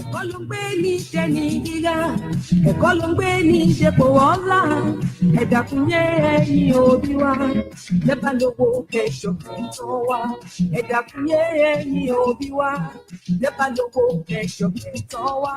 Ẹ̀kọ́ ló ń gbé ní dẹni gíga, ẹ̀kọ́ ló ń gbé ní dépò ọlá, ẹ̀dàkúnyé ẹ̀yin òbí wa, lẹ́bàá lówó kẹsọ̀ kẹtọ́ wa, ẹ̀dàkúnyé ẹ̀yin òbí wa, lẹ́bàá lówó kẹsọ̀ kẹtọ́ wa.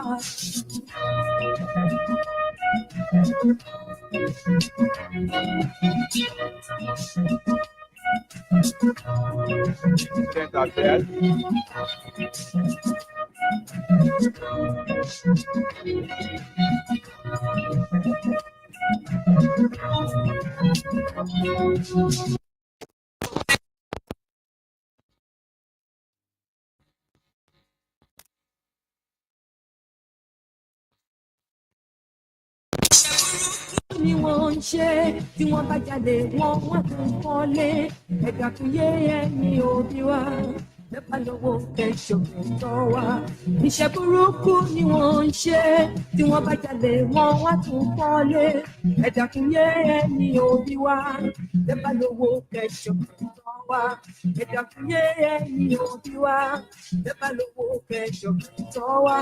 Ni wọ́n ń ṣe tí wọ́n bá jáde wọ́n tún kọ́lé, ẹ̀dàkúnyé ẹ̀yin òbí wa, lẹ́bàá lówó kẹsọ̀ kẹtọ́ wa. Iṣẹ́ burúkú ni wọ́n ń ṣe tí wọ́n bá jáde wọ́n tún kọ́lé, ẹ̀dàkúnyé ẹ̀yin òbí wa, lẹ́bàá lówó kẹsọ̀ kẹtọ́ wa. Ẹ̀dàkúnyé ẹ̀yin òbí wa, lẹ́bàá lówó kẹsọ̀ kẹtọ́ wa.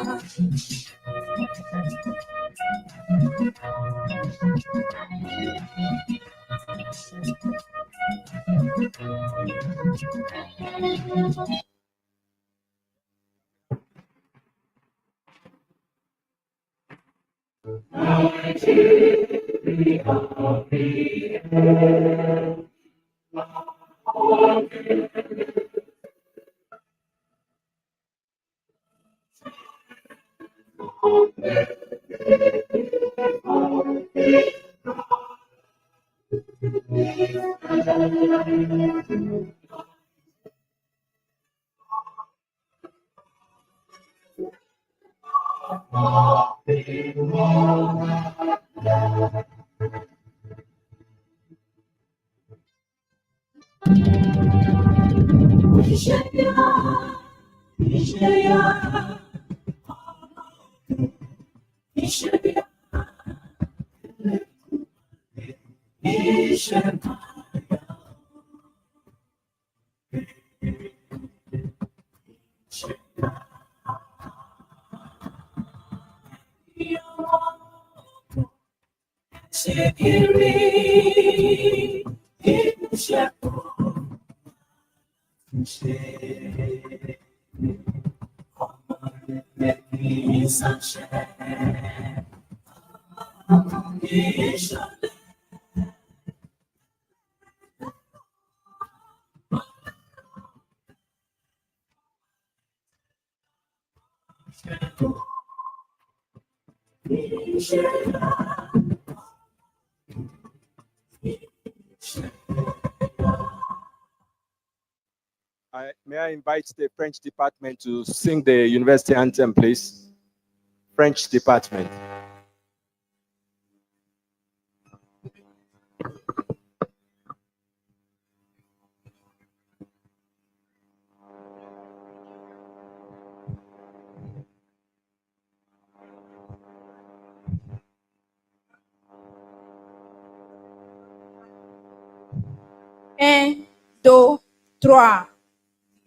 May I invite the French department to sing the university anthem, please? French department. Un, deux, trois.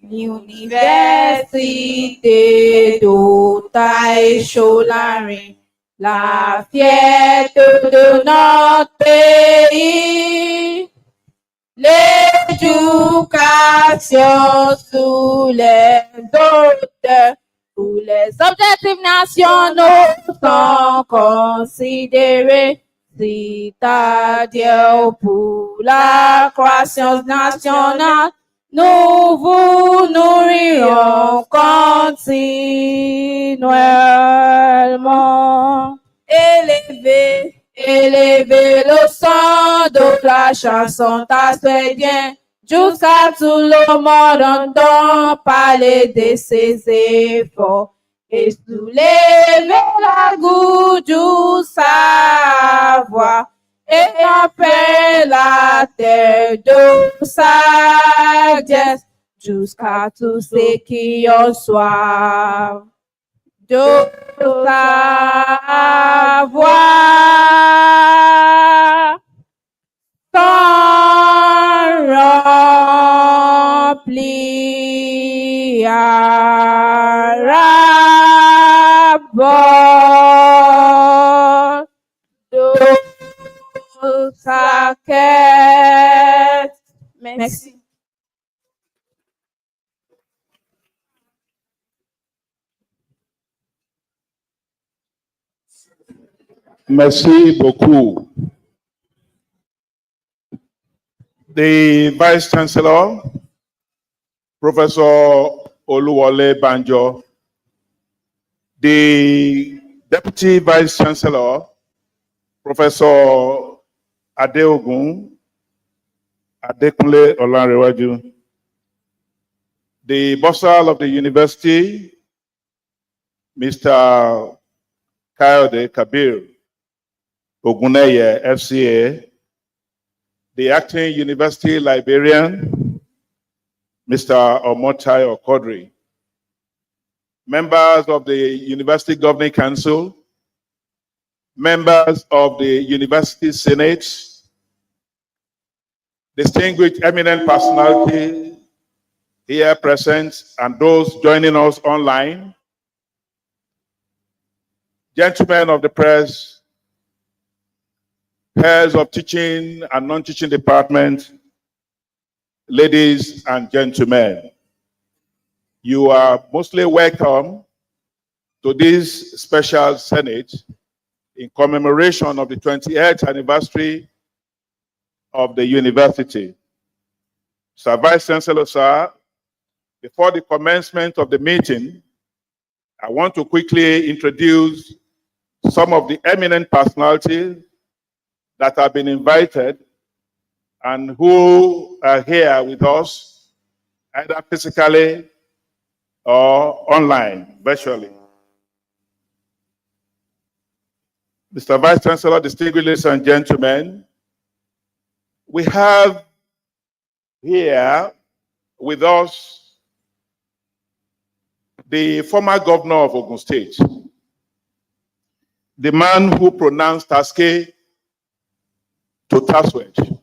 L'université d'Otaï-Cholarin, la fierté de notre pays. L'éducation sous les autres, tous les objectifs nationaux sont considérés, c'est-à-dire pour la croissance nationale. Nous vous nourrirons continuellement. Élevez le son de la chanson TASUED jusqu'à tout le monde entend parler de ses efforts et soulevez la goutte du savoir et appelle la terre de sagesse jusqu'à tous ceux qui en soif de savoir. Son Saquette. Merci. Merci beaucoup. The Vice Chancellor, Professor Oluwole Banjo, the Deputy Vice Chancellor, Professor Adeogun Adekunle Olanrewaju, the Bossal of the University, Mr. Kayode Kabir Oguneye, FCA, the Acting University Librarian, Mr. Omotai Okodri, members of the University Governing Council, members of the University Senate, distinguished eminent personalities here present and those joining us online, gentlemen of the press, heads of teaching and non-teaching departments, ladies and gentlemen, you are mostly welcome to this special Senate in commemoration of the 28th anniversary of the university. Sir Vice Chancellor, sir, before the commencement of the meeting, I want to quickly introduce some of the eminent personalities that have been invited and who are here with us, either physically or online, virtually. Mr. Vice Chancellor, distinguished ladies and gentlemen, we have here with us the former governor of Ogun State, the man who pronounced TASUED to TASUED,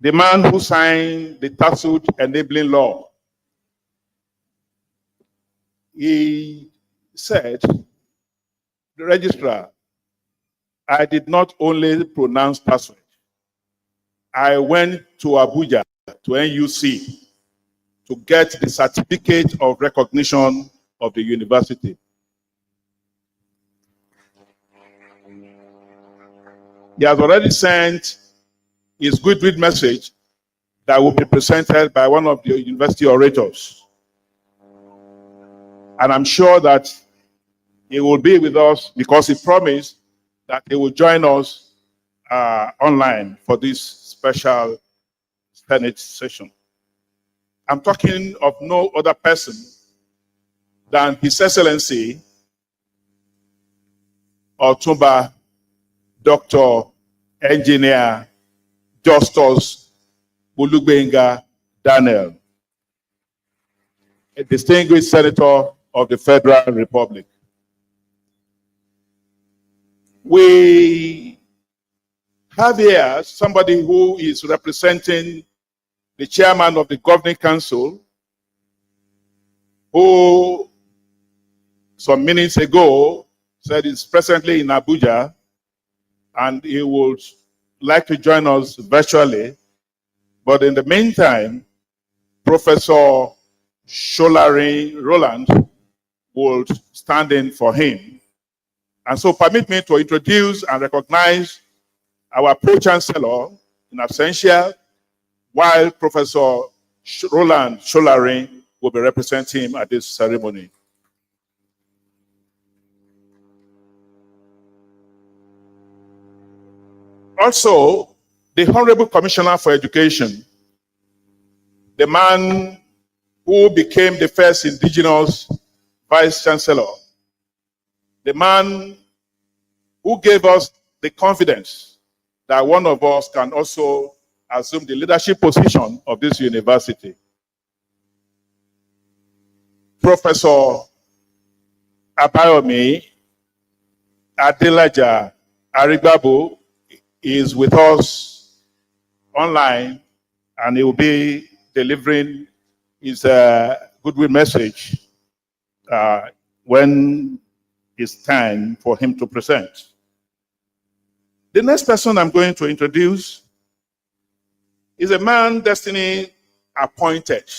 the man who signed the TASUED enabling law. He said, the registrar, I did not only pronounce TASUED, I went to Abuja, to NUC, to get the certificate of recognition of the university. He has already sent his goodwill message that will be presented by one of the university orators. And I'm sure that he will be with us because he promised that he will join us online for this special Senate session. I'm talking of no other person than His Excellency Otumba Dr. Engineer Justus Bulugbenga Daniel, a distinguished senator of the Federal Republic. We have here somebody who is representing the chairman of the Governing Council, who some minutes ago said is presently in Abuja, and he would like to join us virtually. But in the meantime, Professor Sholari Roland would stand in for him. And so permit me to introduce and recognize our Pro-Chancellor in absentia, while Professor Roland Sholari will be representing him at this ceremony. Also, the Honorable Commissioner for Education, the man who became the first indigenous Vice Chancellor, the man who gave us the confidence that one of us can also assume the leadership position of this university. Professor Abayomi Adelaja Arigbabu is with us online, and he will be delivering his goodwill message when it's time for him to present. The next person I'm going to introduce is a man destiny appointed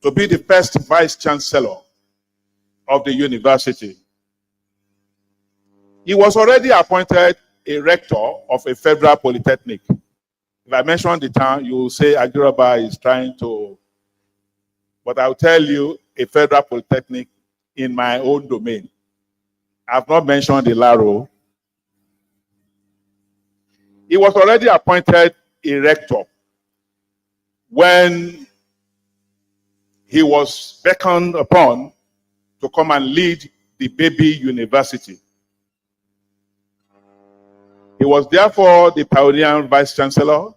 to be the first vice chancellor of the university. He was already appointed a rector of a federal polytechnic. If I mention the town, you will say Agiraba is trying to, but I'll tell you a federal polytechnic in my own domain. I've not mentioned the Laro. He was already appointed a rector when he was beckoned upon to come and lead the baby university. He was therefore the pioneer vice chancellor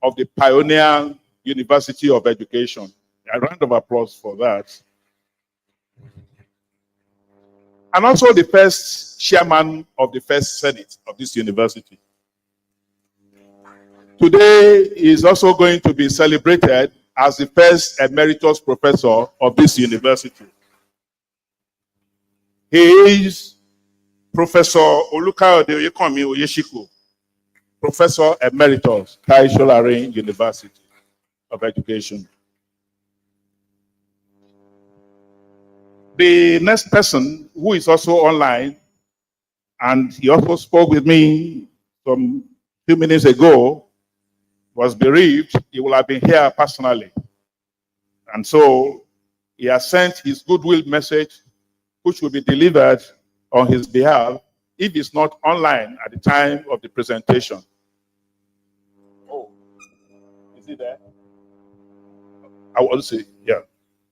of the Pioneer University of Education. A round of applause for that. And also the first chairman of the first senate of this university. Today he is also going to be celebrated as the first emeritus professor of this university. He is Professor Olukayode Oyekanmi Oyeshiko, Professor Emeritus, Tai Solarin University of Education. The next person, who is also online, and he also spoke with me some few minutes ago, was bereaved. He will have been here personally. And so he has sent his goodwill message, which will be delivered on his behalf if it's not online at the time of the presentation. Oh, is he there? I will say, yeah.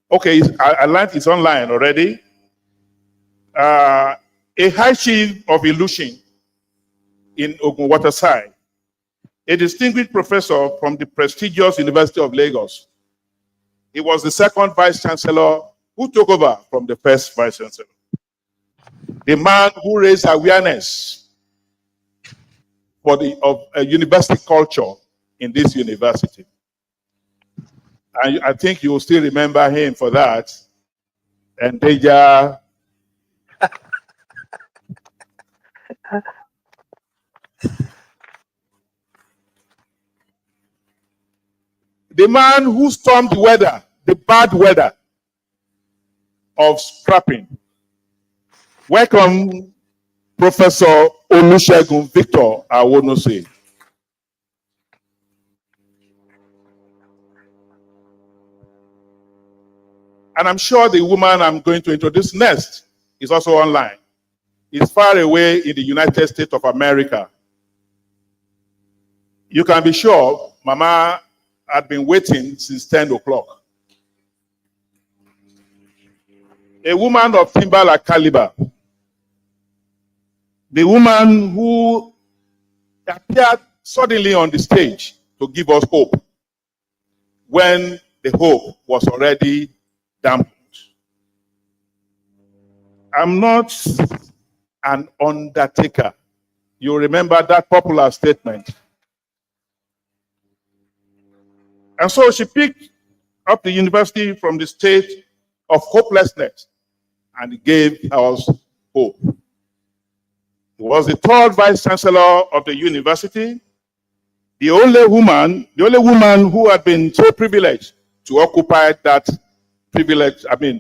Okay, I learned it's online already. A high chief of Ilushin in Ogun Waterside, a distinguished professor from the prestigious University of Lagos. He was the second vice chancellor who took over from the first vice chancellor. The man who raised awareness for of university culture in this university. And I think you will still remember him for that. And Deja. The man who stormed the weather, the bad weather of scrapping. Welcome, Professor Olusegun Victor Awonose. And I'm sure the woman I'm going to introduce next is also online. Is far away in the United States of America. You can be sure Mama had been waiting since 10 o'clock. A woman of Timberlake caliber. The woman who appeared suddenly on the stage to give us hope when the hope was already dampened. I'm not an undertaker. You remember that popular statement. And so she picked up the university from the state of hopelessness and gave us hope. She was the third vice chancellor of the university, the only woman who had been so privileged to occupy that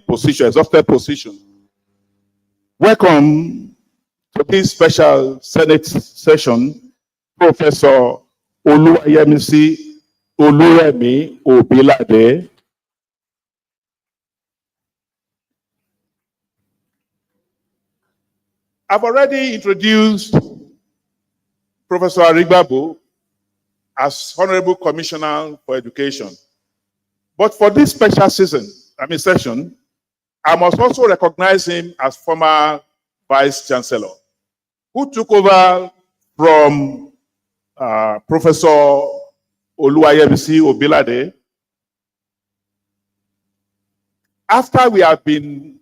position, exalted position. Welcome to this special Senate session, Professor Oluyemisi Oluremi Obilade. I've already introduced Professor Arigbabu as Honorable Commissioner for Education. But for this special session, I must also recognize him as former Vice Chancellor, who took over from Professor Oluyemisi Obilade after we have been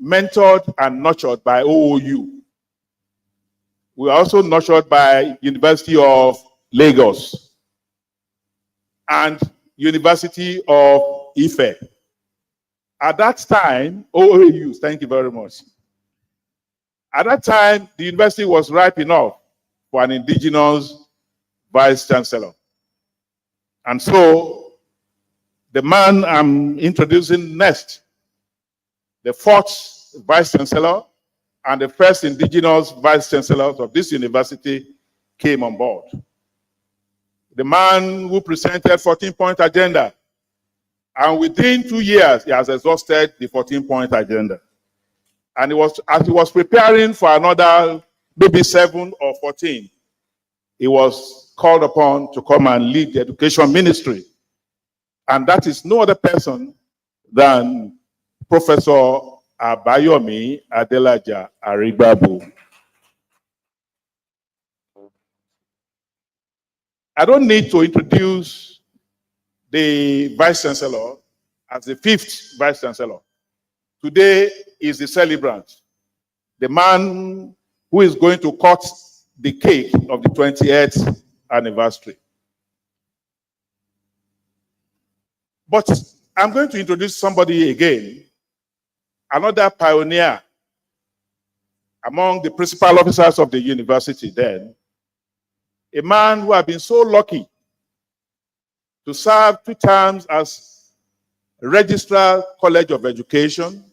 mentored and nurtured by OOU. We are also nurtured by University of Lagos and University of Ife. At that time, OOU, thank you very much. At that time, the university was ripe enough for an indigenous vice chancellor. And so, the man I'm introducing next, the fourth vice chancellor and the first indigenous vice chancellor of this university, came on board. The man who presented 14-point agenda, and within 2 years, he has exhausted the 14-point agenda. And as he was preparing for another maybe 7 or 14, he was called upon to come and lead the education ministry. And that is no other person than Professor Abayomi Adelaja Arigbabu. I don't need to introduce the Vice Chancellor as the 5th Vice Chancellor. Today is the celebrant, the man who is going to cut the cake of the 28th anniversary. But I'm going to introduce somebody again, another pioneer among the principal officers of the university then, a man who had been so lucky to serve 2 terms as Registrar College of Education,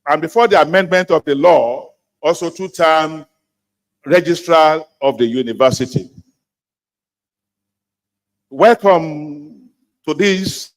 and before the amendment of the law, also 2-term Registrar of the University. Welcome to this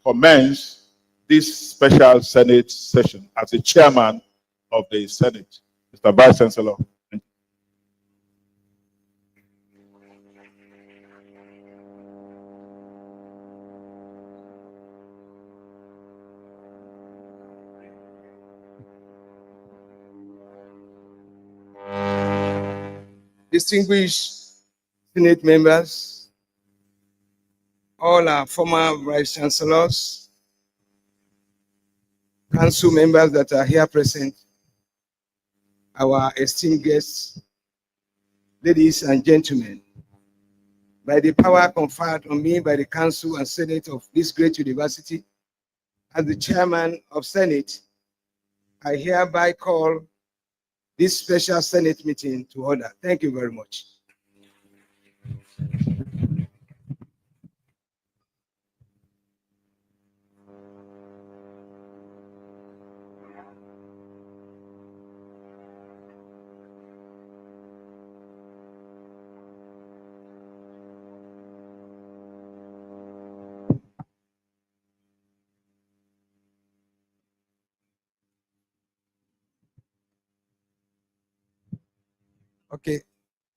commence this special Senate session as the chairman of the Senate. Mr. Vice Chancellor. Distinguished Senate members, all our former Vice Chancellors, Council members that are here present, our esteemed guests, ladies and gentlemen, by the power conferred on me by the Council and Senate of this great university, as the Chairman of Senate, I hereby call this special Senate meeting to order. Thank you very much. Okay,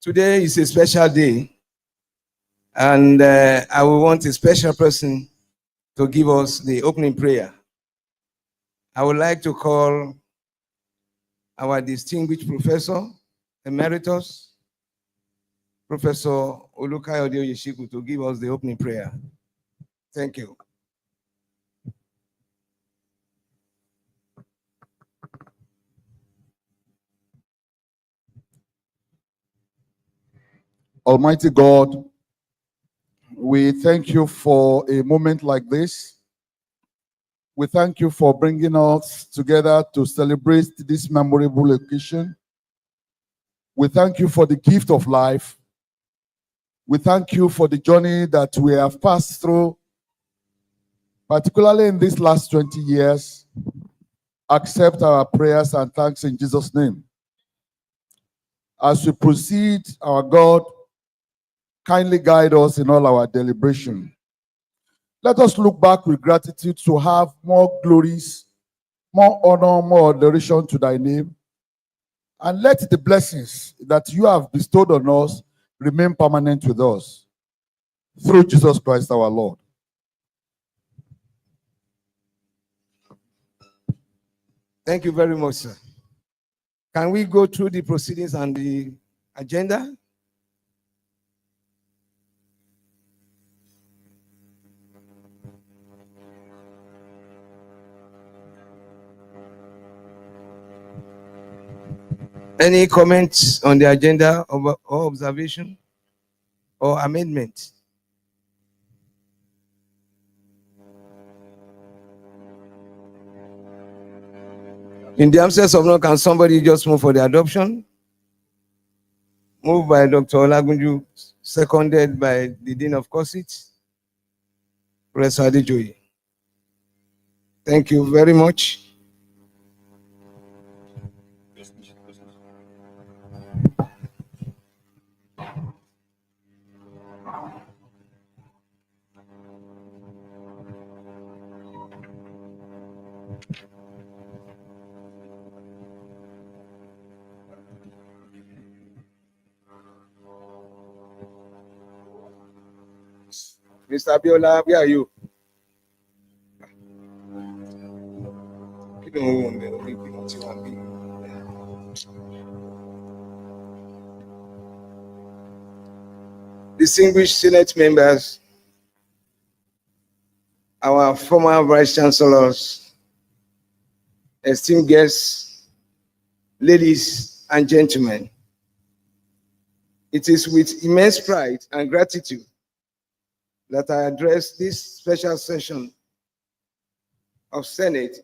today is a special day, and I will want a special person to give us the opening prayer. I would like to call our distinguished professor, emeritus, Professor Olukayode Oyeshiku, to give us the opening prayer. Thank you. Almighty God, we thank you for a moment like this. We thank you for bringing us together to celebrate this memorable occasion. We thank you for the gift of life. We thank you for the journey that we have passed through, particularly in these last 20 years. Accept our prayers and thanks in Jesus' name. As we proceed, our God, kindly guide us in all our deliberation. Let us look back with gratitude to have more glories, more honor, more adoration to thy name. And let the blessings that you have bestowed on us remain permanent with us. Through Jesus Christ our Lord. Thank you very much, sir. Can we go through the proceedings and the agenda? Any comments on the agenda or observation or amendment? In the absence of none, can somebody just move for the adoption? Moved by Dr. Olagunju, seconded by the Dean of Courses, Professor Adejoye. Thank you very much. Mr. Abiola, where are you? Distinguished Senate members, our former Vice Chancellors, esteemed guests, ladies and gentlemen, it is with immense pride and gratitude that I address this special session of Senate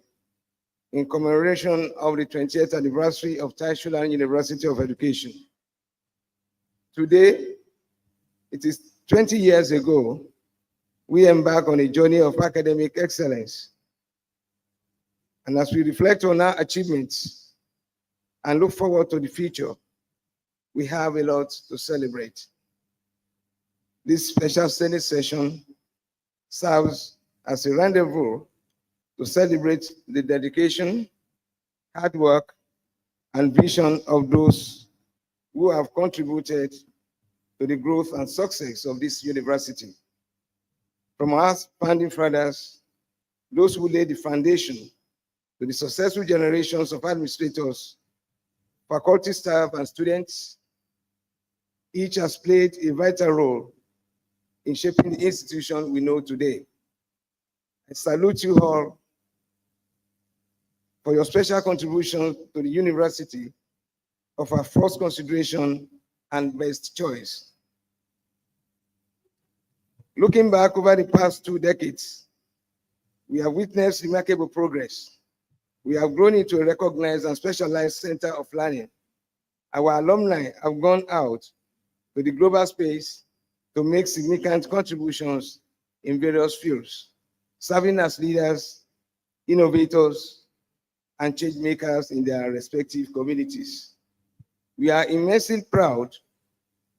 in commemoration of the 20th anniversary of TASUED University of Education. Today, it is 20 years ago, we embark on a journey of academic excellence. And as we reflect on our achievements and look forward to the future, we have a lot to celebrate. This special Senate session serves as a rendezvous to celebrate the dedication, hard work, and vision of those who have contributed to the growth and success of this university. From our founding fathers, those who laid the foundation, to the successful generations of administrators, faculty staff, and students, each has played a vital role in shaping the institution we know today. I salute you all for your special contribution to the university of our first consideration and best choice. Looking back over the past 2 decades, we have witnessed remarkable progress. We have grown into a recognized and specialized center of learning. Our alumni have gone out to the global space to make significant contributions in various fields, serving as leaders, innovators, and change makers in their respective communities. We are immensely proud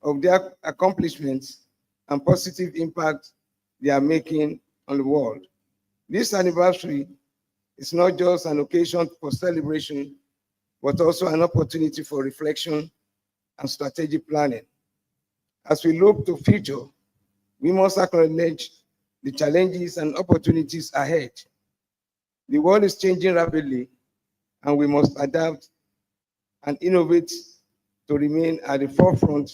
of their accomplishments and positive impact they are making on the world. This anniversary is not just an occasion for celebration, but also an opportunity for reflection and strategic planning. As we look to the future, we must acknowledge the challenges and opportunities ahead. The world is changing rapidly, and we must adapt and innovate to remain at the forefront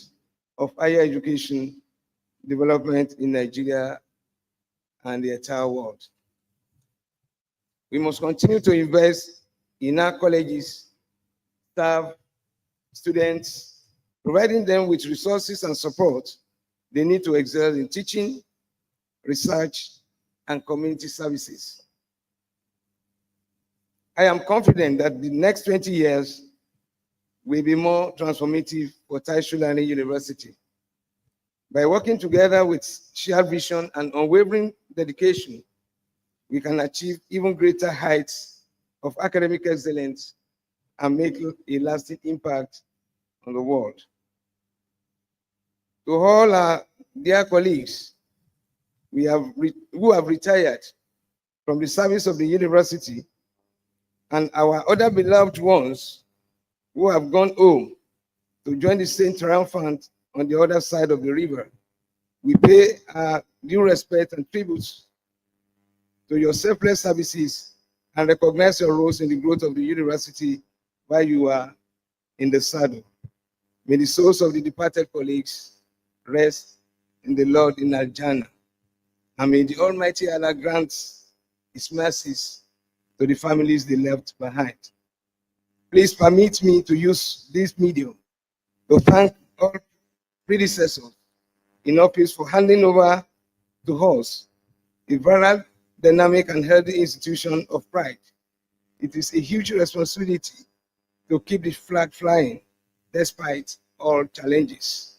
of higher education development in Nigeria and the entire world. We must continue to invest in our colleges, staff, students, providing them with resources and support they need to excel in teaching, research, and community services. I am confident that the next 20 years will be more transformative for TASUED University. By working together with shared vision and unwavering dedication, we can achieve even greater heights of academic excellence and make a lasting impact on the world. To all our dear colleagues who have retired from the service of the university, and our other beloved ones who have gone home to join the Saint Triumphant on the other side of the river, we pay our due respect and tributes to your selfless services and recognize your roles in the growth of the university while you are in the saddle. May the souls of the departed colleagues rest in the Lord in Aljana, and may the Almighty Allah grant His mercies to the families they left behind. Please permit me to use this medium to thank all predecessors in office for handing over to us a vibrant, dynamic, and healthy institution of pride. It is a huge responsibility to keep the flag flying despite all challenges.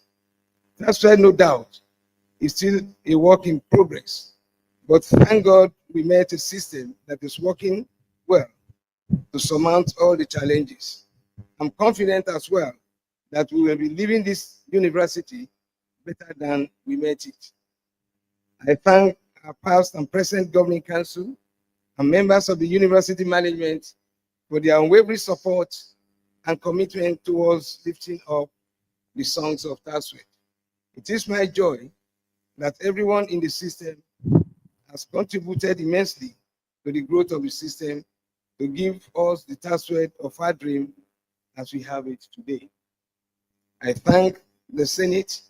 That's why, no doubt, it's still a work in progress. But thank God we met a system that is working well to surmount all the challenges. I'm confident as well that we will be leaving this university better than we met it. I thank our past and present governing council and members of the university management for their unwavering support and commitment towards lifting up the songs of TASUED. It is my joy that everyone in the system has contributed immensely to the growth of the system to give us the TASUED of our dream as we have it today. I thank the Senate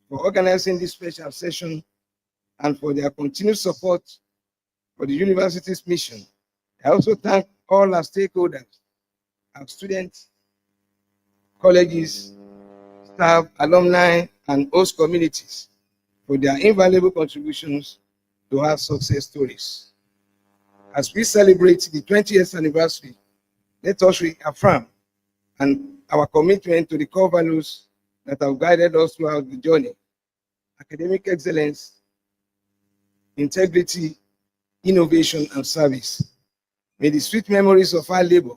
for organizing this special session and for their continued support for the university's mission. I also thank all our stakeholders, our students, colleges, staff, alumni, and host communities for their invaluable contributions to our success stories. As we celebrate the 20th anniversary, let us reaffirm our commitment to the core values that have guided us throughout the journey: academic excellence, integrity, innovation, and service. May the sweet memories of our labor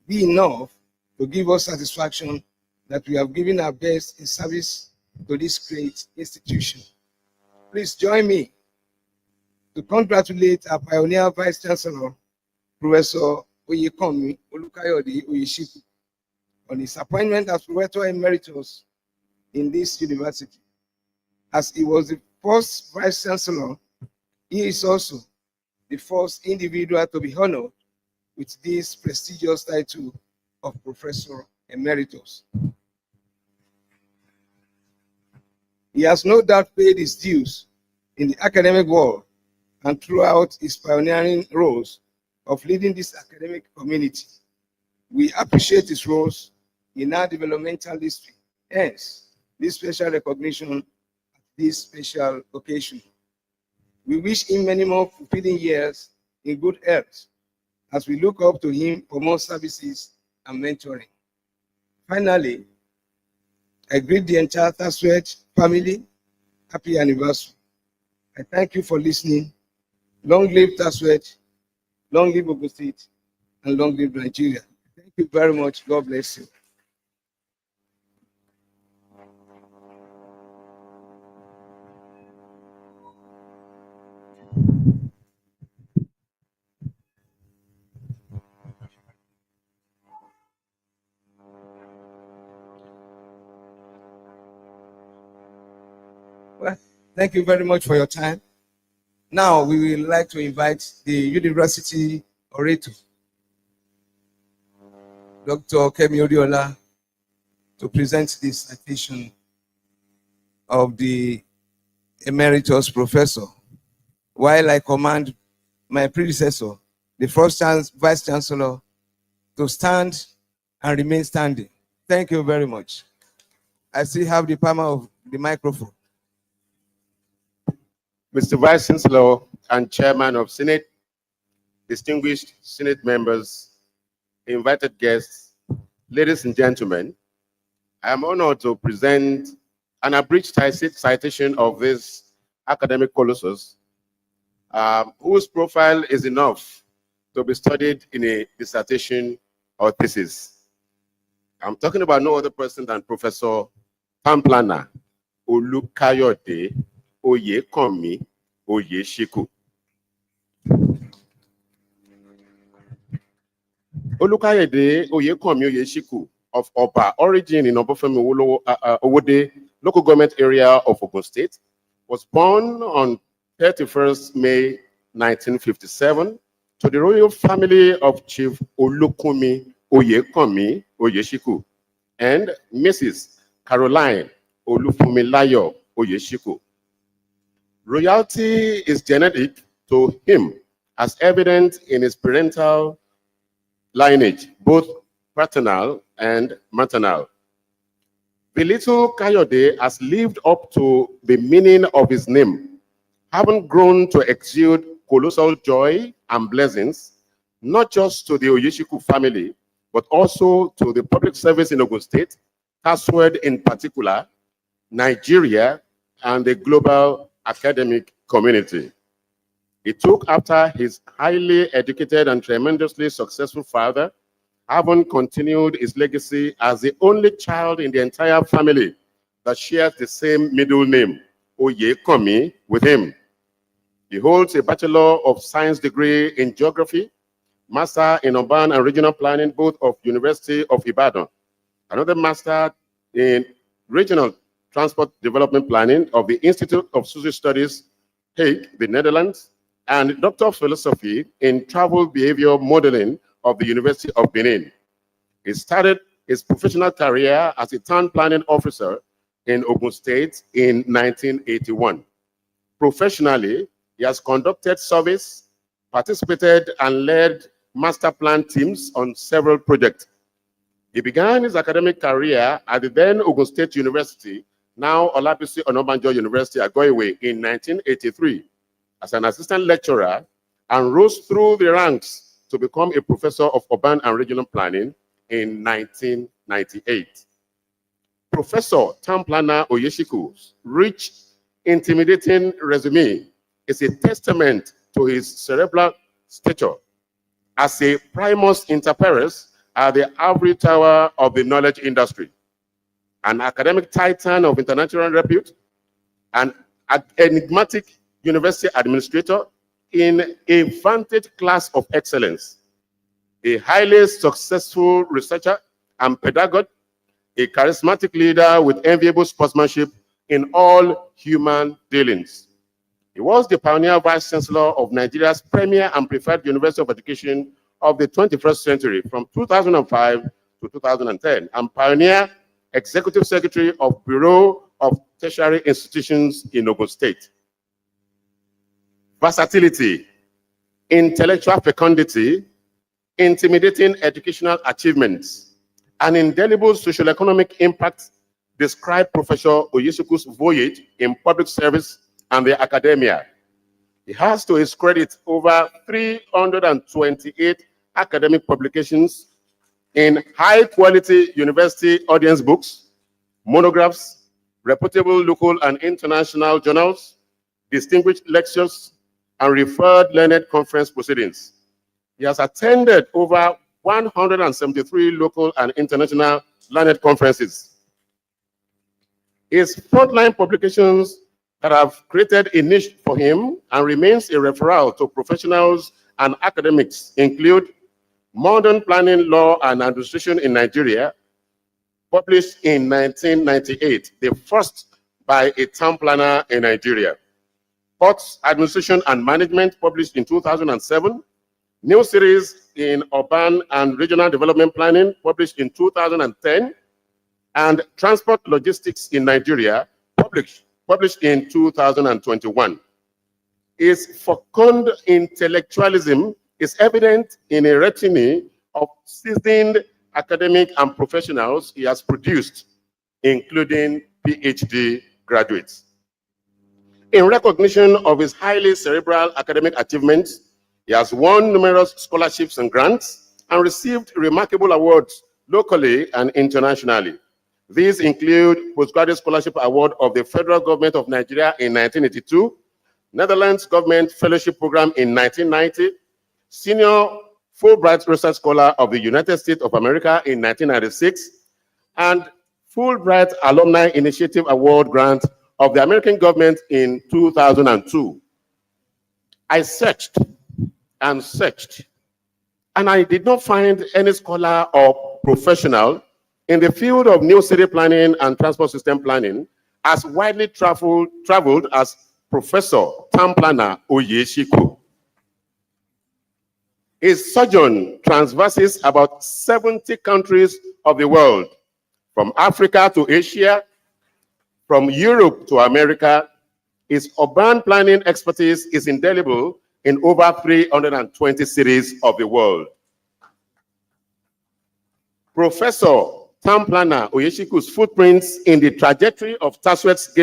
be enough to give us satisfaction that we have given our best in service to this great institution. Please join me to congratulate our pioneer Vice Chancellor, Professor Oyekanmi Olukayode Oyeshiku, on his appointment as Professor Emeritus in this university. As he was the first Vice Chancellor, he is also the first individual to be honored with this prestigious title of Professor Emeritus. He has no doubt paid his dues in the academic world and throughout his pioneering roles of leading this academic community. We appreciate his roles in our developmental history. Hence, this special recognition at this special occasion. We wish him many more fulfilling years in good health as we look up to him for more services and mentoring. Finally, I greet the entire TASUED family. Happy anniversary. I thank you for listening. Long live TASUED, long live Ogun State, and long live Nigeria. Thank you very much. God bless you. Well, thank you very much for your time. Now we would like to invite the university orator, Dr. Kemi Odiola, to present the citation of the Emeritus Professor, while I command my predecessor, the first Vice Chancellor, to stand and remain standing. Thank you very much. I still have the palm of the microphone. Mr. Vice Chancellor and Chairman of Senate, distinguished Senate members, invited guests, ladies and gentlemen, I am honored to present an abridged citation of this academic colossus, whose profile is enough to be studied in a dissertation or thesis. I'm talking about no other person than Professor Pamplana Olukayode Oyekanmi Oyeshiku. Olukayode Oyekanmi Oyeshiku of Oba, origin in Obafemi Owode, local government area of Ogun State, was born on 31st May 1957 to the royal family of Chief Olukumi Oyekanmi Oyeshiku and Mrs. Caroline Olufumilayo Oyeshiku. Royalty is genetic to him, as evident in his parental lineage, both paternal and maternal. The little Kayode has lived up to the meaning of his name, having grown to exude colossal joy and blessings, not just to the Oyeshiku family, but also to the public service in Ogun State, TASUED in particular, Nigeria, and the global academic community. He took after his highly educated and tremendously successful father, having continued his legacy as the only child in the entire family that shares the same middle name, Oyekanmi, with him. He holds a Bachelor of Science degree in Geography, Master in Urban and Regional Planning, both of University of Ibadan, another Master in Regional Transport Development Planning of the Institute of Social Studies, Hague, the Netherlands, and Doctor of Philosophy in Travel Behavior Modeling of the University of Benin. He started his professional career as a town planning officer in Ogun State in 1981. Professionally, he has conducted surveys, participated and led master plan teams on several projects. He began his academic career at the then Ogun State University, now Olabisi Onabanjo University, Agoiwe, in 1983 as an assistant lecturer, and rose through the ranks to become a professor of urban and regional planning in 1998. Professor Town Planner Oyeshiku's rich, intimidating resume is a testament to his cerebral stature as a primus inter pares at the ivory tower of the knowledge industry, an academic titan of international repute, an enigmatic university administrator in a vantage class of excellence, a highly successful researcher and pedagogue, a charismatic leader with enviable sportsmanship in all human dealings. He was the pioneer vice chancellor of Nigeria's premier and preferred University of Education of the 21st century from 2005 to 2010, and pioneer executive secretary of Bureau of Tertiary Institutions in Ogun State. Versatility, intellectual fecundity, intimidating educational achievements, and indelible socio-economic impact describe Professor Oyeshiku's voyage in public service and the academia. He has, to his credit, over 328 academic publications in high-quality university audience books, monographs, reputable local and international journals, distinguished lectures, and referred learned conference proceedings. He has attended over 173 local and international learned conferences. His frontline publications that have created a niche for him and remains a referral to professionals and academics include Modern Planning, Law, and Administration in Nigeria, published in 1998, the first by a town planner in Nigeria. Ports Administration and Management, published in 2007. New series in Urban and Regional Development Planning, published in 2010. And Transport Logistics in Nigeria, published in 2021. His fecund intellectualism is evident in a retinue of seasoned academic and professionals he has produced, including PhD graduates. In recognition of his highly cerebral academic achievements, he has won numerous scholarships and grants and received remarkable awards locally and internationally. These include Postgraduate Scholarship Award of the Federal Government of Nigeria in 1982, Netherlands Government Fellowship Program in 1990, Senior Fulbright Research Scholar of the United States of America in 1996, and Fulbright Alumni Initiative Award grant of the American government in 2002. I searched and searched, and I did not find any scholar or professional in the field of new city planning and transport system planning as widely traveled as Professor Town Planner Oyeshiku. His sojourn traverses about 70 countries of the world, from Africa to Asia, from Europe to America. His urban planning expertise is indelible in over 320 cities of the world. Professor Town Planner Oyeshiku's footprints in the trajectory of TASUED's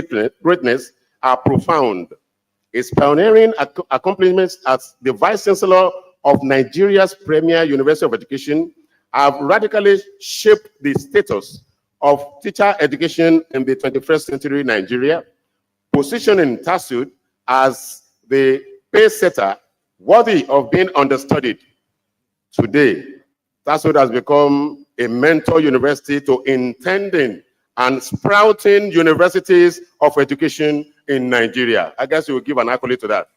greatness are profound. His pioneering accomplishments as the Vice Chancellor of Nigeria's premier University of Education have radically shaped the status of teacher education in the 21st century Nigeria, positioning TASUED as the pace setter worthy of being understudied. Today, TASUED has become a mentor university to intending and sprouting universities of education in Nigeria. I guess you will give an accolade to that.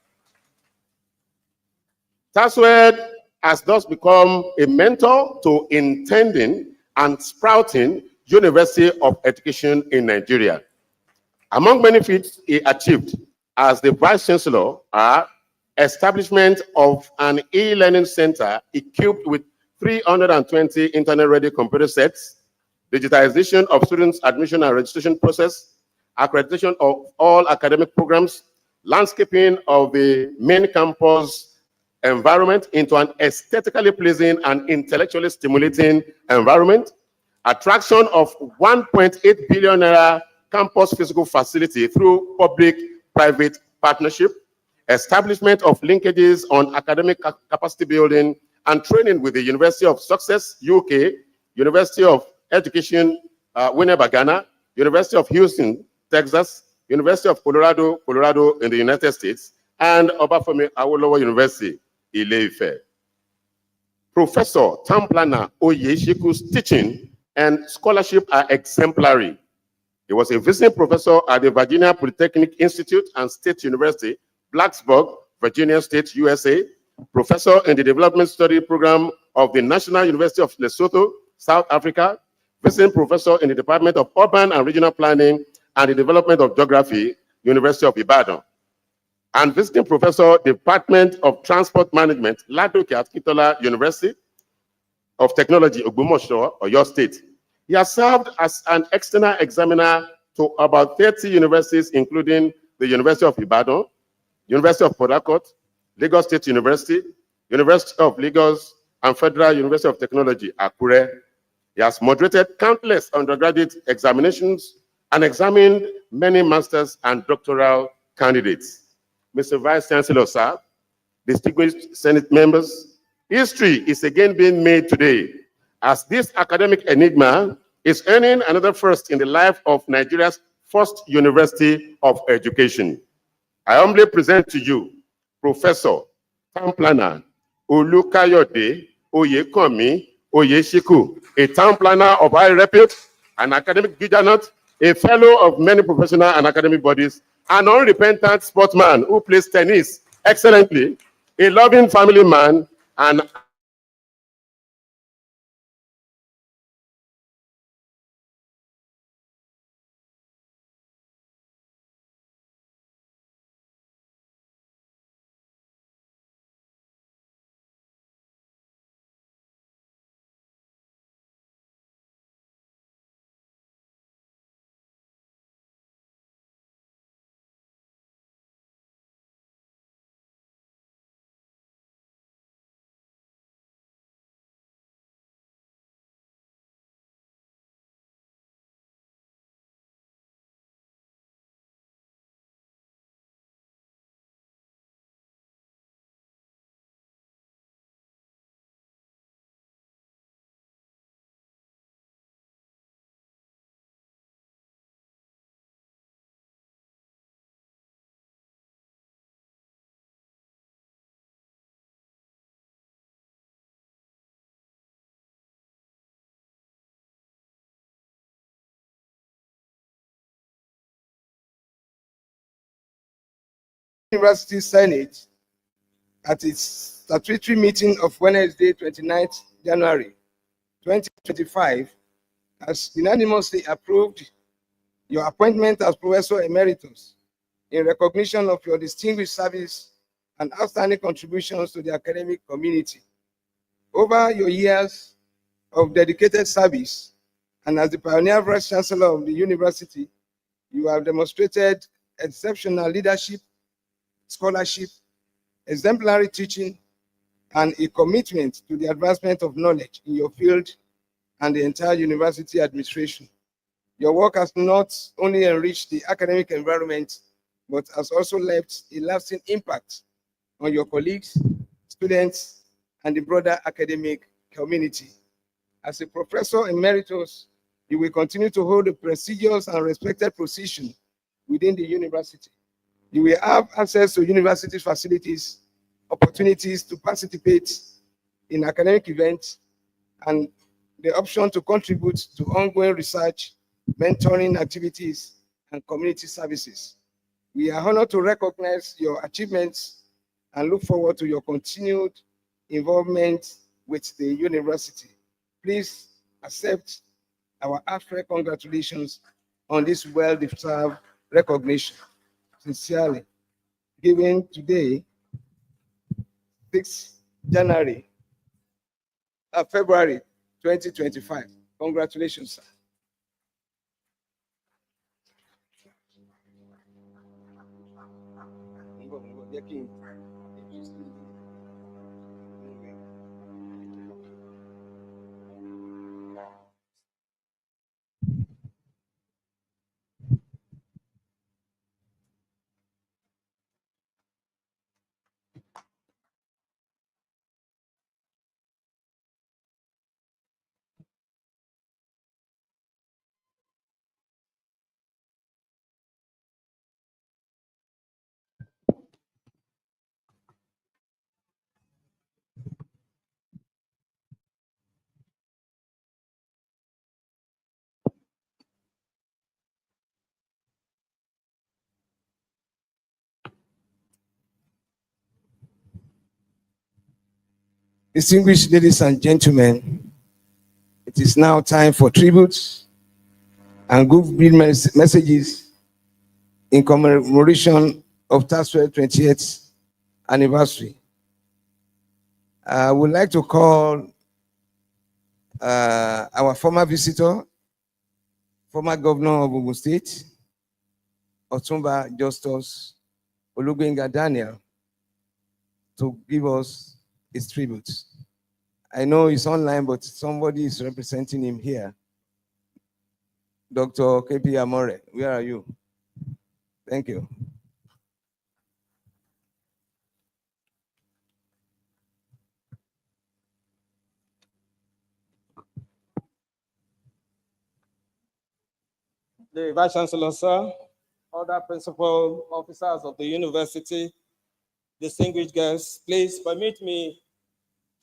TASUED has thus become a mentor to intending and sprouting university of education in Nigeria. Among many feats he achieved as the Vice Chancellor are establishment of an e-learning center equipped with 320 internet-ready computer sets, digitization of students' admission and registration process, accreditation of all academic programs, landscaping of the main campus environment into an aesthetically pleasing and intellectually stimulating environment, attraction of 1.8 billion naira campus physical facility through public-private partnership, establishment of linkages on academic capacity building and training with the University of Success, UK, University of Education, Winneba, Ghana, University of Houston, Texas, University of Colorado in the United States, and Obafemi Awolowo University, Ile-Ife. Professor Town Planner Oyeshiku's teaching and scholarship are exemplary. He was a visiting professor at the Virginia Polytechnic Institute and State University, Blacksburg, Virginia State, USA, professor in the Development Study Program of the National University of Lesotho, South Africa, visiting professor in the Department of Urban and Regional Planning and the Development of Geography, University of Ibadan, and visiting professor, Department of Transport Management, Ladoke Akintola University of Technology, Ogbomoso, Oyo State. He has served as an external examiner to about 30 universities, including the University of Ibadan, University of Port Harcourt, Lagos State University, University of Lagos, and Federal University of Technology, Akure. He has moderated countless undergraduate examinations and examined many master's and doctoral candidates. Mr. Vice Chancellor, sir, distinguished Senate members, history is again being made today as this academic enigma is earning another first in the life of Nigeria's first University of Education. I humbly present to you Professor Town Planner Olukayode Oyekanmi Oyeshiku, a town planner of high repute, an academic juggernaut, a fellow of many professional and academic bodies, an unrepentant sportsman who plays tennis excellently, a loving family man, and University Senate at its statutory meeting of Wednesday, 29th January 2025 has unanimously approved your appointment as Professor Emeritus in recognition of your distinguished service and outstanding contributions to the academic community. Over your years of dedicated service and as the pioneer vice chancellor of the university, you have demonstrated exceptional leadership, scholarship, exemplary teaching, and a commitment to the advancement of knowledge in your field and the entire university administration. Your work has not only enriched the academic environment, but has also left a lasting impact on your colleagues, students, and the broader academic community. As a professor emeritus, you will continue to hold a prestigious and respected position within the university. You will have access to university facilities, opportunities to participate in academic events, and the option to contribute to ongoing research, mentoring activities, and community services. We are honored to recognize your achievements and look forward to your continued involvement with the university. Please accept our heartfelt congratulations on this well-deserved recognition. Sincerely, given today, 6 February 2025. Congratulations, sir. Distinguished ladies and gentlemen, it is now time for tributes and goodwill messages in commemoration of TASUED 28th anniversary. I would like to call our former visitor, former governor of Ogun State, Otumba Justus Olubenga Daniel, to give us his tribute. I know he's online, but somebody is representing him here. Dr. KP Amore, where are you? Thank you. The Vice Chancellor, sir, other principal officers of the university, distinguished guests, please permit me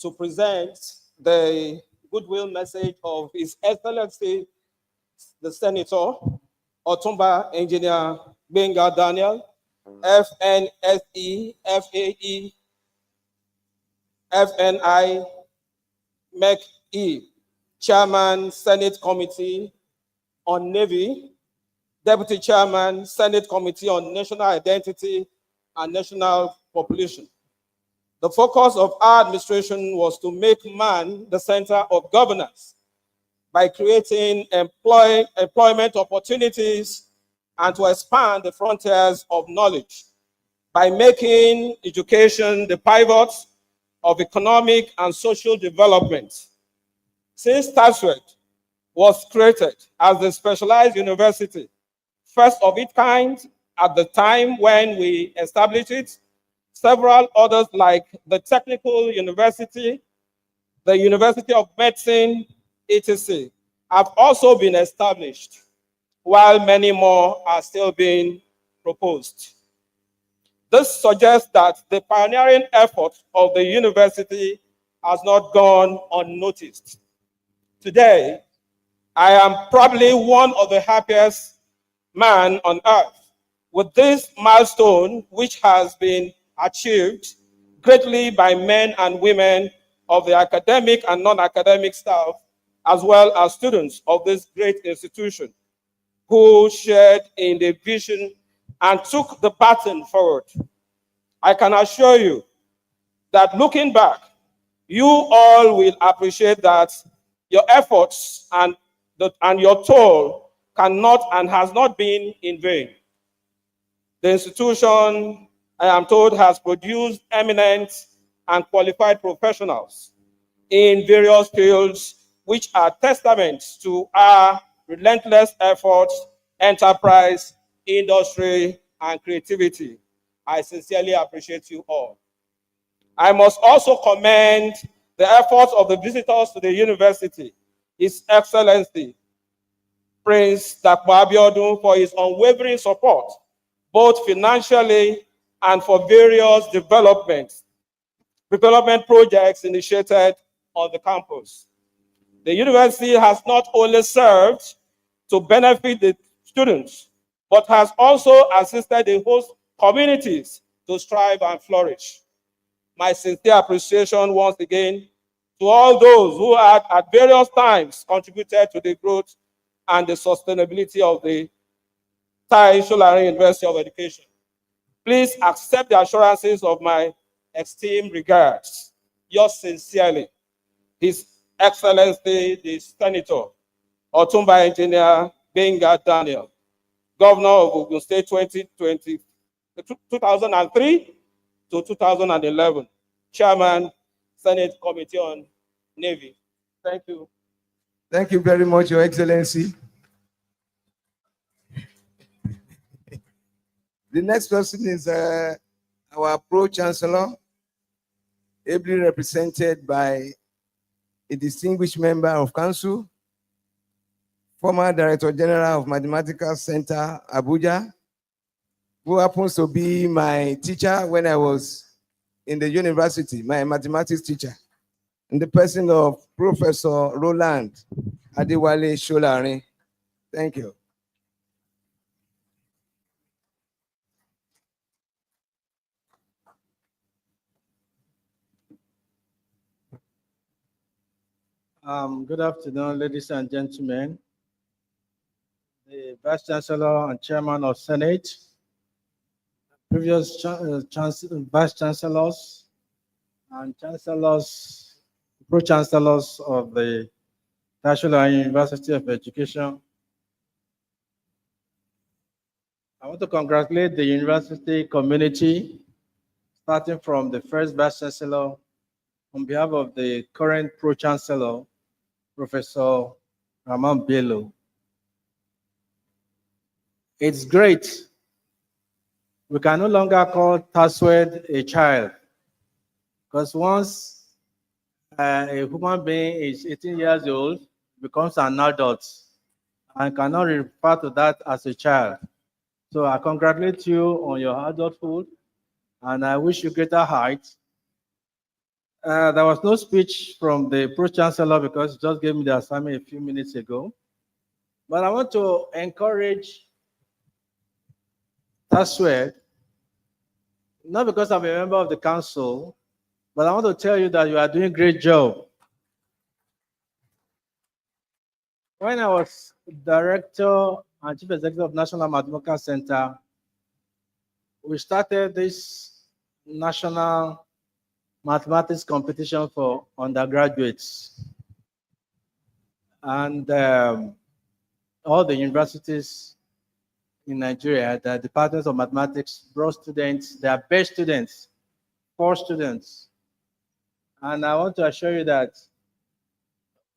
to present the goodwill message of His Excellency, the Senator, Otumba Engineer Benga Daniel, FNSE, FAE, FNI, MEC-E, Chairman, Senate Committee on Navy, Deputy Chairman, Senate Committee on National Identity and National Population. The focus of our administration was to make man the center of governance by creating employment opportunities and to expand the frontiers of knowledge by making education the pivot of economic and social development. Since TASUED was created as a specialized university, first of its kind at the time when we established it, several others like the Technical University, the University of Medicine, etc., have also been established, while many more are still being proposed. This suggests that the pioneering effort of the university has not gone unnoticed. Today, I am probably one of the happiest man on earth with this milestone, which has been achieved greatly by men and women of the academic and non-academic staff, as well as students of this great institution, who shared in the vision and took the baton forward. I can assure you that looking back, You all will appreciate that your efforts and your toil cannot and has not been in vain. The institution, I am told, has produced eminent and qualified professionals in various fields, which are testaments to our relentless efforts, enterprise, industry, and creativity. I sincerely appreciate you all. I must also commend the efforts of the visitors to the university, His Excellency Prince Dr. Abiodun, for his unwavering support, both financially and for various development projects initiated on the campus. The university has not only served to benefit the students, but has also assisted the host communities to strive and flourish. My sincere appreciation once again to all those who had at various times contributed to the growth and the sustainability of the TASUED University of Education. Please accept the assurances of my esteemed regards. Yours sincerely, His Excellency the Senator, Otumba Engineer Benga Daniel, Governor of Ogun State 2003 to 2011, Chairman, Senate Committee on Navy. Thank you. Thank you very much, Your Excellency. The next person is our Pro-Chancellor, ably represented by a distinguished member of Council, former Director General of Mathematical Center, Abuja, who happens to be my teacher when I was in the university, my mathematics teacher, in the person of Professor Roland Adewale Sholari. Thank you. Good afternoon, ladies and gentlemen. The Vice Chancellor and Chairman of Senate, previous Vice Chancellors and Chancellors, Pro-Chancellors of the TASUED University of Education. I want to congratulate the university community, starting from the first Vice Chancellor, on behalf of the current Pro-Chancellor, Professor Ramon Bello. It's great. We can no longer call TASUED a child, because once a human being is 18 years old, becomes an adult, and cannot refer to that as a child. So I congratulate you on your adulthood, and I wish you greater heights. There was no speech from the Pro-Chancellor because he just gave me the assignment a few minutes ago. But I want to encourage TASUED, not because I'm a member of the council, but I want to tell you that you are doing a great job. When I was Director and Chief Executive of National Mathematical Center, we started this national mathematics competition for undergraduates. And all the universities in Nigeria, the departments of mathematics brought students, their best students, 4 students. And I want to assure you that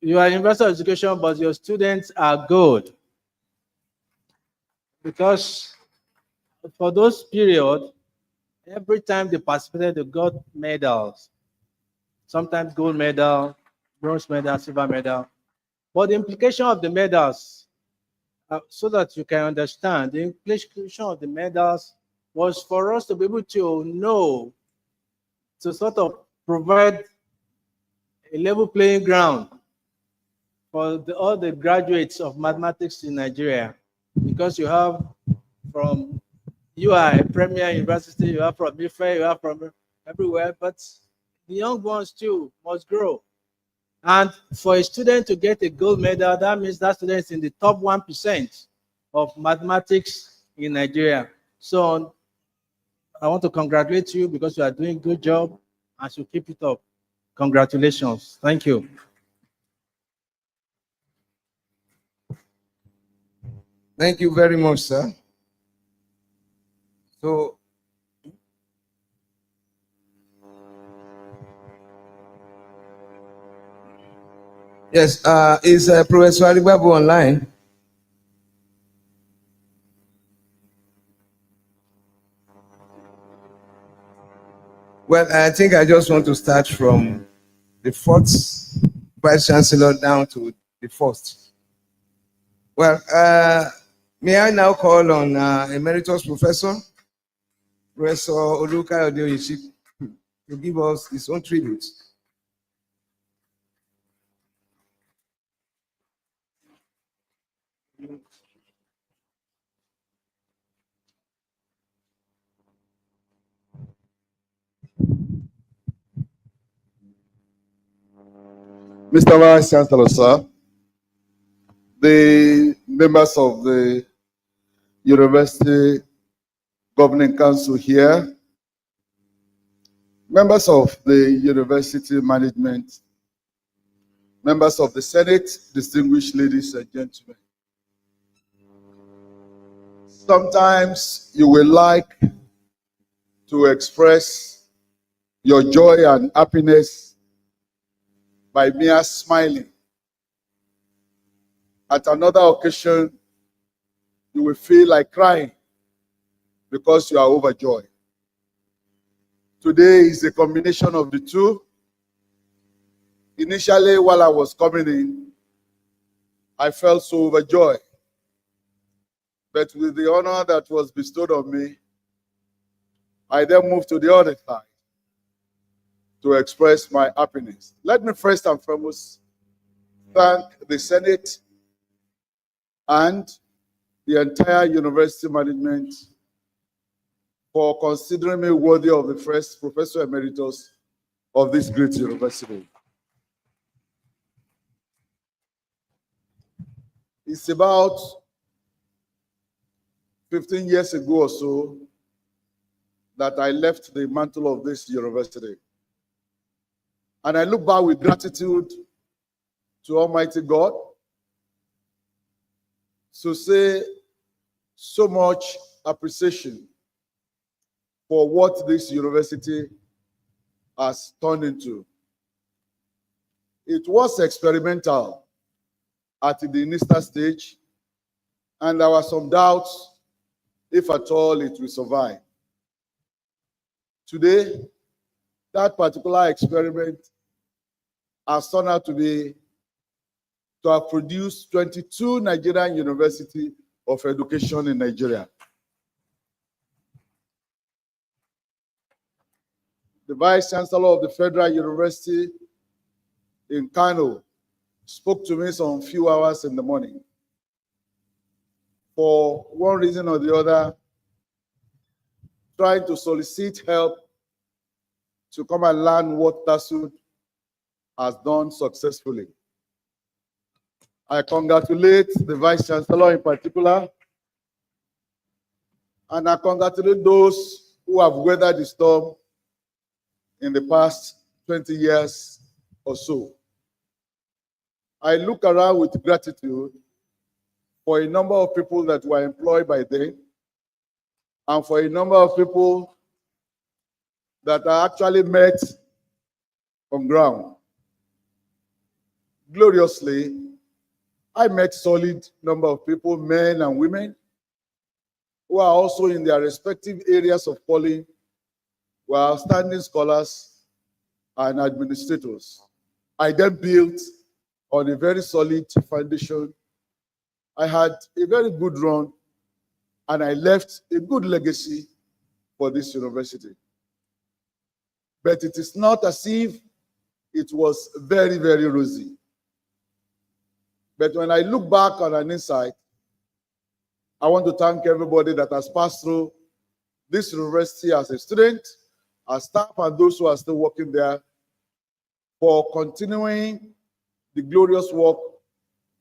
you are in university education, but your students are good. Because for those periods, every time they participated, they got medals. Sometimes gold medal, bronze medal, silver medal. But the implication of the medals, so that you can understand, the implication of the medals was for us to be able to know, to sort of provide a level playing ground for all the graduates of mathematics in Nigeria. Because you have you are a premier university, you are from IFE, you are from everywhere, but the young ones too must grow. And for a student to get a gold medal, that means that student is in the top 1% of mathematics in Nigeria. So I want to congratulate you because you are doing a good job and should keep it up. Congratulations. Thank you. Thank you very much, sir. So, yes, is Professor Alibabu online? Well, I think I just want to start from the fourth Vice Chancellor down to the first. Well, may I now call on Emeritus Professor Olukayode Oyèṣíkù to give us his own tribute. Mr. Vice Chancellor, sir, the members of the University Governing Council here, members of the university management, members of the Senate, distinguished ladies and gentlemen. Sometimes you will like to express your joy and happiness by mere smiling. At another occasion, you will feel like crying because you are overjoyed. Today is a combination of the two. Initially, while I was coming in, I felt so overjoyed. But with the honor that was bestowed on me, I then moved to the other side to express my happiness. Let me first and foremost thank the Senate and the entire university management for considering me worthy of the first Professor Emeritus of this great university. It's about 15 years ago or so that I left the mantle of this university. And I look back with gratitude to Almighty God to say so much appreciation for what this university has turned into. It was experimental at the initial stage, and there were some doubts if at all it will survive. Today, that particular experiment has turned out to have produced 22 Nigerian University of Education in Nigeria. The Vice Chancellor of the Federal University in Kano spoke to me some few hours in the morning. For one reason or the other, trying to solicit help to come and learn what TASUED has done successfully. I congratulate the Vice Chancellor in particular, and I congratulate those who have weathered the storm in the past 20 years or so. I look around with gratitude for a number of people that were employed by them, and for a number of people that are actually met on ground. Gloriously, I met solid number of people, men and women, who are also in their respective areas of calling, were outstanding scholars and administrators. I then built on a very solid foundation. I had a very good run, and I left a good legacy for this university. But it is not as if it was very, very rosy. But when I look back on an insight, I want to thank everybody that has passed through this university as a student, as staff, and those who are still working there for continuing the glorious work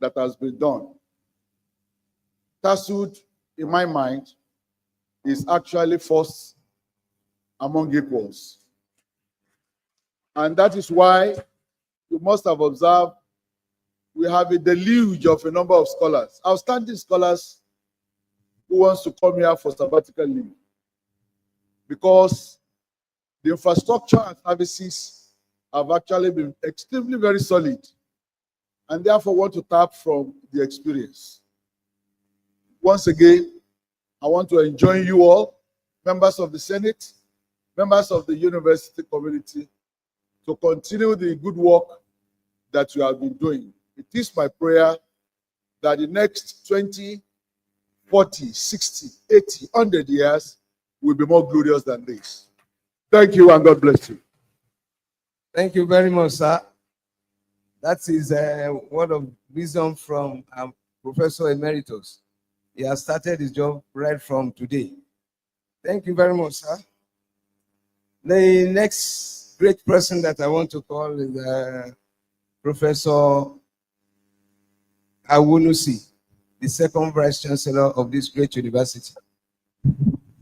that has been done. TASUED, in my mind, is actually first among equals. And that is why you must have observed we have a deluge of a number of scholars, outstanding scholars who wants to come here for sabbatical leave, because the infrastructure and services have actually been extremely very solid, and therefore want to tap from the experience. Once again, I want to enjoin you all, members of the Senate, members of the university community, to continue the good work that you have been doing. It is my prayer that the next 20, 40, 60, 80, 100 years will be more glorious than this. Thank you, and God bless you. Thank you very much, sir. That is a word of wisdom from Professor Emeritus. He has started his job right from today. Thank you very much, sir. The next great person that I want to call is Professor Awunusi, the second Vice Chancellor of this great university.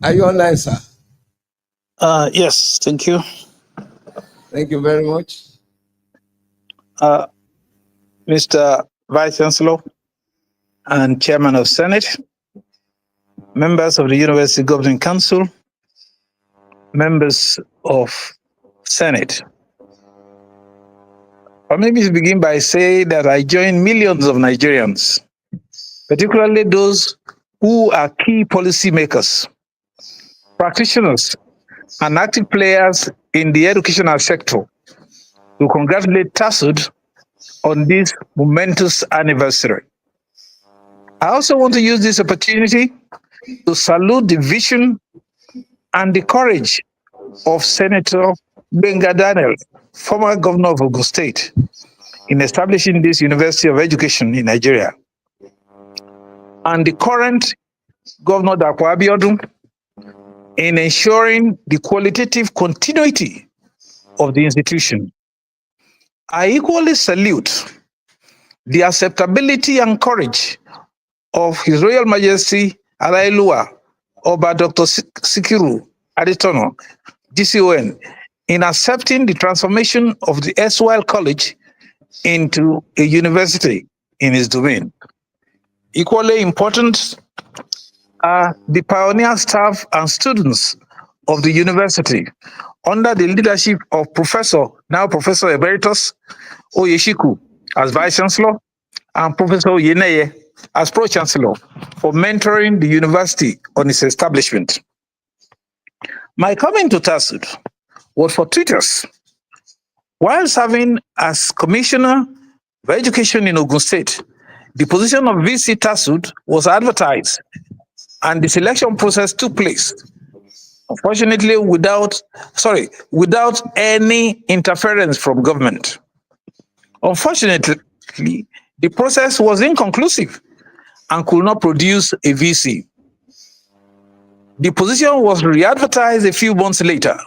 Are you online, sir? Yes, thank you. Thank you very much. Mr. Vice Chancellor and Chairman of Senate, members of the University Governing Council, members of Senate. Let me begin by saying that I join millions of Nigerians, particularly those who are key policymakers, practitioners, and active players in the educational sector, to congratulate TASUED on this momentous anniversary. I also want to use this opportunity to salute the vision and the courage of Senator Benga Daniel, former governor of Ogun State, in establishing this University of Education in Nigeria, and the current Governor Dapo Abiodun in ensuring the qualitative continuity of the institution. I equally salute the acceptability and courage of His Royal Majesty Alailua Oba Dr. Sikiru Adetono, GCON, in accepting the transformation of the erstwhile college into a university in his domain. Equally important are the pioneer staff and students of the university under the leadership of now Professor Emeritus Oyeshiku as Vice Chancellor and Professor Yeneye as Pro-Chancellor for mentoring the university on its establishment. My coming to TASUED was fortuitous. While serving as Commissioner for Education in Ogun State, the position of VC TASUED was advertised and the selection process took place. Unfortunately, without any interference from government. Unfortunately, the process was inconclusive and could not produce a VC. The position was re-advertised a few months later,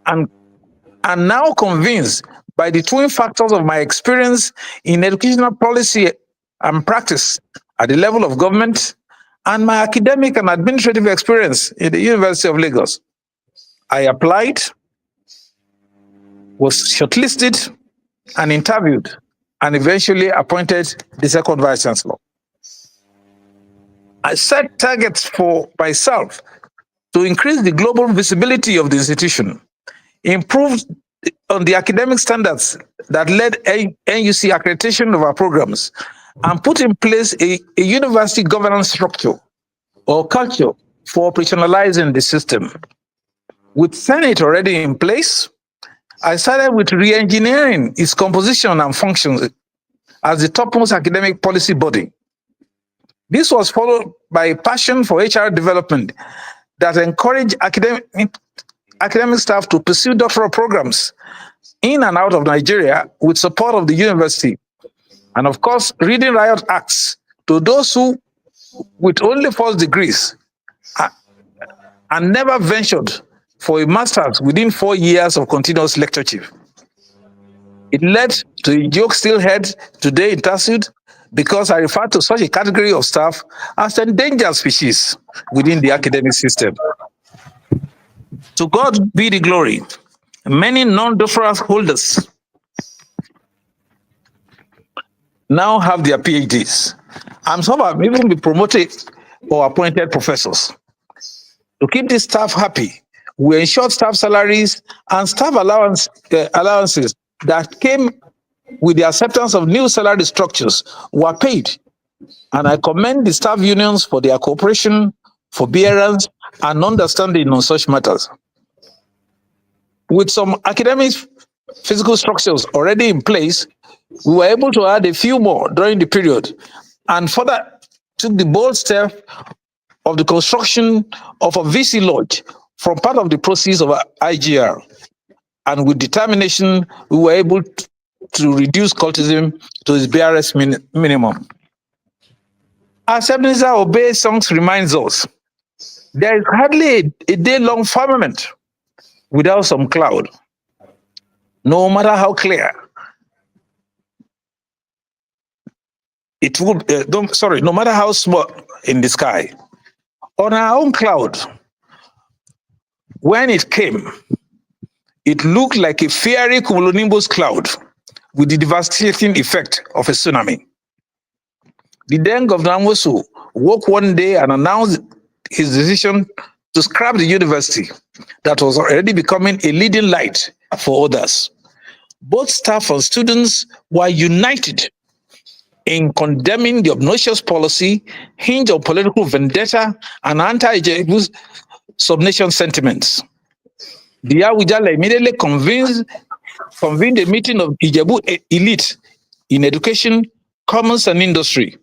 and now convinced by the twin factors of my experience in educational policy and practice at the level of government and my academic and administrative experience in the University of Lagos. I applied, was shortlisted and interviewed, and eventually appointed the second Vice Chancellor. I set targets for myself to increase the global visibility of the institution, improve on the academic standards that led NUC accreditation of our programs, and put in place a university governance structure or culture for operationalizing the system. With Senate already in place, I started with re-engineering its composition and functions as the topmost academic policy body. This was followed by a passion for HR development that encouraged academic staff to pursue doctoral programs in and out of Nigeria with support of the university. And of course, reading riot acts to those who, with only first degrees, and never ventured for a master's within 4 years of continuous lectureship. It led to a joke still heard today in TASUED because I refer to such a category of staff as endangered species within the academic system. To God be the glory Many non-doctoral holders now have their PhDs, and some have even been promoted or appointed professors. To keep the staff happy, we ensured staff salaries and staff allowances that came with the acceptance of new salary structures were paid. And I commend the staff unions for their cooperation, forbearance, and understanding on such matters. With some academic physical structures already in place, we were able to add a few more during the period and further took the bold step of the construction of a VC lodge from part of the proceeds of our IGR. And with determination, we were able to reduce cultism to its barest minimum. As Ebenezer Obey songs reminds us, there is hardly a day-long firmament without some cloud. No matter how clear, it would, no matter how small in the sky. On our own cloud, when it came, it looked like a fiery cumulonimbus cloud with the devastating effect of a tsunami. The then Governor Amosu woke one day and announced his decision to scrap the university that was already becoming a leading light for others. Both staff and students were united in condemning the obnoxious policy hinged on political vendetta and anti-Ijebu subnation sentiments. The Awujale immediately convened a meeting of Ijebu elite in education, commerce, and industry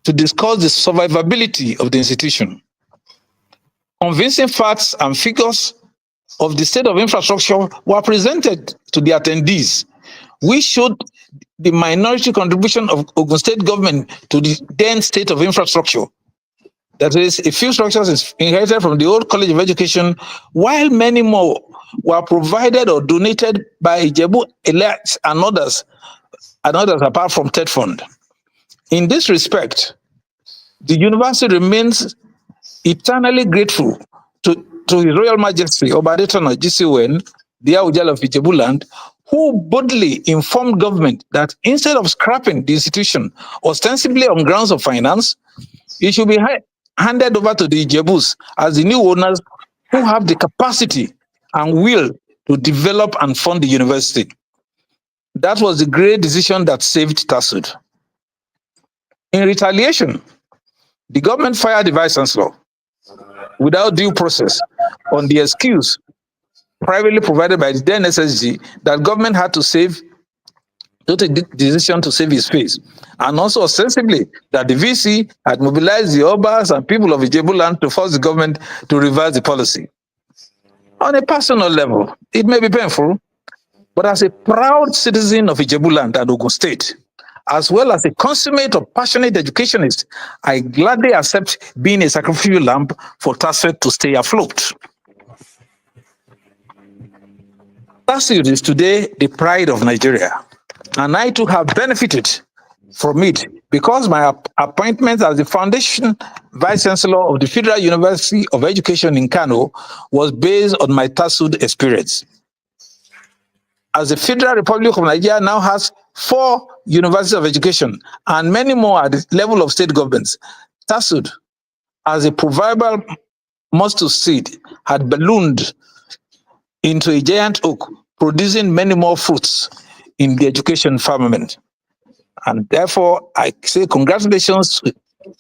to discuss the survivability of the institution. Convincing facts and figures of the state of infrastructure were presented to the attendees, which showed the minority contribution of Ogun State government to the then state of infrastructure. That is, a few structures inherited from the old College of Education, while many more were provided or donated by Ijebu elites and others apart from TED Fund. In this respect, the university remains eternally grateful to His Royal Majesty Obadetona GCON, the Awujale of Ijebuland, who boldly informed government that instead of scrapping the institution ostensibly on grounds of finance, it should be handed over to the Ijebus as the new owners who have the capacity and will to develop and fund the university. That was the great decision that saved TASUED. In retaliation, the government fired the Vice Chancellor without due process on the excuse privately provided by the then SSG that government had to take the decision to save his face, and also ostensibly that the VC had mobilized the Obas and people of Ijebuland to force the government to reverse the policy. On a personal level, it may be painful, but as a proud citizen of Ijebuland and Ogun State, as well as a consummate or passionate educationist, I gladly accept being a sacrificial lamb for TASUED to stay afloat. TASUED is today the pride of Nigeria, and I too have benefited from it because my appointment as the Foundation Vice Chancellor of the Federal University of Education in Kano was based on my TASUED experience. As the Federal Republic of Nigeria now has 4 universities of education and many more at the level of state governments, TASUED, as a proverbial mustard seed, had ballooned into a giant oak, producing many more fruits in the education firmament. And therefore, I say congratulations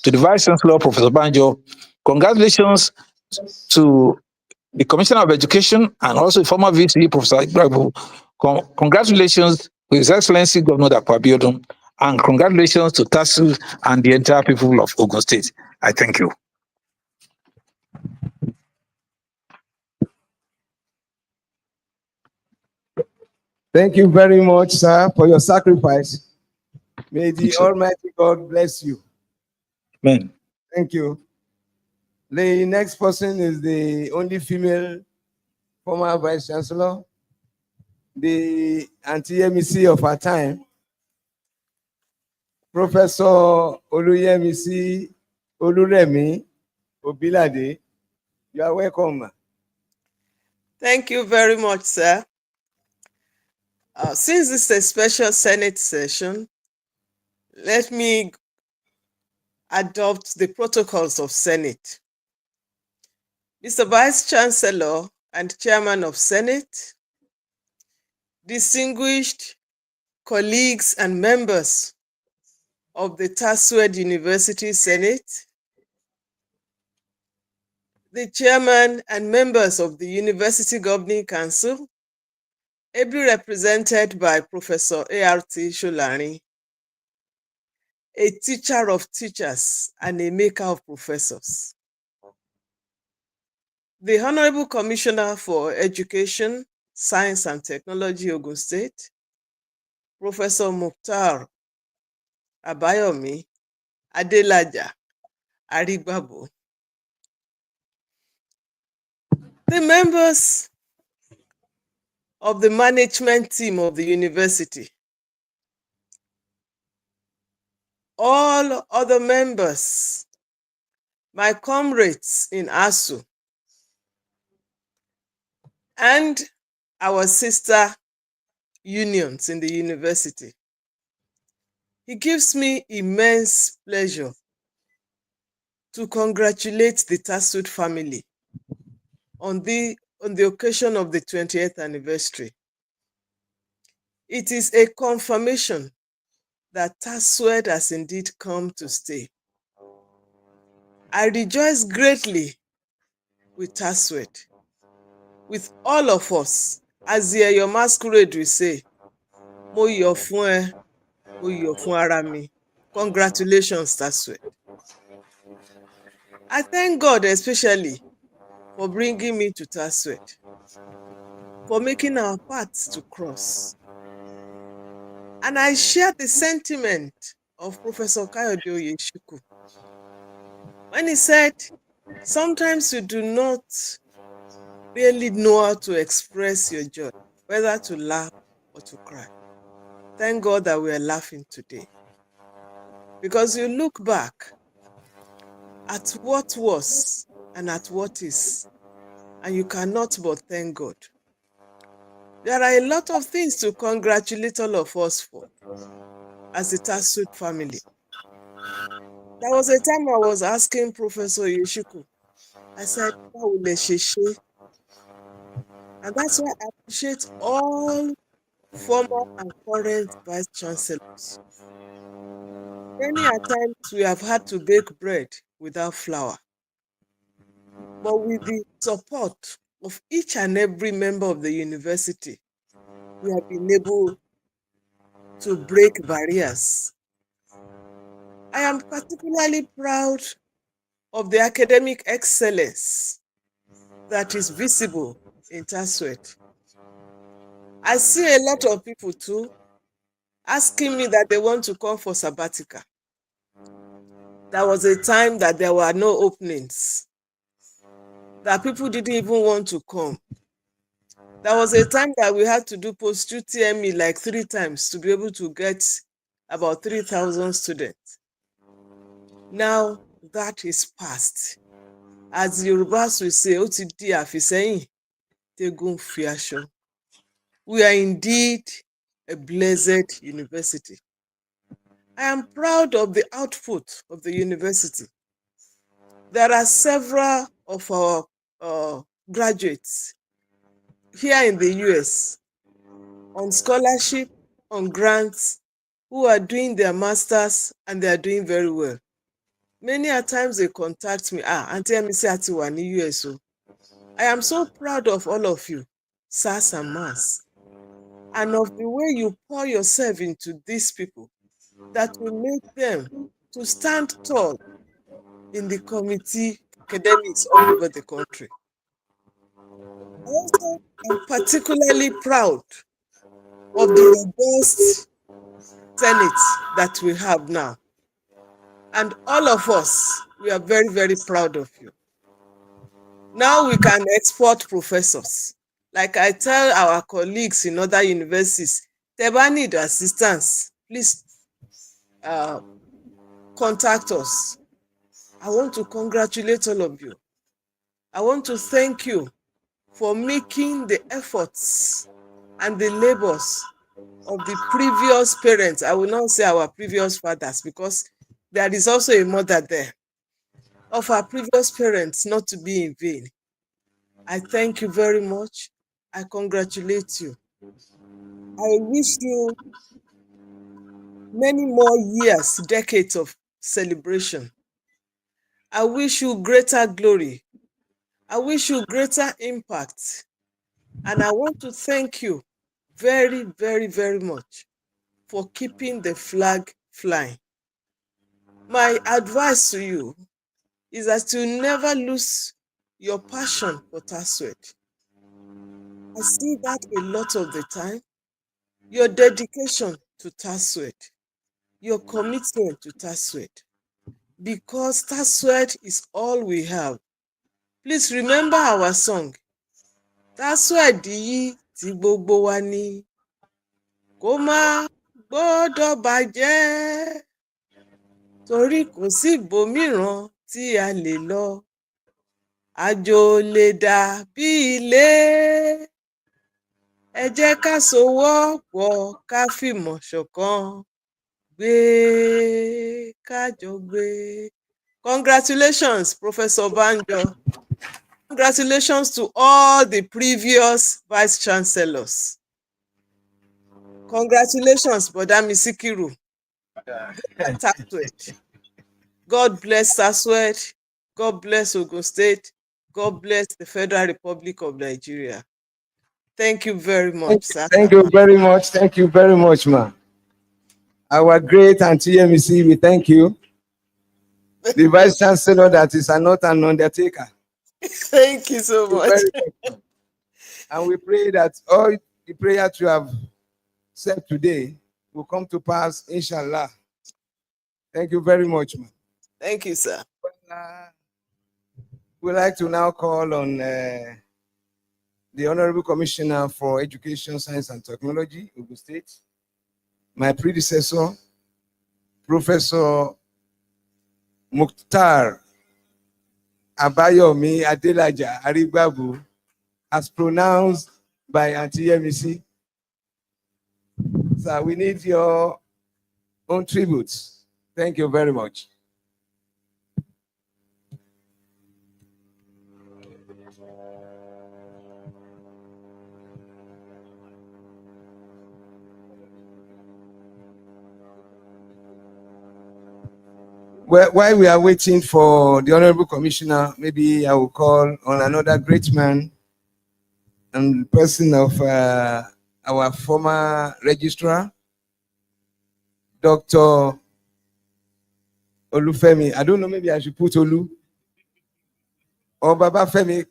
to the Vice Chancellor, Professor Banjo, congratulations to the Commissioner of Education and also former VC, Professor Ibrahim. Congratulations to His Excellency Governor Dapo Abiodun, and congratulations to TASUED and the entire people of Ogun State. I thank you. Thank you very much, sir, for your sacrifice. May the Almighty God bless you. Amen. Thank you. The next person is the only female former Vice Chancellor, the anti-MEC of our time, Professor Oluyemisi Oluremi Obilade. You are welcome. Thank you very much, sir. Since this is a special Senate session, let me adopt the protocols of Senate. Mr. Vice Chancellor and Chairman of Senate, distinguished colleagues and members of the TASUED University Senate, the Chairman and members of the University Governing Council, ably represented by Professor A.R.T. Sholari, a teacher of teachers and a maker of professors. The Honorable Commissioner for Education, Science and Technology, Ogun State, Professor Mukhtar Abayomi Adelaja Arigbabo. The members of the management team of the university, all other members, my comrades in ASU, and our sister unions in the university. It gives me immense pleasure to congratulate the TASUED family on the occasion of the 20th anniversary. It is a confirmation that TASUED has indeed come to stay. I rejoice greatly with TASUED, with all of us, as the Your Masquerade will say, mo yọ̀ fún ẹ, mo yọ̀ fún ara mi. Congratulations, TASUED. I thank God especially for bringing me to TASUED, for making our paths to cross. And I share the sentiment of Professor Kayode Oyeshuku when he said, sometimes you do not really know how to express your joy, whether to laugh or to cry. Thank God that we are laughing today. Because you look back at what was and at what is, and you cannot but thank God. There are a lot of things to congratulate all of us for as the TASUED family. There was a time I was asking Professor Oyeshuku, I said, báwo lẹ ṣe ṣe? And that's why I appreciate all former and current vice chancellors. Many a times we have had to bake bread without flour. But with the support of each and every member of the university, we have been able to break barriers. I am particularly proud of the academic excellence that is visible in TASUED. I see a lot of people too asking me that they want to come for sabbatical. There was a time that there were no openings, that people didn't even want to come. There was a time that we had to do post-UTME like 3 times to be able to get about 3,000 students. Now that is past. As Yorubas will say, ó ti di àfìsẹ́yìn tẹ́gùn fi aṣọ. We are indeed a blessed university. I am proud of the output of the university. There are several of our graduates here in the US on scholarship, on grants, who are doing their masters and they are doing very well. Many a times they contact me, Auntie Emisi àti wà ní US o. I am so proud of all of you, sirs and ma'ams, and of the way you pour yourself into these people that will make them to stand tall in the committee academics all over the country. I also am particularly proud of the robust Senate that we have now. And all of us, we are very, very proud of you. Now we can export professors. Like I tell our colleagues in other universities, tẹ́ bá need assistance, please contact us. I want to congratulate all of you. I want to thank you for making the efforts and the labors of the previous parents. I will not say our previous fathers, because there is also a mother there. Of our previous parents not to be in vain. I thank you very much. I congratulate you. I wish you many more years, decades of celebration. I wish you greater glory. I wish you greater impact. And I want to thank you very, very, very much for keeping the flag flying. My advice to you is that you never lose your passion for TASUED. I see that a lot of the time. Your dedication to TASUED, your commitment to TASUED, because TASUED is all we have. Please remember our song. TASUED yìí tí gbogbo wa ní, kó má gbọ́dọ̀ bàjẹ́, torí kò sí ibòmíràn tí a lè lọ. Àjò lè dàbí ilé. Ẹ jẹ́ ká sowọ́pọ̀ ká fìmọ̀ ṣọ̀kan. Gbé kájọ gbé. Congratulations, Professor Banjo. Congratulations to all the previous vice chancellors. Congratulations, Bodami Sikiru. TASUED. God bless TASUED. God bless Ogun State. God bless the Federal Republic of Nigeria. Thank you very much, sir. Thank you very much. Thank you very much, ma. Our great Auntie MEC, we thank you. The Vice Chancellor that is not an undertaker. Thank you so much. Very much. And we pray that all the prayers you have said today will come to pass, inshallah. Thank you very much, ma. Thank you, sir. We'd like to now call on the Honorable Commissioner for Education, Science and Technology, Ogun State, my predecessor, Professor Mukhtar Abayomi Adelaja Arigbabu, as pronounced by Auntie MEC. So we need your own tributes. Thank you very much. Well, while we are waiting for the Honorable Commissioner, maybe I will call on another great man and person of our former registrar, Dr. Olufemi. I don't know, maybe I should put Olu or Baba Femi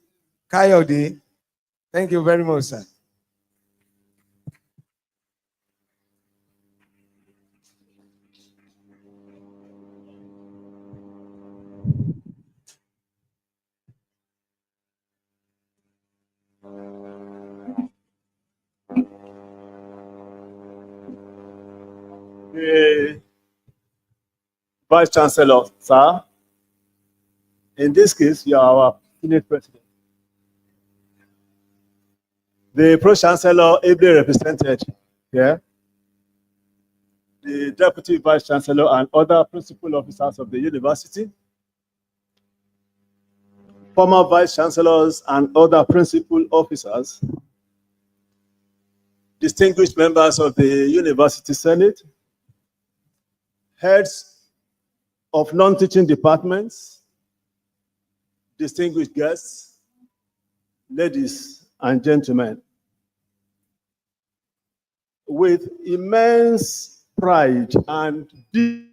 Kayode. Thank you very much, sir. The Vice Chancellor, sir, in this case, you are our Senate President. The Pro Chancellor ably represented here, the Deputy Vice Chancellor and other principal officers of the university, former Vice Chancellors and other principal officers, distinguished members of the University Senate, heads of non-teaching departments, distinguished guests, ladies and gentlemen. With immense pride and deep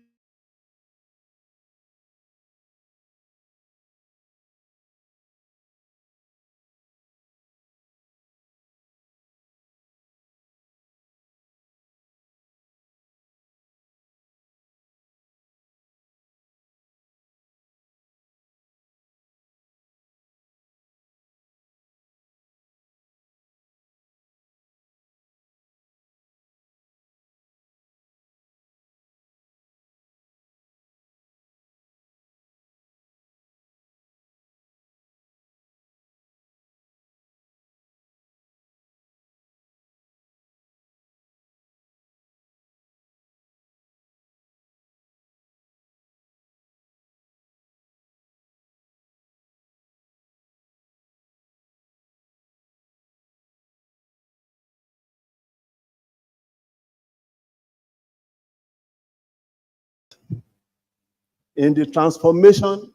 in the transformation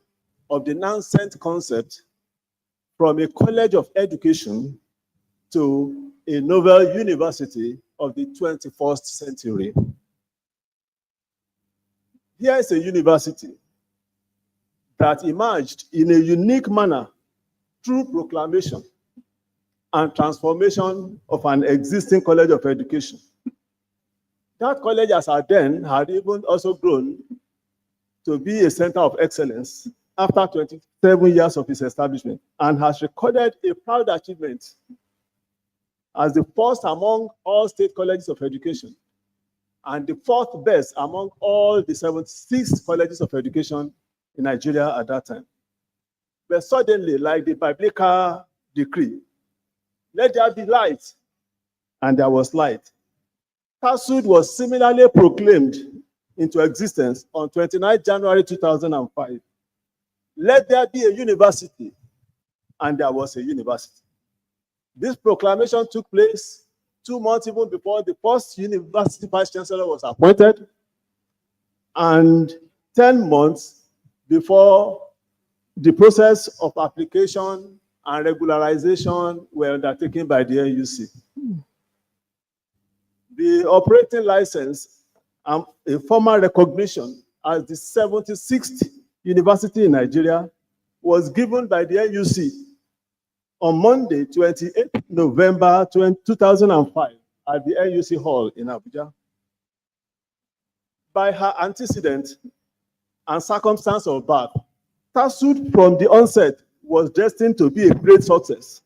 of the nascent concept from a college of education to a novel university of the 21st century. Here is a university that emerged in a unique manner through proclamation and transformation of an existing college of education. That college, as at then, had even also grown to be a center of excellence after 27 years of its establishment, and has recorded a proud achievement as the first among all state colleges of education and the fourth best among all the 76 colleges of education in Nigeria at that time. But suddenly, like the biblical decree, let there be light, and there was light. TASUED was similarly proclaimed into existence on 29 January 2005. Let there be a university, and there was a university. This proclamation took place 2 months even before the first university vice chancellor was appointed, and 10 months before the process of application and regularization were undertaken by the NUC. The operating license and a formal recognition as the 76th university in Nigeria was given by the NUC on Monday, 28 November 2005 at the NUC Hall in Abuja. By her antecedent and circumstance of birth, TASUED from the onset was destined to be a great success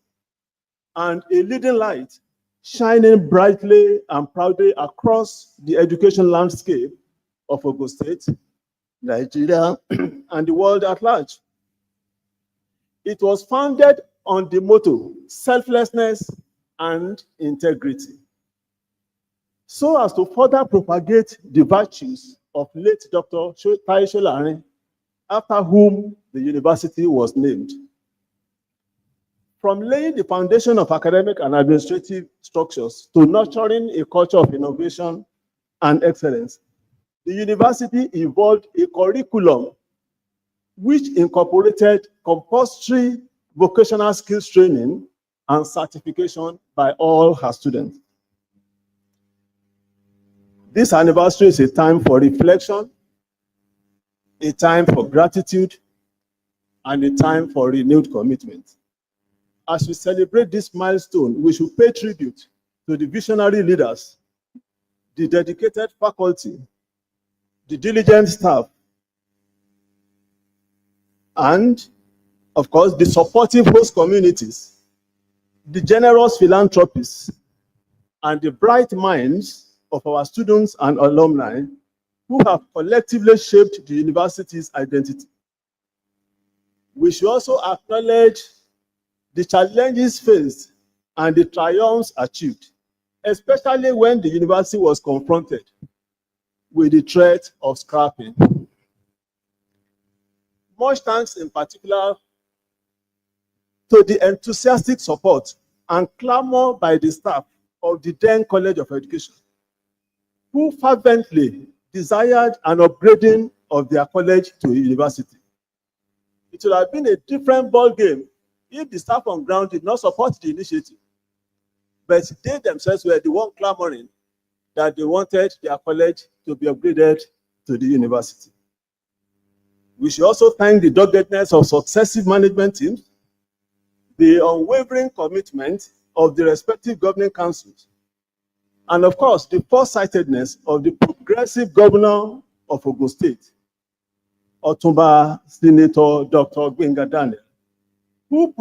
and a leading light shining brightly and proudly across the education landscape of Ogun State, Nigeria, and the world at large. It was founded on the motto, selflessness and integrity, so as to further propagate the virtues of late Dr. Tai Solarin, after whom the university was named. From laying the foundation of academic and administrative structures to nurturing a culture of innovation and excellence, the university evolved a curriculum which incorporated compulsory vocational skills training and certification by all her students. This anniversary is a time for reflection, a time for gratitude, and a time for renewed commitment. As we celebrate this milestone, we should pay tribute to the visionary leaders, the dedicated faculty, the diligent staff, and, of course, the supportive host communities, the generous philanthropists, and the bright minds of our students and alumni who have collectively shaped the university's identity. We should also acknowledge the challenges faced and the triumphs achieved, especially when the university was confronted with the threat of scrapping. Much thanks in particular to the enthusiastic support and clamor by the staff of the then College of Education, who fervently desired an upgrading of their college to a university. It would have been a different ballgame if the staff on ground did not support the initiative, but they themselves were the one clamoring that they wanted their college to be upgraded to the university. We should also thank the doggedness of successive management teams, the unwavering commitment of the respective governing councils, and of course, the foresightedness of the progressive governor of Ogun State, Otumba Senator Dr. Gbenga Daniel, who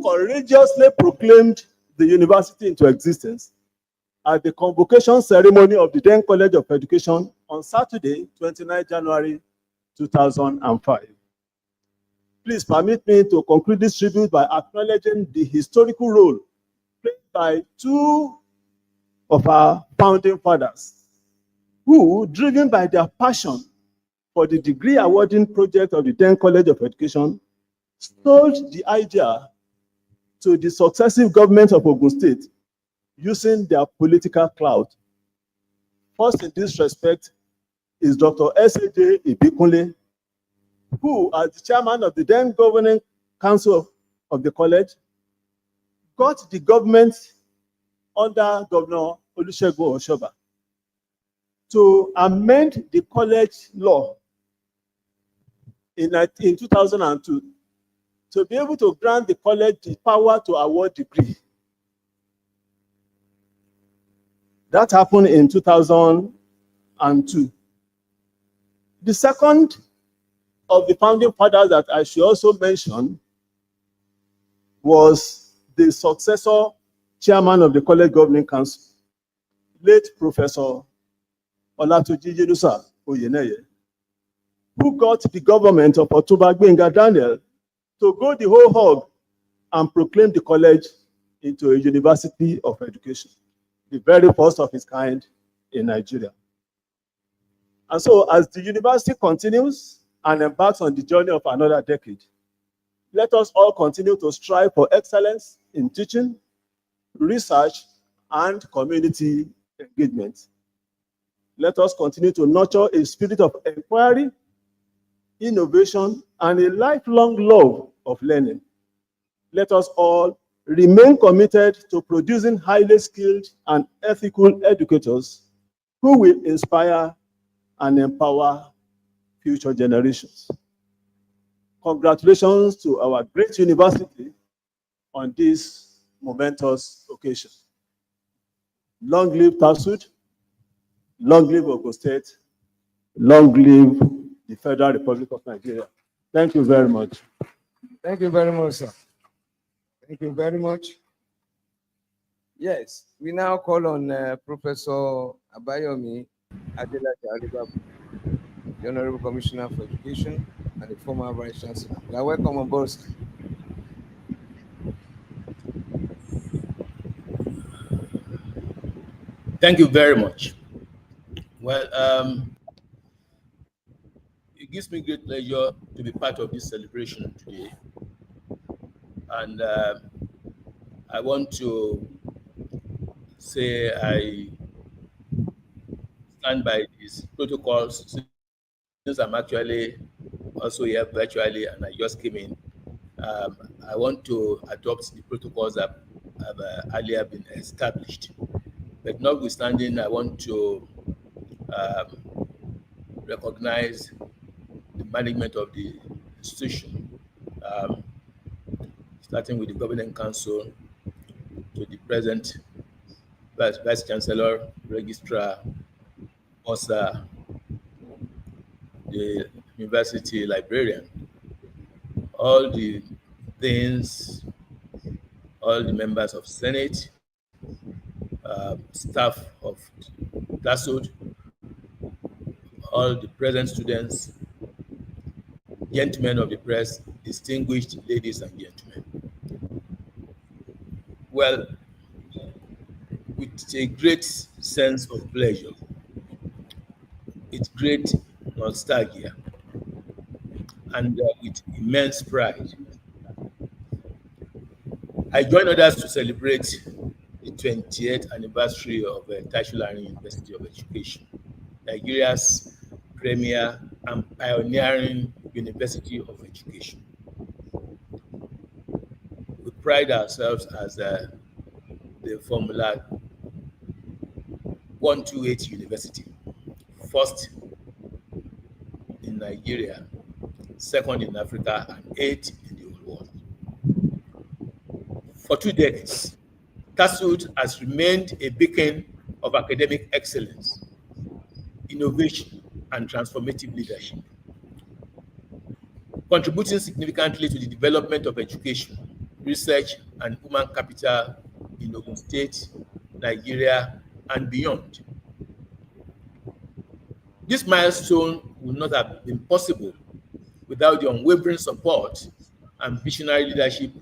courageously proclaimed the university into existence at the convocation ceremony of the then College of Education on Saturday, 29 January 2005. Please permit me to conclude this tribute by acknowledging the historical role played by two of our founding fathers, who, driven by their passion for the degree awarding project of the then College of Education, sold the idea to the successive governments of Ogun State using their political clout. First in this respect is Dr. S.A.J. Ibikunle, who, as the chairman of the then governing council of the college, got the government under Governor Olusegun Oshoba to amend the college law in 2002 to be able to grant the college the power to award degree. That happened in 2002. The second of the founding fathers that I should also mention was the successor chairman of the college governing council, late Professor Olatunji Jedusa Oyeneye, who got the government of Otunba Gbenga Daniel to go the whole hog and proclaim the college into a university of education, the very first of its kind in Nigeria. And so as the university continues and embarks on the journey of another decade, let us all continue to strive for excellence in teaching, research, and community engagement. Let us continue to nurture a spirit of inquiry, innovation, and a lifelong love of learning. Let us all remain committed to producing highly skilled and ethical educators who will inspire and empower future generations. Congratulations to our great university on this momentous occasion. Long live TASUED, long live Ogun State, long live the Federal Republic of Nigeria. Thank you very much. Thank you very much, sir. Thank you very much. Yes, we now call on Professor Abayomi Adelaja Alibabu, the Honorable Commissioner for Education and the former Vice Chancellor. You are welcome on board, sir. Thank you very much. Well, it gives me great pleasure to be part of this celebration today. And I want to say I stand by these protocols since I'm actually also here virtually and I just came in. I want to adopt the protocols that have earlier been established. But notwithstanding, I want to recognize the management of the institution, starting with the governing council to the present Vice Chancellor, Registrar, also the university librarian, all the deans, all the members of Senate, staff of TASUED, all the present students, gentlemen of the press, distinguished ladies and gentlemen. Well, with a great sense of pleasure, with great nostalgia, and with immense pride, I join others to celebrate the 20th anniversary of TASUED University of Education, Nigeria's premier and pioneering university of education. We pride ourselves as the Formula 128 University, first in Nigeria, second in Africa, and eighth in the whole world. For 2 decades, TASUED has remained a beacon of academic excellence, innovation, and transformative leadership, contributing significantly to the development of education, research, and human capital in Ogun State, Nigeria, and beyond. This milestone would not have been possible without the unwavering support and visionary leadership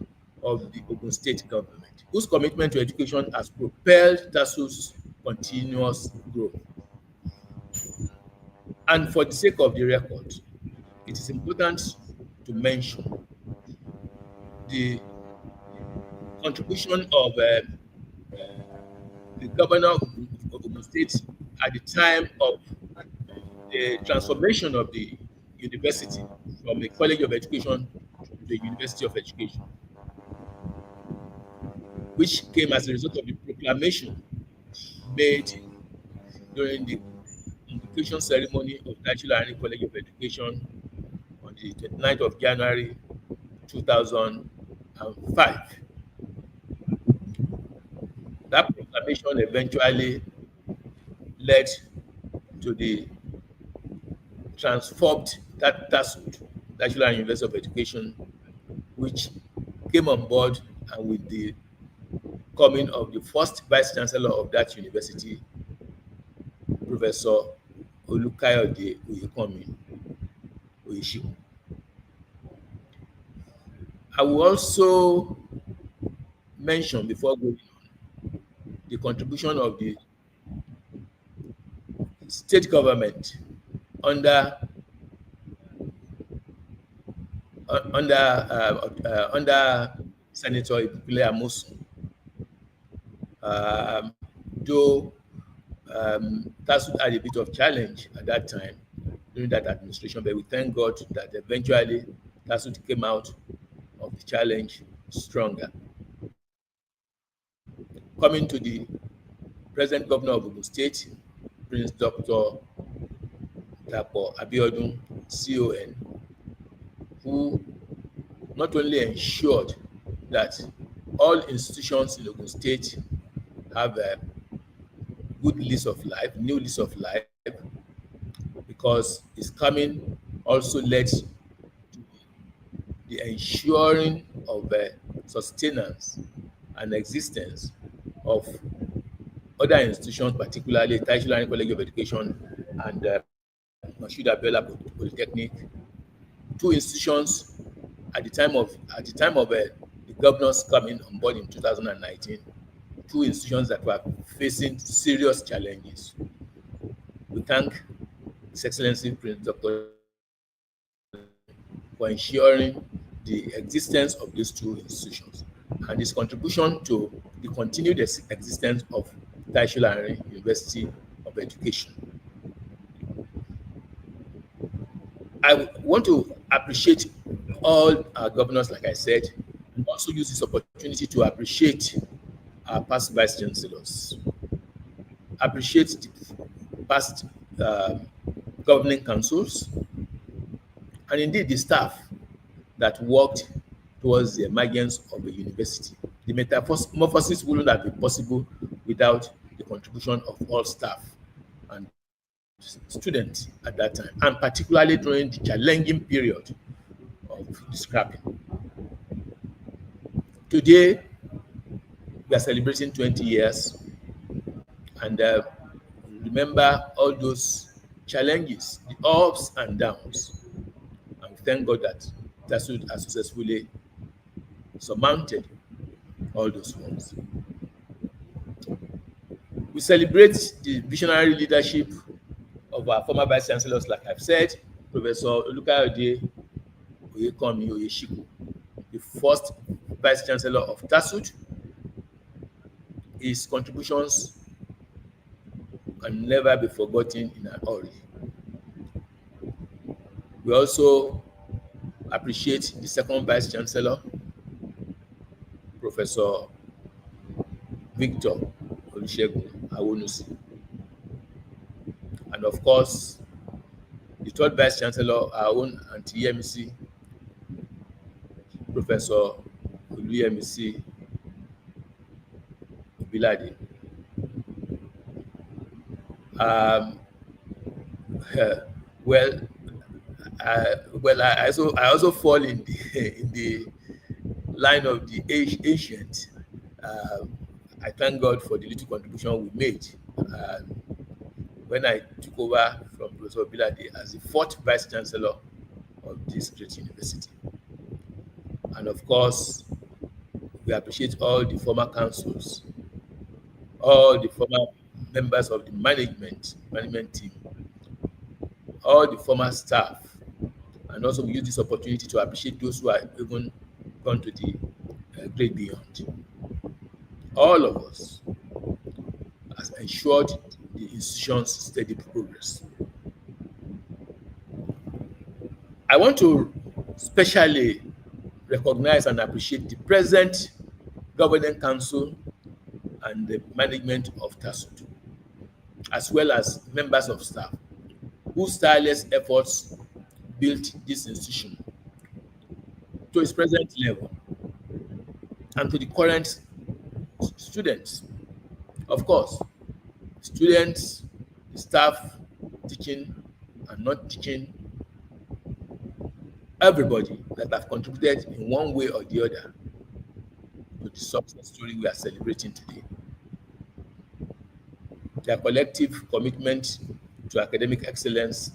of the Ogun State government, whose commitment to education has propelled TASUED's continuous growth. And for the sake of the record, it is important to mention the contribution of the governor of Ogun State at the time of the transformation of the university, from a college of education to a university of education, which came as a result of the proclamation made during the invocation ceremony of National Army College of Education on the 29th of January 2005. That proclamation eventually led to the transformed TASUED, National University of Education, which came on board, and with the coming of the first vice chancellor of that university, Professor Olukayode Oyekanmi Oyeshiku. I will also mention, before going on, the contribution of the state government under Senator Ibukile Amosun. Though TASUED had a bit of challenge at that time during that administration, but we thank God that eventually TASUED came out of the challenge stronger. Coming to the present governor of Ogun State, Prince Dr. Dapo Abiodun, CON, who not only ensured that all institutions in Ogun State have a good lease of life, new lease of life, because his coming also led to the ensuring of sustenance and existence of other institutions, particularly National College of Education and Mashood Abiola Polytechnic, two institutions at the time of the governor's coming on board in 2019, two institutions that were facing serious challenges. We thank His Excellency Prince Dr. for ensuring the existence of these two institutions and his contribution to the continued existence of National University of Education. I want to appreciate all our governors, like I said, and also use this opportunity to appreciate our past vice chancellors, appreciate the past governing councils, and indeed the staff that worked towards the emergence of a university. The metamorphosis wouldn't have been possible without the contribution of all staff and students at that time, and particularly during the challenging period of the scrapping. Today, we are celebrating 20 years, and remember all those challenges, the ups and downs, and thank God that TASUED has successfully surmounted all those ones. We celebrate the visionary leadership of our former vice chancellors, like I've said, Professor Olukayode Oyekanmi Oyeshiku, the first vice chancellor of TASUED. His contributions can never be forgotten in a hurry. We also appreciate the second vice chancellor, Professor Victor Olusegun Awonusi, and of course the third vice chancellor, our own anti-EMC, Professor Oluyemisi Obilade. Well, I also fall in the line of the ancient. I thank God for the little contribution we made when I took over from Professor Obilade as the fourth vice chancellor of this great university. And of course, we appreciate all the former councils, all the former members of the management team, all the former staff, and also we use this opportunity to appreciate those who are even gone to the great beyond. All of us has ensured the institution's steady progress. I want to specially recognize and appreciate the present governing council and the management of TASUED, as well as members of staff whose tireless efforts built this institution to its present level and to the current students. Of course, students, staff, teaching and not teaching, everybody that have contributed in one way or the other to the success story we are celebrating today. Their collective commitment to academic excellence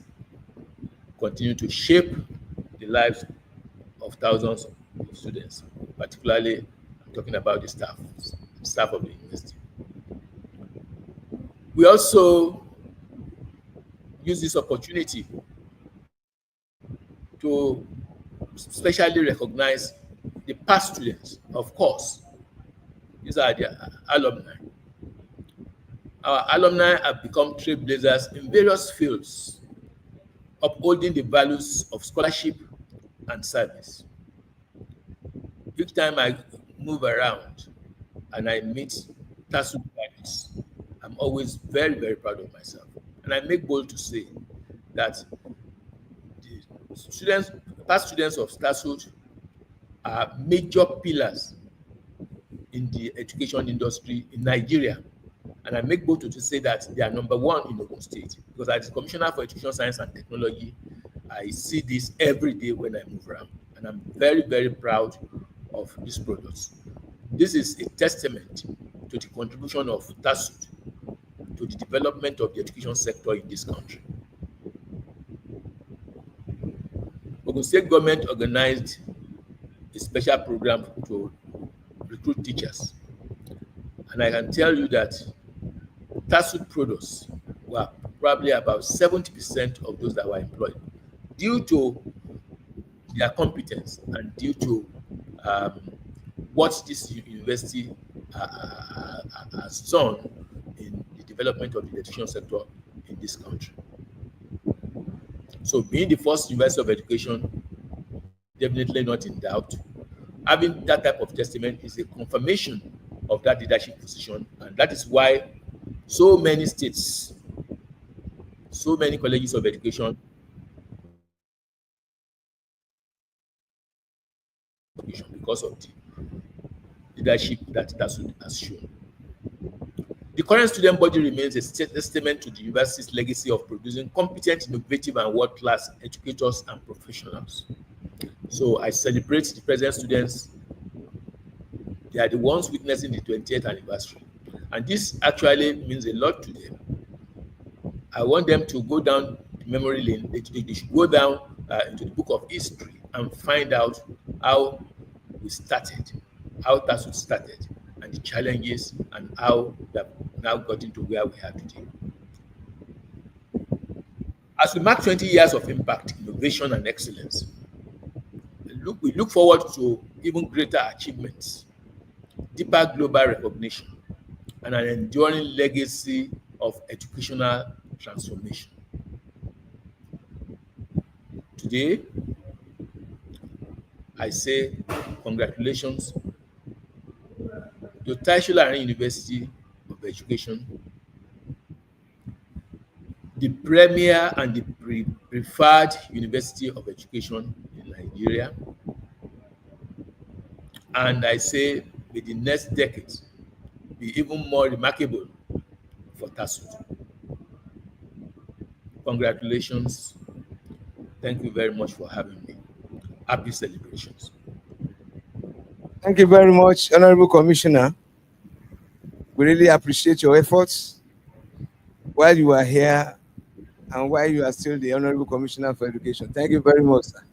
continue to shape the lives of thousands of students, particularly I'm talking about the staff of the university. We also use this opportunity to specially recognize the past students. Of course, these are the alumni. Our alumni have become trailblazers in various fields, upholding the values of scholarship and service. Each time I move around and I meet TASUED graduates, I'm always very, very proud of myself. And I make bold to say that the students, past students of TASUED are major pillars in the education industry in Nigeria. And I make bold to say that they are number one in Ogun State, because as the Commissioner for Education, Science and Technology, I see this every day when I move around. And I'm very, very proud of these products. This is a testament to the contribution of TASUED to the development of the education sector in this country. Ogun State government organized a special program to recruit teachers. And I can tell you that TASUED products were probably about 70% of those that were employed, due to their competence and due to what this university has done in the development of the education sector in this country. So being the first university of education, definitely not in doubt. Having that type of testament is a confirmation of that leadership position, and that is why so many states, so many colleges of education because of the leadership that TASUED has shown. The current student body remains a testament to the university's legacy of producing competent, innovative, and world-class educators and professionals. So I celebrate the present students. They are the ones witnessing the 20th anniversary. And this actually means a lot to them. I want them to go down the memory lane. They should go down into the book of history and find out how we started, how TASUED started, and the challenges, and how we have now gotten to where we are today. As we mark 20 years of impact, innovation, and excellence, we look forward to even greater achievements, deeper global recognition, and an enduring legacy of educational transformation. Today, I say congratulations to TASUED University of Education, the premier and the preferred university of education in Nigeria. And I say, may the next decade be even more remarkable for TASUED. Congratulations. Thank you very much for having me. Happy celebrations. Thank you very much, Honorable Commissioner. We really appreciate your efforts while you are here and while you are still the Honorable Commissioner for Education. Thank you very much, sir.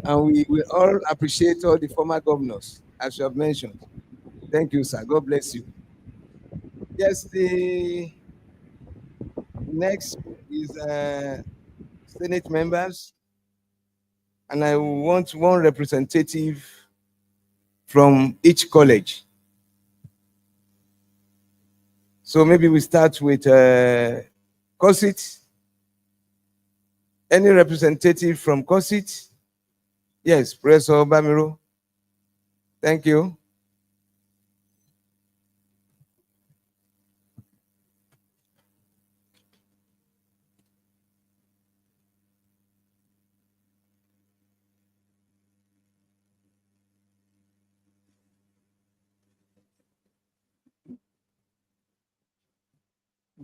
And we will all appreciate all the former governors, as you have mentioned. Thank you, sir. God bless you. Yes, the next is Senate members. And I want one representative from each college. So maybe we start with COSIT. Any representative from COSIT? Yes, Professor Bamiru. Thank you.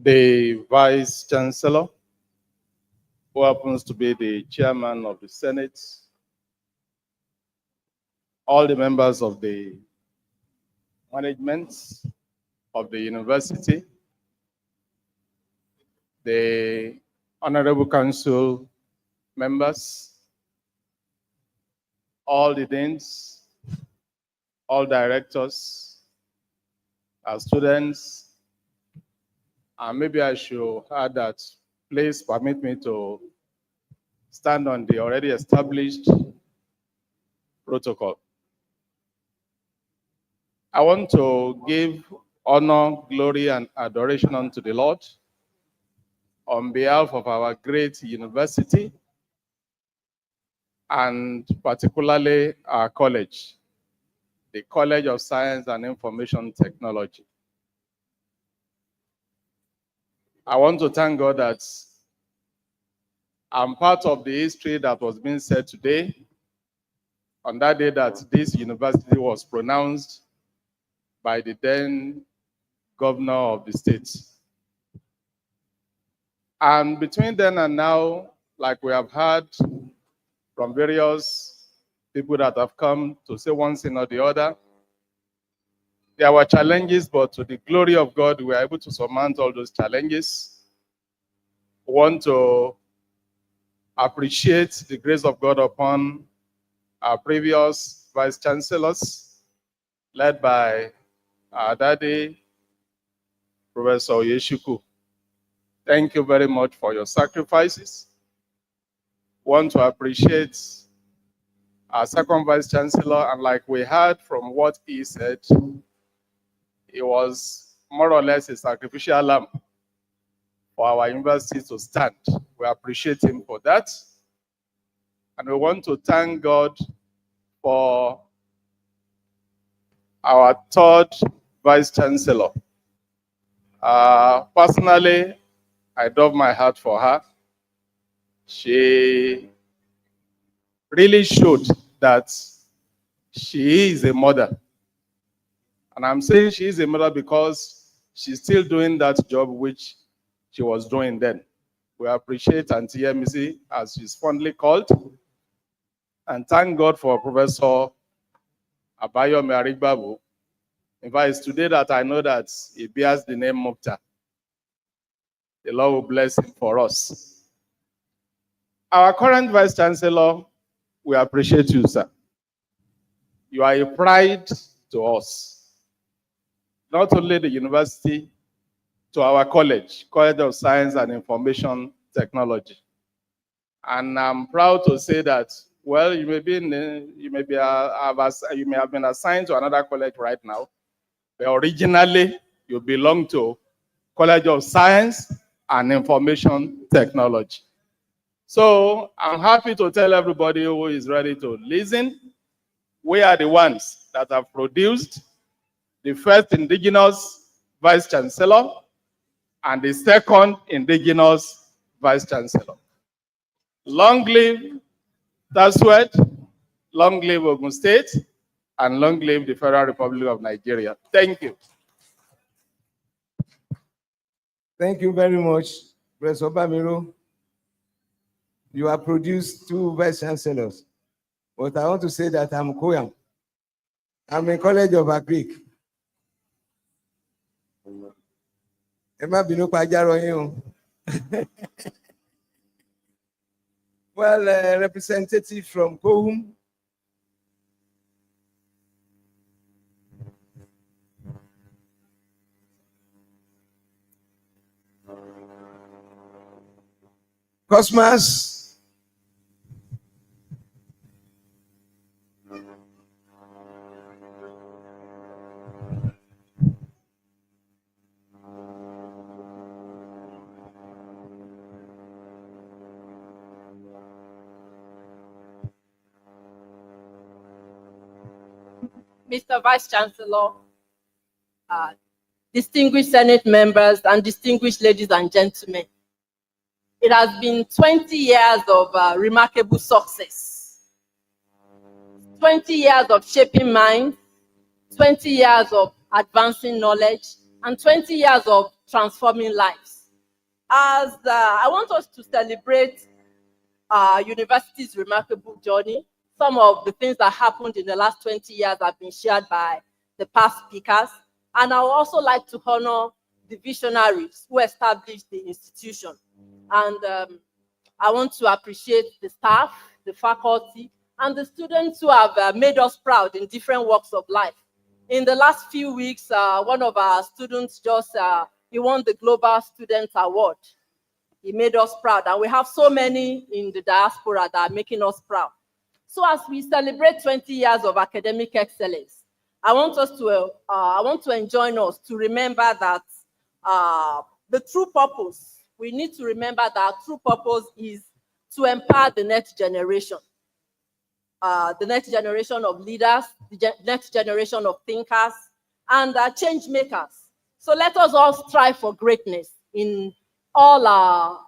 The Vice Chancellor, who happens to be the chairman of the Senate, all the members of the management of the university, the Honorable Council members, all the deans, all directors, our students, and maybe I should add that please permit me to stand on the already established protocol. I want to give honor, glory, and adoration unto the Lord on behalf of our great university and particularly our college, the College of Science and Information Technology. I want to thank God that I'm part of the history that was being said today on that day that this university was pronounced by the then governor of the state. And between then and now, like we have heard from various people that have come to say one thing or the other, there were challenges, but to the glory of God, we were able to surmount all those challenges. We want to appreciate the grace of God upon our previous vice chancellors, led by our daddy, Professor Yeshuku. Thank you very much for your sacrifices. We want to appreciate our second vice chancellor, and like we heard from what he said, he was more or less a sacrificial lamb for our university to stand. We appreciate him for that. And we want to thank God for our third vice chancellor. Personally, I love my heart for her. She really showed that she is a mother. And I'm saying she is a mother because she's still doing that job which she was doing then. We appreciate Auntie Emisi, as she's fondly called, and thank God for Professor Abayomi Arigbabu. In fact, it's today that I know that he bears the name Mukta. The Lord will bless him for us. Our current Vice Chancellor, we appreciate you, sir. You are a pride to us. Not only the university, to our college, College of Science and Information Technology. And I'm proud to say that, well, you may have been assigned to another college right now, but originally you belong to College of Science and Information Technology. So I'm happy to tell everybody who is ready to listen, we are the ones that have produced the first indigenous vice chancellor and the second indigenous vice chancellor. Long live TASUED, long live Ogun State, and long live the Federal Republic of Nigeria. Thank you. Thank you very much, Professor Bamiru. You have produced two vice chancellors, but I want to say that I'm Koyam. I'm in College of Agric. Well, representative from Kohum. Cosmas. Mr. Vice Chancellor, distinguished Senate members, and distinguished ladies and gentlemen. It has been 20 years of remarkable success, 20 years of shaping minds, 20 years of advancing knowledge, and 20 years of transforming lives. As I want us to celebrate our university's remarkable journey, some of the things that happened in the last 20 years have been shared by the past speakers. And I would also like to honor the visionaries who established the institution. And I want to appreciate the staff, the faculty, and the students who have made us proud in different walks of life. In the last few weeks, one of our students he won the Global Student Award. He made us proud, and we have so many in the diaspora that are making us proud. So as we celebrate 20 years of academic excellence, I want to enjoin us to remember that the true purpose, we need to remember that our true purpose is to empower the next generation of leaders, the next generation of thinkers, and change makers. So let us all strive for greatness in all our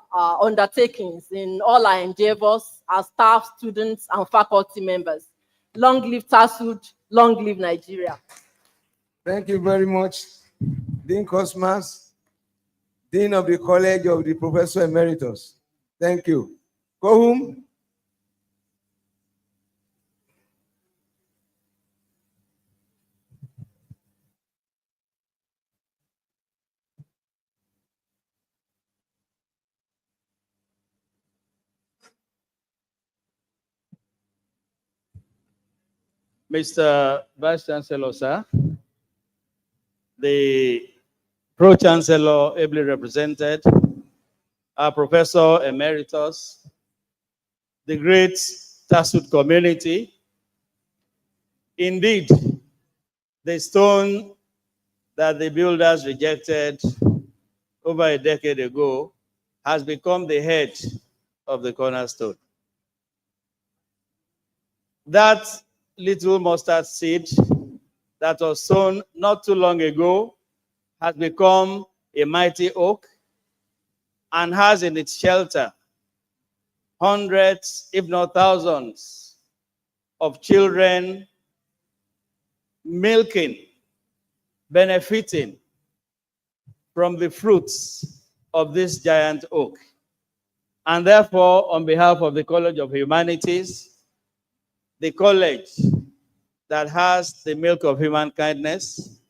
undertakings, in all our endeavors, as staff, students, and faculty members. Long live TASUED, long live Nigeria. Thank you very much, Dean Cosmas, Dean of the College of the Professor Emeritus. Thank you. Kohum. Mr. Vice Chancellor, sir, the Pro-Chancellor ably represented, our Professor Emeritus, the great TASUED community. Indeed, the stone that the builders rejected over a decade ago has become the head of the cornerstone. That little mustard seed that was sown not too long ago has become a mighty oak and has in its shelter hundreds, if not thousands, of children milking, benefiting from the fruits of this giant oak. And therefore, on behalf of the College of Humanities, the college that has the milk of human kindness,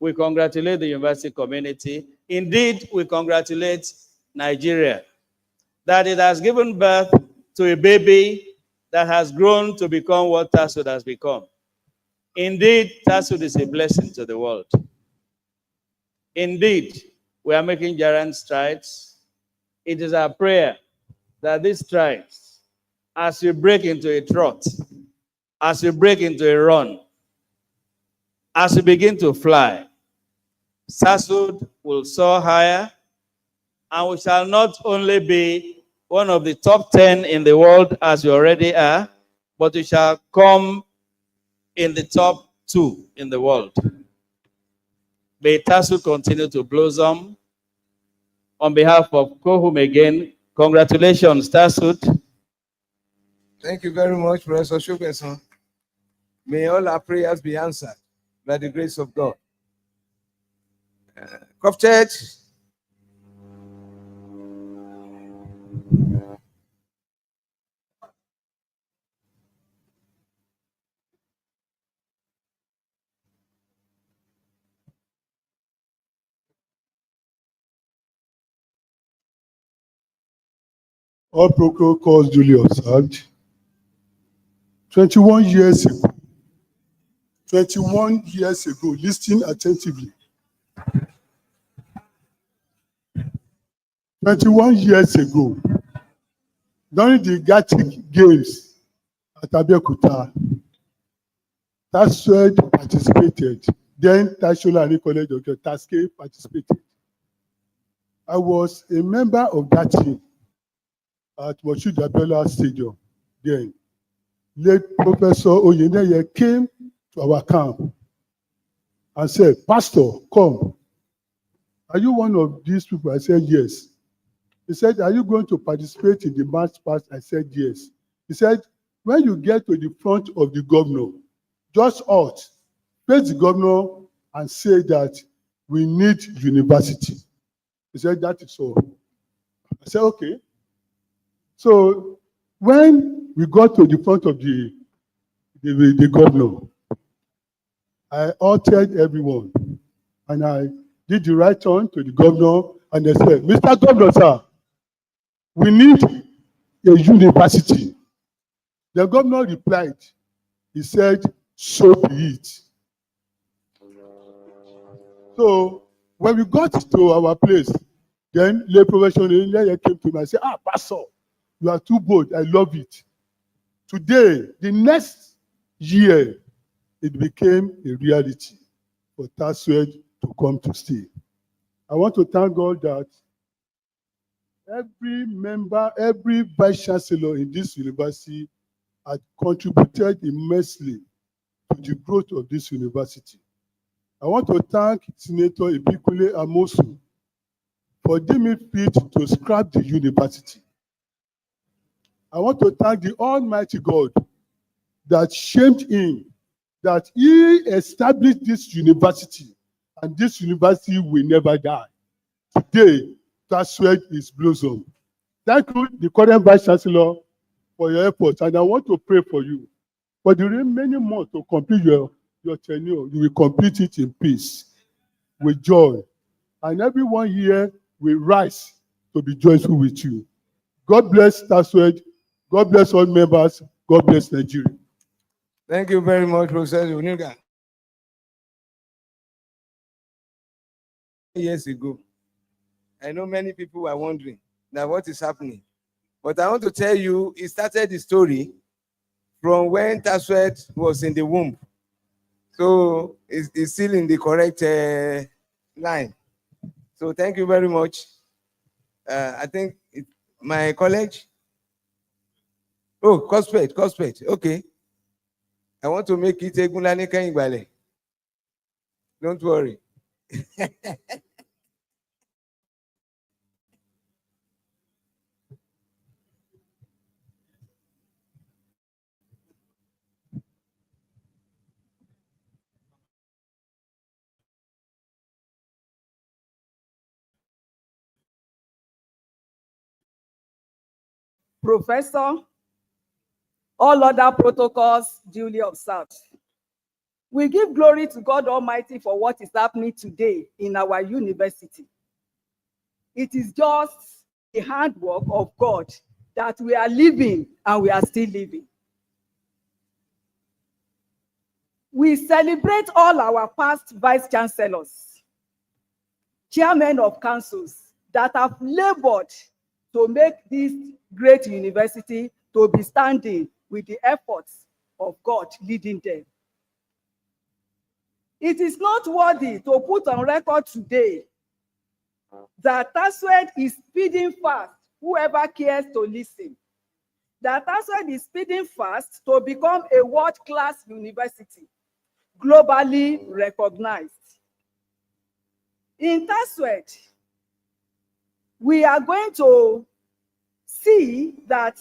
we congratulate the university community. Indeed, we congratulate Nigeria that it has given birth to a baby that has grown to become what TASUED has become. Indeed, TASUED is a blessing to the world. Indeed, we are making giant strides. It is our prayer that these strides, as we break into a trot, as we break into a run, as we begin to fly, TASUED will soar higher, and we shall not only be one of the top 10 in the world as we already are, but we shall come in the top 2 in the world. May TASUED continue to blossom. On behalf of Kohum again, congratulations, TASUED. Thank you very much, Professor Shukenson. May all our prayers be answered by the grace of God. Cop Church. All protocols duly observed. 21 years ago, listen attentively. 21 years ago, during the Gatic Games at Abeokuta, TASUED participated. Then Tasholani College of Taske participated. I was a member of that team at Moshood Abiola Stadium then. late Professor Oyeneye came to our camp and said, Pastor, come. Are you one of these people? I said, yes. He said, are you going to participate in the march past? I said, yes. He said, when you get to the front of the governor, just out, face the governor and say that we need university. He said, that is all. I said, okay. So when we got to the front of the governor, I altered everyone and I did the right turn to the governor and I said, Mr. Governor, sir, we need a university. The governor replied, he said, so be it. So when we got to our place, then the professional came to me and said, Pastor, you are too bold. I love it. Today, the next year, it became a reality for TASUED to come to stay. I want to thank God that every member, every vice chancellor in this university had contributed immensely to the growth of this university. I want to thank Senator Ibikule Amosu for deeming fit to scrap the university. I want to thank the Almighty God that shamed him, that he established this university, and this university will never die. Today, TASUED is blossom. Thank you, the current Vice Chancellor, for your efforts, and I want to pray for you. For the remaining months to complete your tenure, you will complete it in peace, with joy, and everyone here will rise to be joyful with you. God bless TASUED. God bless all members. God bless Nigeria. Thank you very much, Professor Uniga. Years ago, I know many people were wondering that what is happening. But I want to tell you, it started the story from when TASUED was in the womb. So it's still in the correct line. So thank you very much. I think my college. Oh, COSPED. Okay. I want to make it Egunlani Kẹ́hìngbàlẹ̀. Don't worry. Professor, all other protocols duly observed. We give glory to God Almighty for what is happening today in our university. It is just the handwork of God that we are living and we are still living. We celebrate all our past vice chancellors, chairmen of councils that have labored to make this great university to be standing with the efforts of God leading them. It is not worthy to put on record today that TASUED is speeding fast, whoever cares to listen, that TASUED is speeding fast to become a world-class university, globally recognized. In TASUED, we are going to see that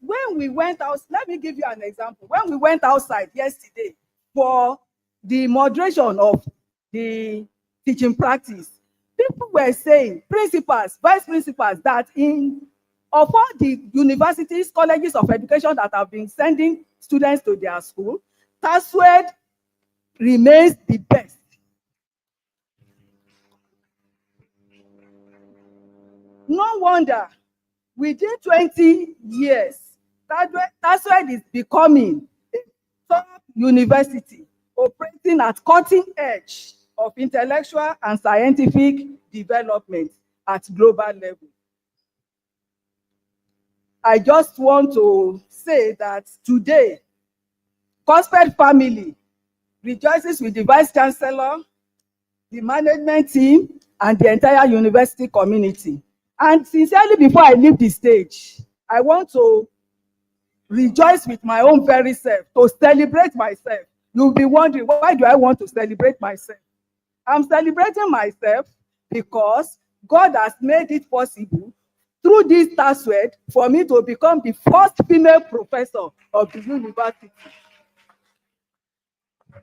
when we went out, let me give you an example. When we went outside yesterday for the moderation of the teaching practice, people were saying, principals, vice principals, that of all the universities, colleges of education that have been sending students to their school, TASUED remains the best. No wonder, within 20 years, TASUED is becoming a top university operating at cutting edge of intellectual and scientific development at global level. I just want to say that today, COSPED family rejoices with the Vice Chancellor, the management team, and the entire university community. And sincerely, before I leave the stage, I want to rejoice with my own very self, to celebrate myself. You'll be wondering, why do I want to celebrate myself? I'm celebrating myself because God has made it possible through this TASUED for me to become the first female professor of the university.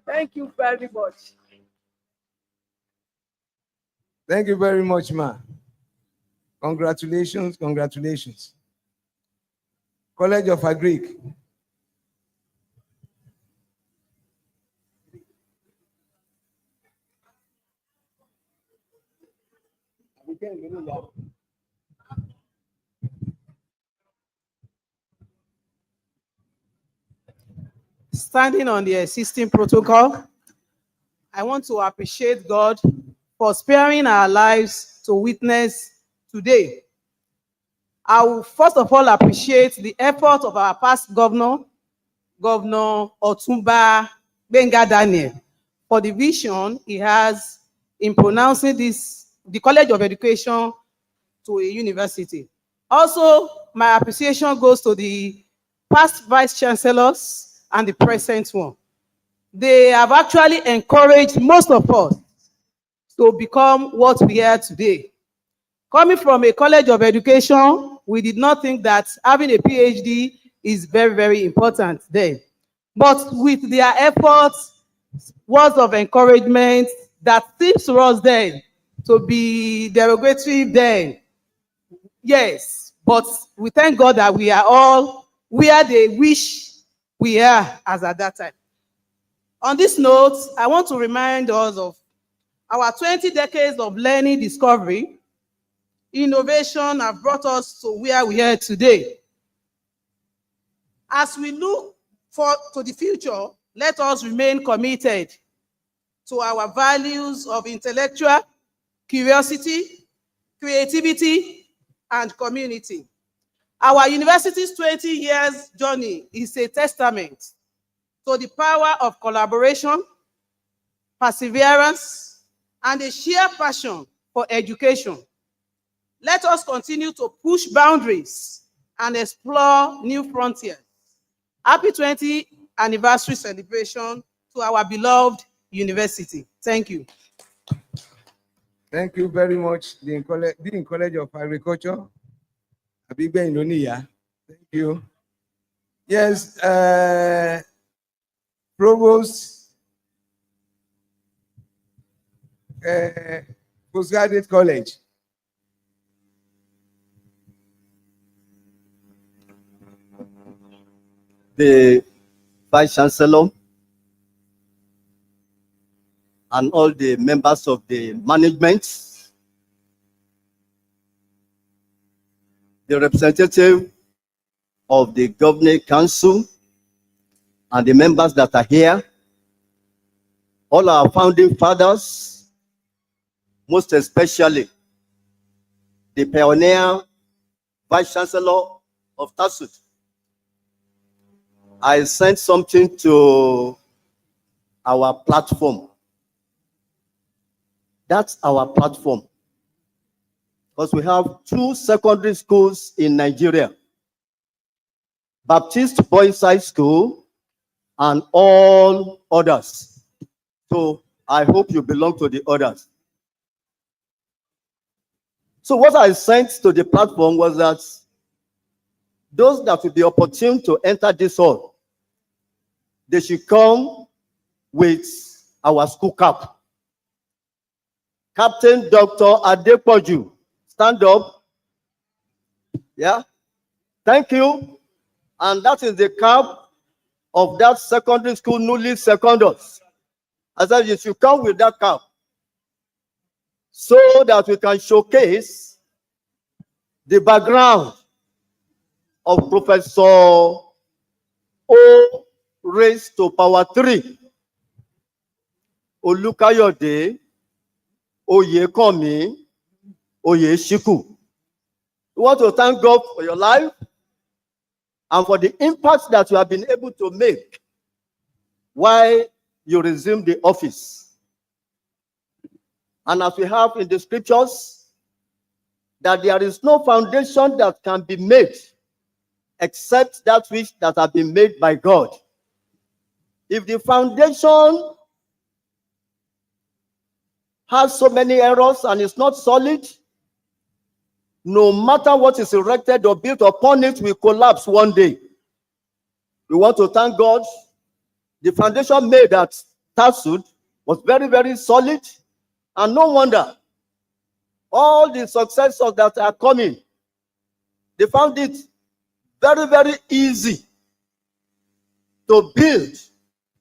Thank you very much. Thank you very much, ma. Congratulations, congratulations. College of Agric. Standing on the existing protocol, I want to appreciate God for sparing our lives to witness today. I will first of all appreciate the effort of our past governor, Governor Otumba Benga Daniel, for the vision he has in pronouncing the College of Education to a university. Also, my appreciation goes to the past vice chancellors and the present one. They have actually encouraged most of us to become what we are today. Coming from a college of education, we did not think that having a PhD is very, very important then. But with their efforts, words of encouragement, that seems to us then to be derogatory then. Yes, but we thank God that we are all where they wish we are as at that time. On this note, I want to remind us of our 20 decades of learning, discovery, innovation have brought us to where we are today. As we look to the future, let us remain committed to our values of intellectual curiosity, creativity, and community. Our university's 20 years journey is a testament to the power of collaboration, perseverance, and a sheer passion for education. Let us continue to push boundaries and explore new frontiers. Happy 20th anniversary celebration to our beloved university. Thank you. Thank you very much, Dean College of Agriculture. Abigbe Indonesia. Thank you. Yes, Provost, Postgraduate College. The Vice Chancellor and all the members of the management, the representative of the Governing Council, and the members that are here, all our founding fathers, most especially the pioneer Vice Chancellor of TASUED. I sent something to our platform. That's our platform. Because we have 2 secondary schools in Nigeria. Baptist Boys High School and all others. So I hope you belong to the others. So what I sent to the platform was that those that will be opportune to enter this hall, they should come with our school cap. Captain Dr. Adepoju, stand up. Yeah. Thank you. And that is the cap of that secondary school, newly secondus. I said you should come with that cap so that we can showcase the background of Professor O raised to power 3, Olukayode Oyekomi Oyeshiku. We want to thank God for your life and for the impact that you have been able to make while you resume the office. And as we have in the scriptures, that there is no foundation that can be made except that which that have been made by God. If the foundation has so many errors and is not solid, no matter what is erected or built upon it will collapse one day. We want to thank God. The foundation made at TASUED was very, very solid, and no wonder all the successors that are coming, they found it very, very easy to build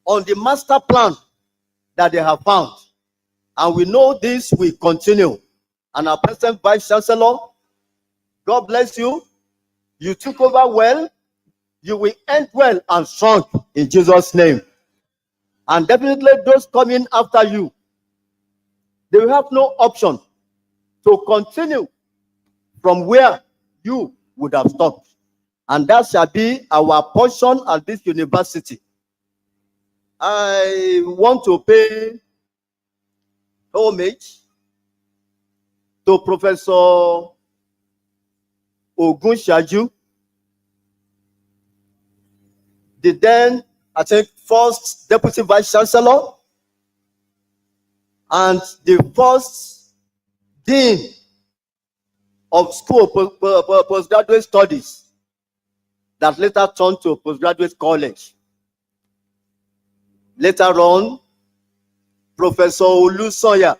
on the master plan that they have found. And we know this will continue. And our present Vice Chancellor, God bless you. You took over well. You will end well and strong in Jesus' name. And definitely those coming after you, they will have no option to continue from where you would have stopped. And that shall be our portion at this university. I want to pay homage to Professor Ogunshaju, the then, I think, first Deputy Vice Chancellor and the first Dean of School of Postgraduate Studies that later turned to Postgraduate College. Later on, Professor Olusoya,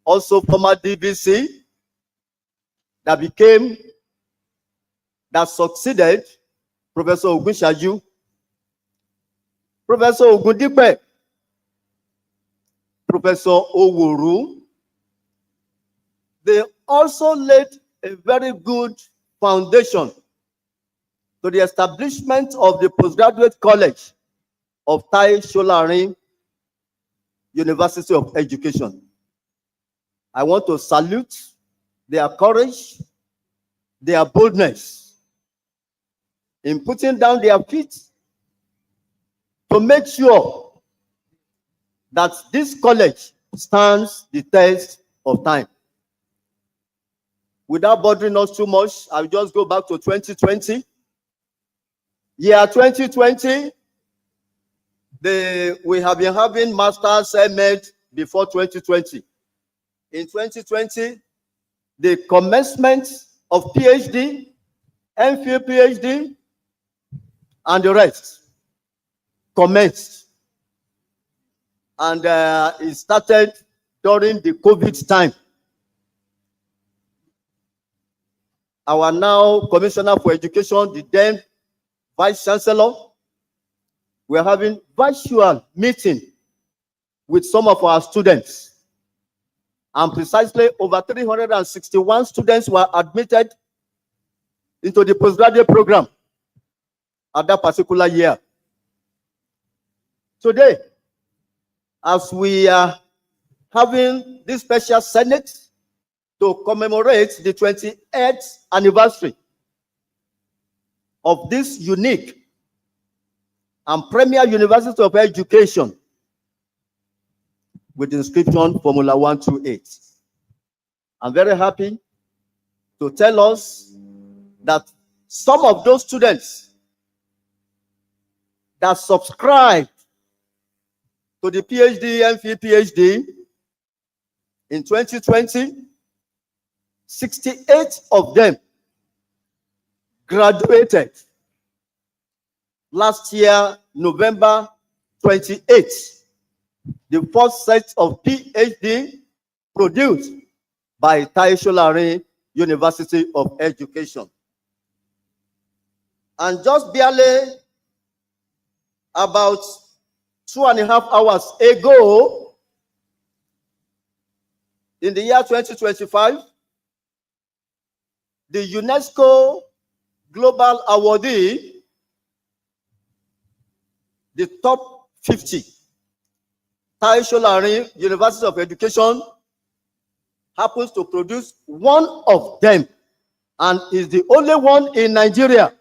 also former DBC, that succeeded Professor Ogunshaju, Professor Ogundipe, Professor Owuru. They also laid a very good foundation to the establishment of the Postgraduate College of Tai Solarin University of Education. I want to salute their courage, their boldness in putting down their feet to make sure that this college stands the test of time. Without bothering us too much, I'll just go back to 2020. Year 2020, we have been having Masters MD before 2020. In 2020, the commencement of PhD, MPhil PhD, and the rest commenced. And it started during the COVID time. Our now Commissioner for Education, the then Vice Chancellor, we're having virtual meeting with some of our students. And precisely over 361 students were admitted into the postgraduate program at that particular year. Today, as we are having this special Senate to commemorate the 28th anniversary of this unique and premier University of Education with inscription Formula 128. I'm very happy to tell us that some of those students that subscribed to the PhD, MPhil PhD in 2020, 68 of them graduated last year, November 28. The first set of PhD produced by Tai Solarin University of Education. And just barely about 2.5 hours ago, in the year 2025, the UNESCO Global Awardee, the top 50, Tai Solarin University of Education, happens to produce one of them and is the only one in Nigeria.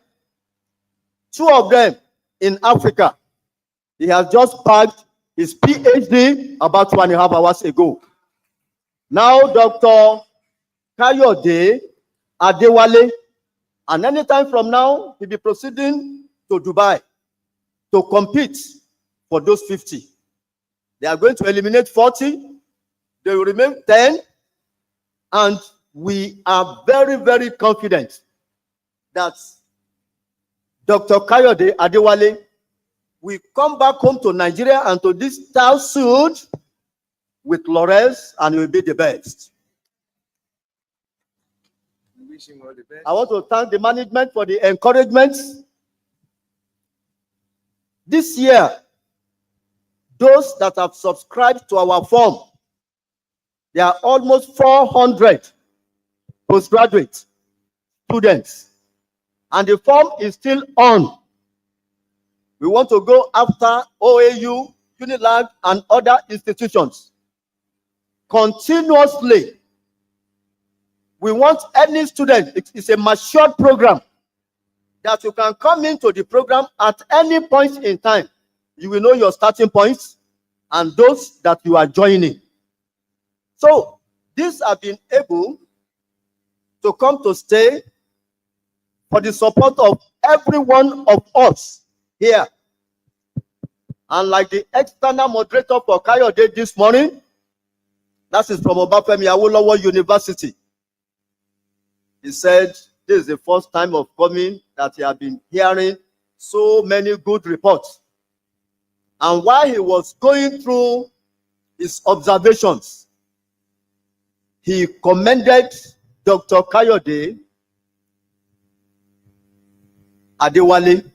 2 of them in Africa. He has just bagged his PhD about 2.5 hours ago. Now, Dr. Kayode Adewale And anytime from now, he'll be proceeding to Dubai to compete for those 50. They are going to eliminate 40. They will remain 10. And we are very, very confident that Dr. Kayode Adewale will come back home to Nigeria and to this TASUED with laurels, and will be the best. Wish him all the best. I want to thank the management for the encouragement. This year, those that have subscribed to our form, there are almost 400 postgraduate students, and the form is still on. We want to go after OAU, UNILAG, and other institutions continuously. We want any student, it's a matured program, that you can come into the program at any point in time. You will know your starting points and those that you are joining. So these have been able to come to stay for the support of every one of us here. And like the external moderator for Kayode this morning, that is from Obafemi Awolowo University. He said this is the first time of coming that he had been hearing so many good reports. And while he was going through his observations, he commended Dr. Kayode Adewale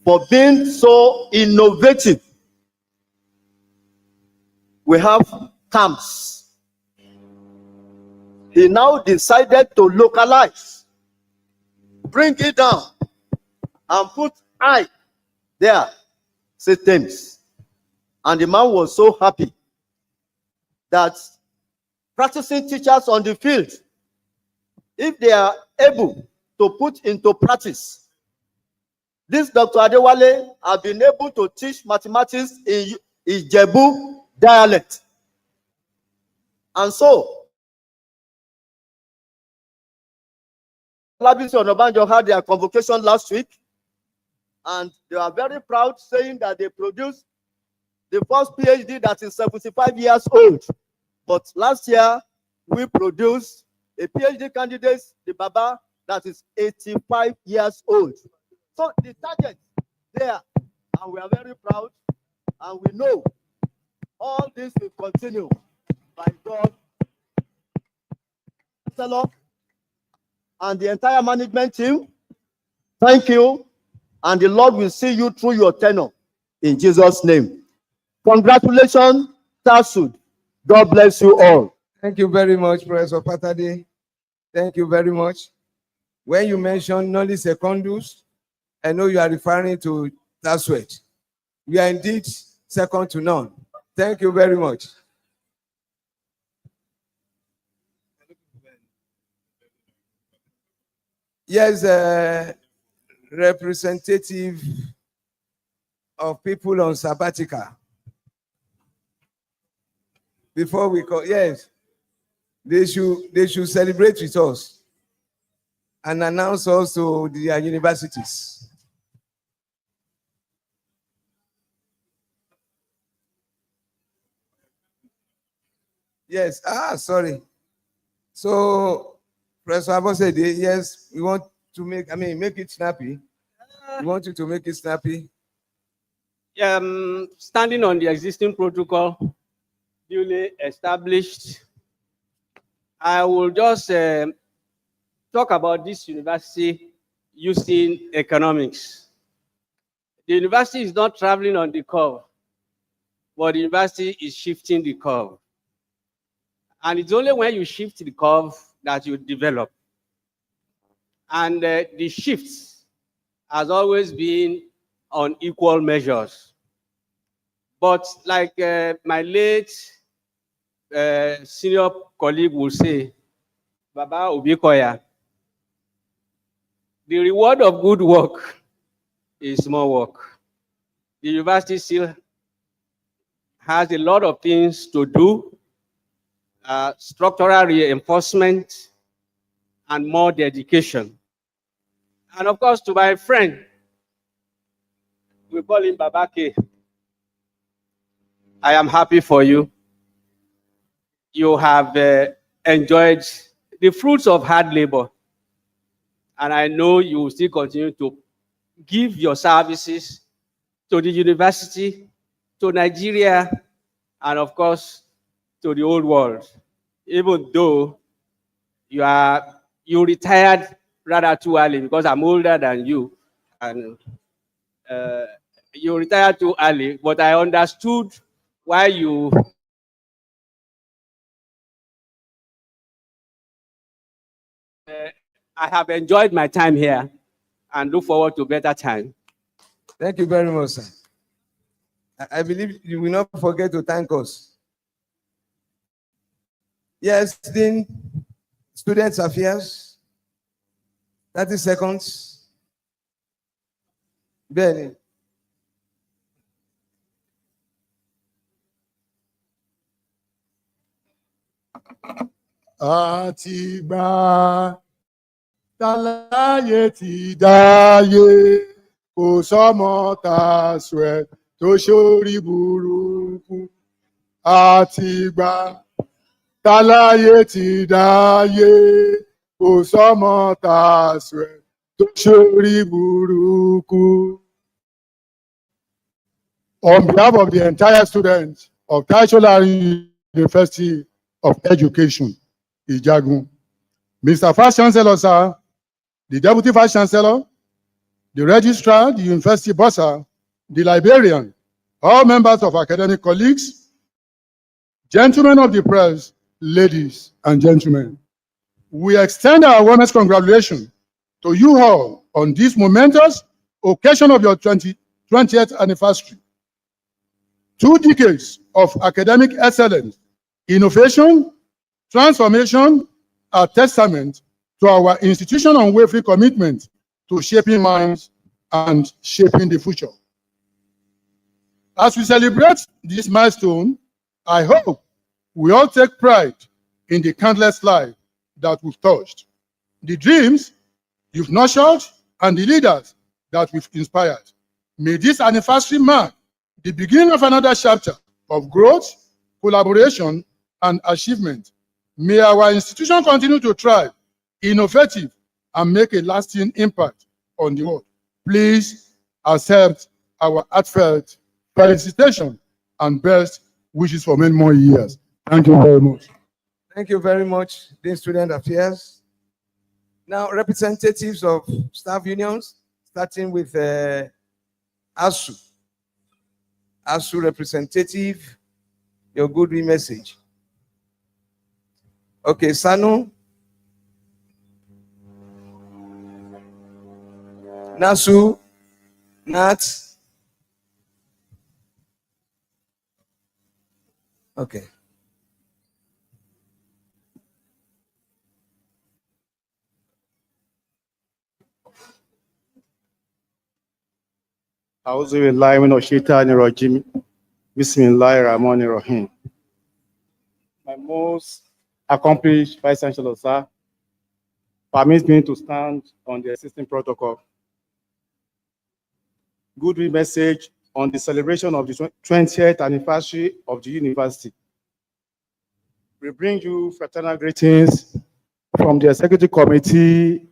for being so innovative. We have camps. He now decided to localize, bring it down, and put I there, systems. And the man was so happy that practicing teachers on the field, if they are able to put into practice, this Dr. Adewale has been able to teach mathematics in Ijebu dialect. And so, Labisi Onabanjo had their convocation last week, and they are very proud, saying that they produced the first PhD that is 75 years old. But last year, we produced a PhD candidate, the Baba, that is 85 years old. So the target there, and we are very proud, and we know all this will continue by God, and the entire management team. Thank you, and the Lord will see you through your tenure in Jesus' name. Congratulations, TASUED. God bless you all. Thank you very much, Professor Patade. Thank you very much. When you mention Noli Secondus, I know you are referring to TASUED. We are indeed second to none. Thank you very much. Yes, representative of people on sabbatical. Before we call, yes, they should celebrate with us and announce also their universities. Yes, sorry. So, Professor Abosede, yes, we want to make it snappy. We want you to make it snappy. Standing on the existing protocol duly established, I will just talk about this university using economics. The university is not traveling on the curve, but the university is shifting the curve. And it's only when you shift the curve that you develop. And the shift has always been on equal measures. But like my late senior colleague will say, Baba Obikoya, the reward of good work is more work. The university still has a lot of things to do, structural reinforcement, and more dedication. And of course, to my friend, we call him Babake. I am happy for you. You have enjoyed the fruits of hard labor. And I know you will still continue to give your services to the university, to Nigeria, and of course, to the old world. Even though you retired rather too early, because I'm older than you, and you retired too early, but I understood why you I have enjoyed my time here and look forward to better time. Thank you very much, sir. I believe you will not forget to thank us. Yes, Dean, Students Affairs, 30 seconds. Benny. Àtìgbà táláyé ti dáyé kò sọ́mọ TASUED tó ṣorí burúkú. Àtìgbà táláyé ti dáyé kò sọ́mọ TASUED tó ṣorí burúkú. On behalf of the entire students of TASUED University of Education, Ijagun, Mr. Vice Chancellor, sir, the Deputy Vice Chancellor, the Registrar, the University Bursar, the Librarian, all members of academic colleagues, gentlemen of the press, ladies and gentlemen, we extend our warmest congratulations to you all on this momentous occasion of your 20th anniversary. 2 decades of academic excellence, innovation, transformation are testament to our institution's unwavering commitment to shaping minds and shaping the future. As we celebrate this milestone, I hope we all take pride in the countless lives that we've touched, the dreams you've nurtured, and the leaders that we've inspired. May this anniversary mark the beginning of another chapter of growth, collaboration, and achievement. May our institution continue to thrive, innovative, and make a lasting impact on the world. Please accept our heartfelt felicitation and best wishes for many more years. Thank you very much. Thank you very much, Dean Student Affairs. Now, representatives of staff unions, starting with ASU. ASU representative, your good message. Okay, Sanu. Nasu, Nat. Okay. A'udhu billahi minash shaitani rajim. Bismillahir Rahmanir Rahim. My most accomplished Vice Chancellor, sir, permit me to stand on the existing protocol. Good message on the celebration of the 20th anniversary of the university. We bring you fraternal greetings from the Executive Committee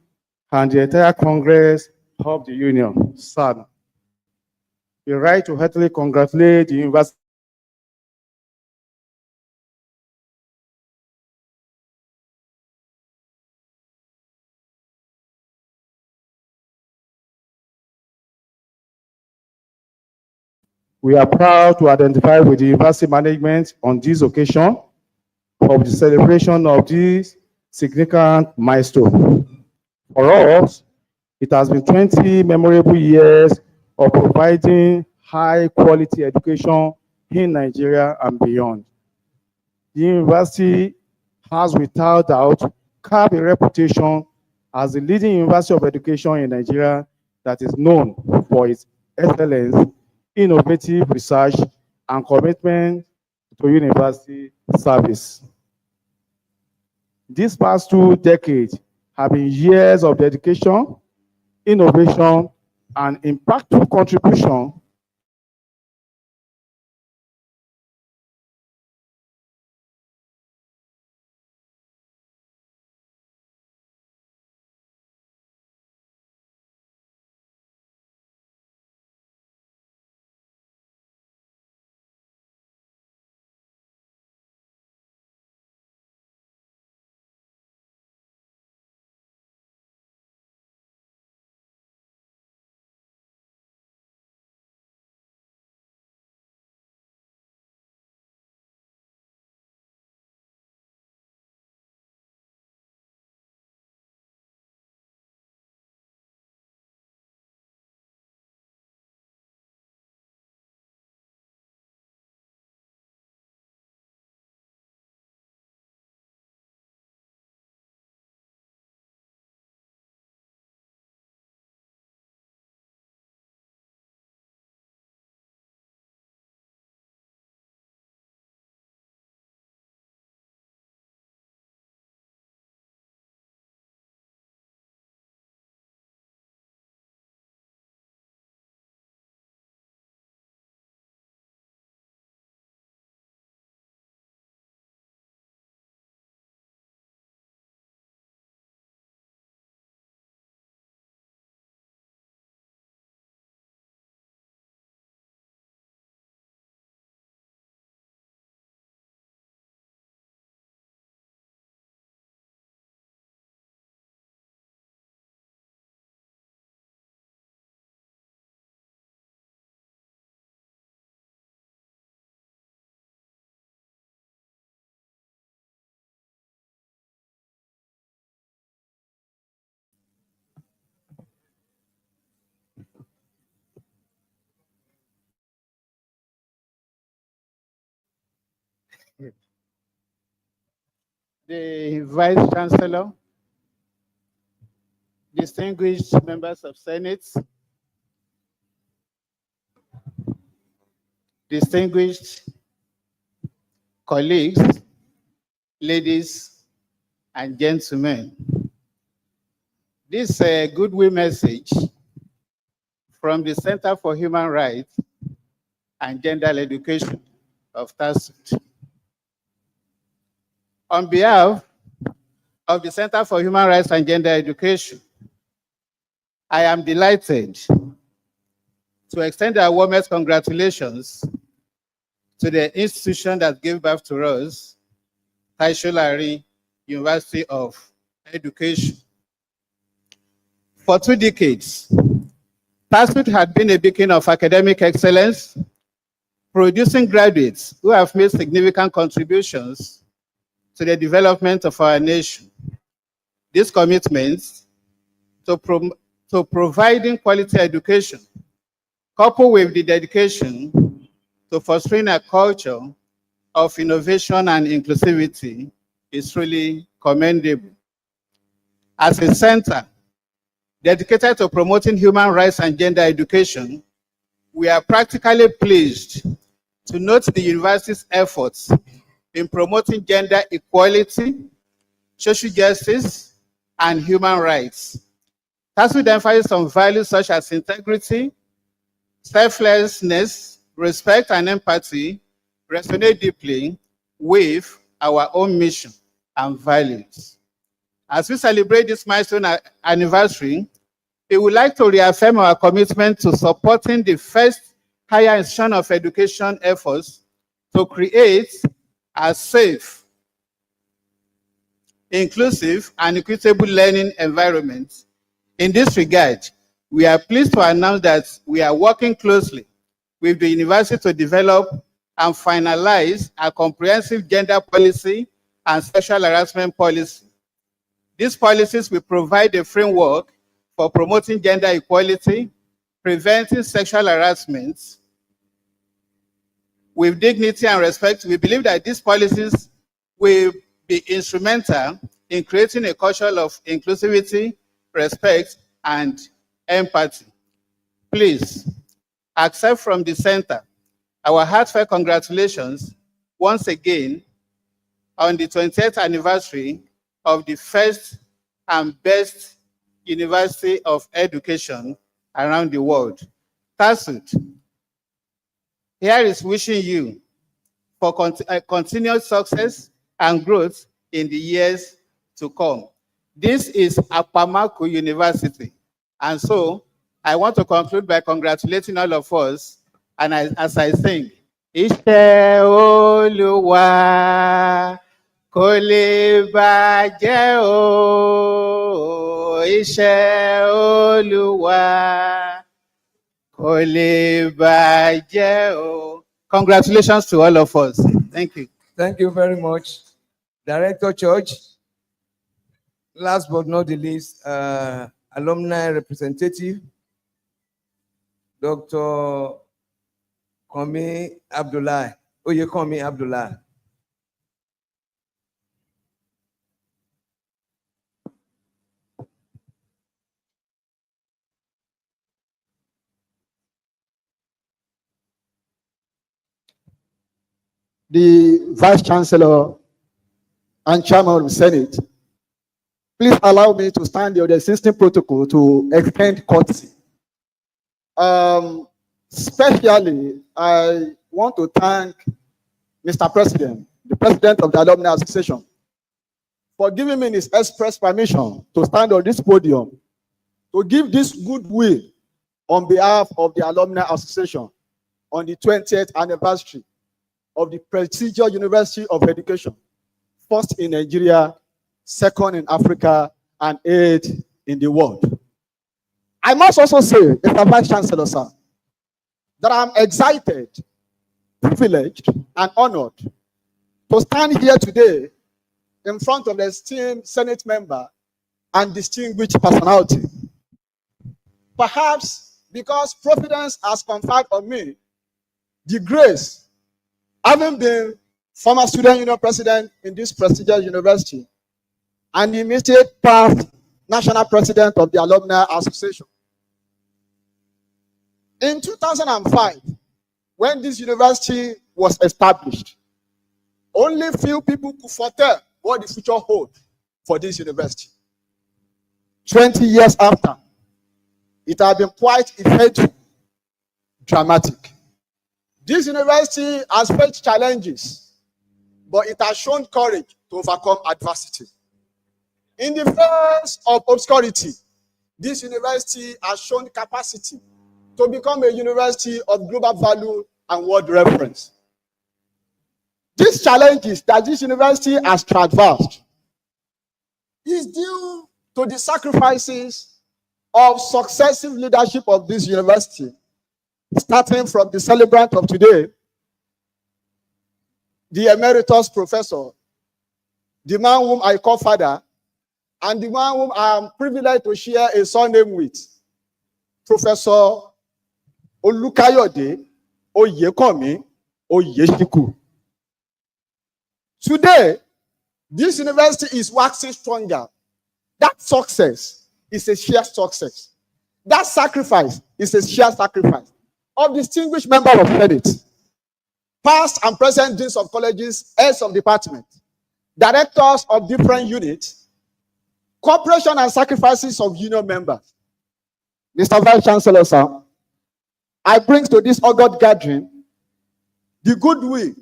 and the entire Congress of the Union, SAN. We write to heartily congratulate the university We are proud to identify with the university management on this occasion of the celebration of this significant milestone. For us, it has been 20 memorable years of providing high quality education in Nigeria and beyond. The university has without doubt carved a reputation as the leading university of education in Nigeria that is known for its excellence, innovative research, and commitment to university service. These past 2 decades have been years of dedication, innovation, and impactful contribution the Vice Chancellor, distinguished members of Senate, distinguished colleagues, ladies and gentlemen. This is a goodwill message from the Center for Human Rights and Gender Education of TASUED. On behalf of the Center for Human Rights and Gender Education, I am delighted to extend our warmest congratulations to the institution that gave birth to us, TASUED University of Education. For 2 decades, TASUED had been a beacon of academic excellence, producing graduates who have made significant contributions to the development of our nation. This commitment to providing quality education, coupled with the dedication to fostering a culture of innovation and inclusivity, is truly commendable. As a center dedicated to promoting human rights and gender education, we are practically pleased to note the university's efforts in promoting gender equality, social justice, and human rights. TASUED emphasizes on values such as integrity, selflessness, respect, and empathy resonate deeply with our own mission and values. As we celebrate this milestone anniversary, we would like to reaffirm our commitment to supporting the first higher institution of education efforts to create a safe, inclusive, and equitable learning environment. In this regard, we are pleased to announce that we are working closely with the university to develop and finalize a comprehensive gender policy and sexual harassment policy. These policies will provide a framework for promoting gender equality, preventing sexual harassment with dignity and respect. We believe that these policies will be instrumental in creating a culture of inclusivity, respect, and empathy. Please accept from the center our heartfelt congratulations once again on the 20th anniversary of the first and best University of Education around the world. TASUED, here is wishing you for continued success and growth in the years to come. This is Apamaku University. And so I want to conclude by congratulating all of us. And as I sing, Iṣẹ́ Olúwa kò lè bàjẹ́ o. Iṣẹ́ Olúwa kò lè bàjẹ́ o. Congratulations to all of us. Thank you. Thank you very much. Director Church, last but not the least, alumni representative, Dr. Komi Abdullah. Oyekomi Abdullah. The Vice Chancellor and Chairman of the Senate, please allow me to stand on the existing protocol to extend courtesy. Especially, I want to thank Mr. President, the President of the Alumni Association, for giving me his express permission to stand on this podium to give this goodwill on behalf of the Alumni Association on the 20th anniversary of the prestigious University of Education, first in Nigeria, second in Africa, and 8th in the world. I must also say, Mr. Vice Chancellor, sir, that I'm excited, privileged, and honored to stand here today in front of the esteemed Senate member and distinguished personality. Perhaps because Providence has conferred on me the grace, having been former student union president in this prestigious university and the immediate past national president of the Alumni Association. In 2005, when this university was established, only few people could foretell what the future holds for this university. 20 years after, it has been quite effective, dramatic. This university has faced challenges, but it has shown courage to overcome adversity. In the face of obscurity, this university has shown capacity to become a university of global value and world reference. These challenges that this university has traversed is due to the sacrifices of successive leadership of this university, starting from the celebrant of today, the emeritus professor, the man whom I call father, and the man whom I am privileged to share a surname with, Professor Olukayode Oyekomi Oyeshiku. Today, this university is waxing stronger. That success is a shared success. That sacrifice is a shared sacrifice of distinguished members of Senate, past and present deans of colleges, heads of department, directors of different units, cooperation and sacrifices of union members. Mr. Vice Chancellor, sir, I bring to this august gathering the goodwill,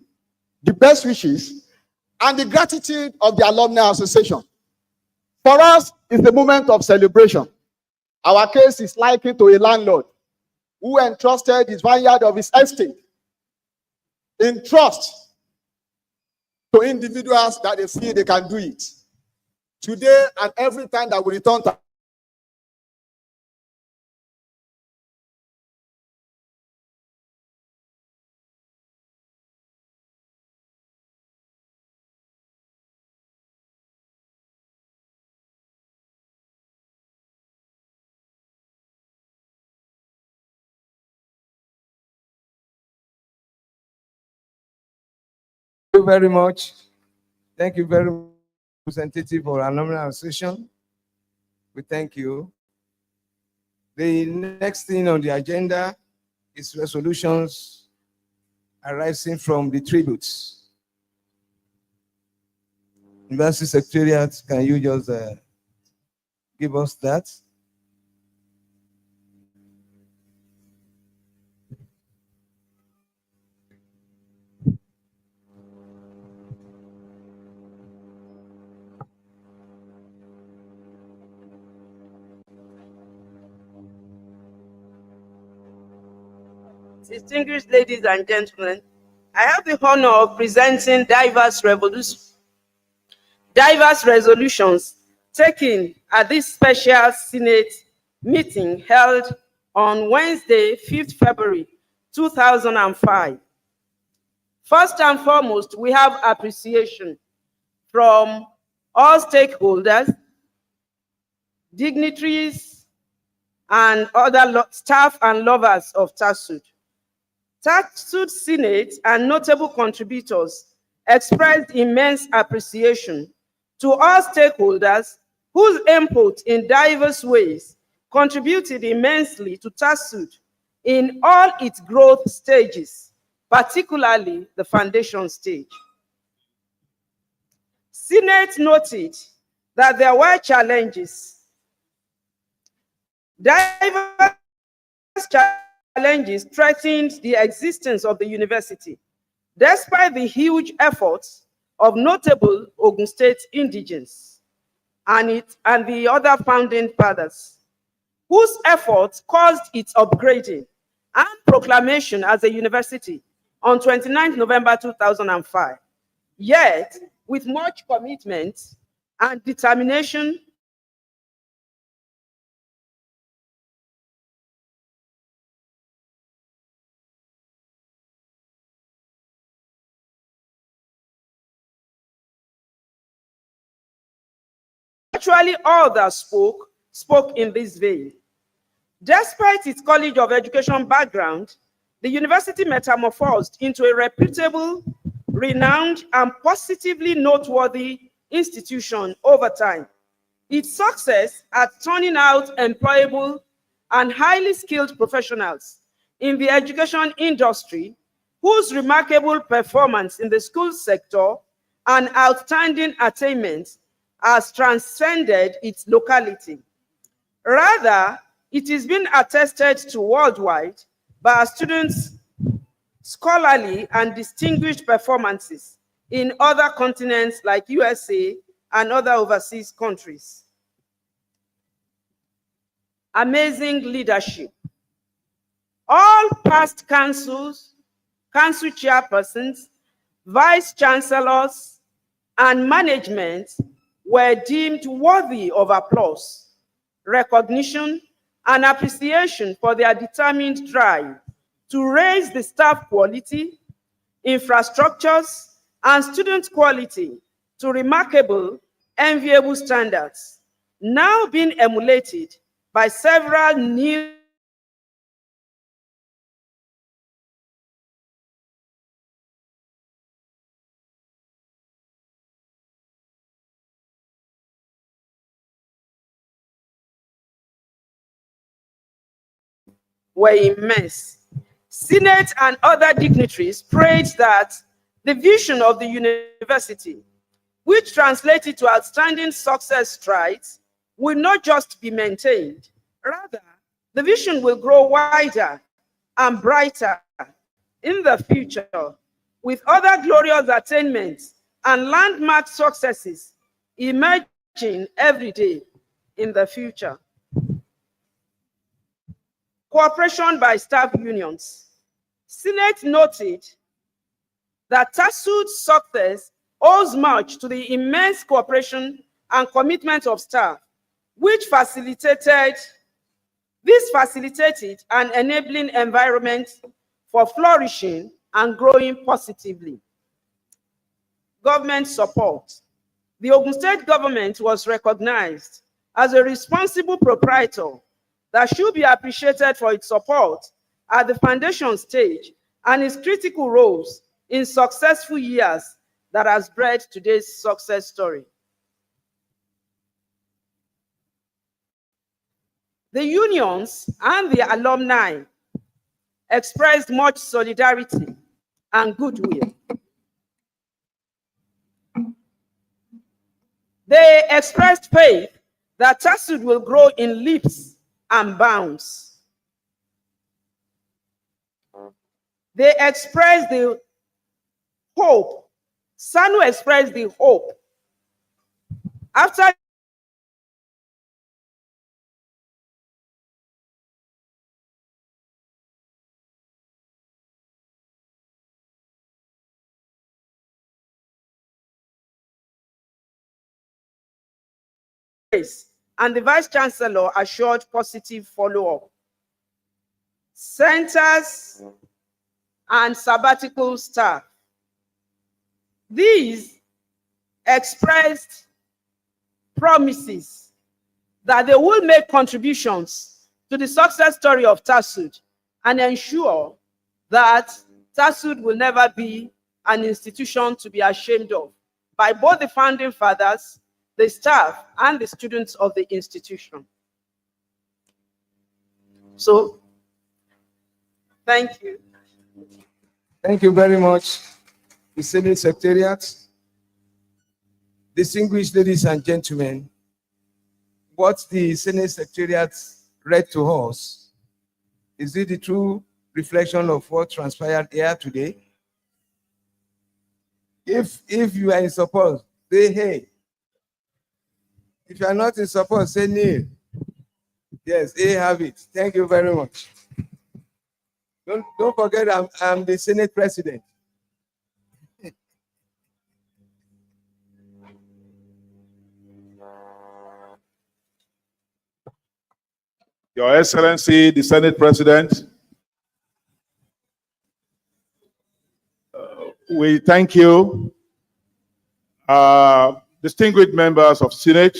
the best wishes, and the gratitude of the Alumni Association. For us, it's a moment of celebration. Our case is likened to a landlord who entrusted his vineyard of his estate in trust to individuals that they feel they can do it. Today and every time that we return to Thank you very much. Thank you very much, representative for Alumni Association. We thank you. The next thing on the agenda is resolutions arising from the tributes. University Secretariat, can you just give us that? distinguished ladies and gentlemen, I have the honor of presenting diverse resolutions taken at this special Senate meeting held on Wednesday, 5th February 2005. First and foremost, we have appreciation from all stakeholders, dignitaries, and other staff and lovers of TASUED. TASUED Senate and notable contributors expressed immense appreciation to all stakeholders whose input in diverse ways contributed immensely to TASUED in all its growth stages, particularly the foundation stage. Senate noted that there were challenges. Diverse challenges threatened the existence of the university, despite the huge efforts of notable Ogun State indigents and the other founding fathers, whose efforts caused its upgrading and proclamation as a university on 29 November 2005. Yet, with much commitment and determination, virtually all that spoke in this vein. Despite its College of Education background, the university metamorphosed into a reputable, renowned, and positively noteworthy institution over time. Its success at turning out employable and highly skilled professionals in the education industry, whose remarkable performance in the school sector and outstanding attainments has transcended its locality. Rather, it is being attested to worldwide by our students' scholarly and distinguished performances in other continents like USA and other overseas countries. Amazing leadership. All past councils, council chairpersons, vice chancellors, and management were deemed worthy of applause, recognition, and appreciation for their determined drive to raise the staff quality, infrastructures, and student quality to remarkable, enviable standards, now being emulated by several new were immense. Senate and other dignitaries prayed that the vision of the university, which translated to outstanding success strides, will not just be maintained. Rather, the vision will grow wider and brighter in the future, with other glorious attainments and landmark successes emerging every day in the future. Cooperation by staff unions. Senate noted that TASUED's success owes much to the immense cooperation and commitment of staff, which facilitated an enabling environment for flourishing and growing positively. Government support. The Ogun State government was recognized as a responsible proprietor that should be appreciated for its support at the foundation stage and its critical roles in successful years that has bred today's success story. The unions and the alumni expressed much solidarity and goodwill. They expressed faith that TASUED will grow in leaps and bounds. They expressed the hope. SANU expressed the hope. After and the Vice Chancellor assured positive follow-up. Centers and sabbatical staff. These expressed promises that they will make contributions to the success story of TASUED and ensure that TASUED will never be an institution to be ashamed of by both the founding fathers, the staff, and the students of the institution. So, thank you. Thank you very much, the Senate Secretariat. Distinguished ladies and gentlemen, what the Senate Secretariat read to us, is it the true reflection of what transpired here today? If you are in support, say hey. If you are not in support, say nay. Yes, they have it. Thank you very much. Don't forget I'm the Senate President. Your Excellency, the Senate President, we thank you, distinguished members of Senate,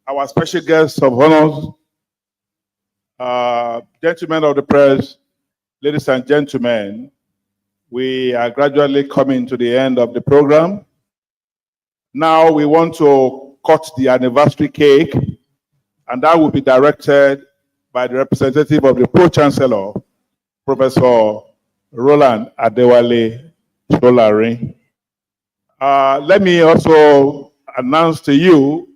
our special guests of honors, gentlemen of the press, ladies and gentlemen. We are gradually coming to the end of the program. Now we want to cut the anniversary cake, and that will be directed by the representative of the Pro-Chancellor, Professor Roland Adewale Solari. Let me also announce to you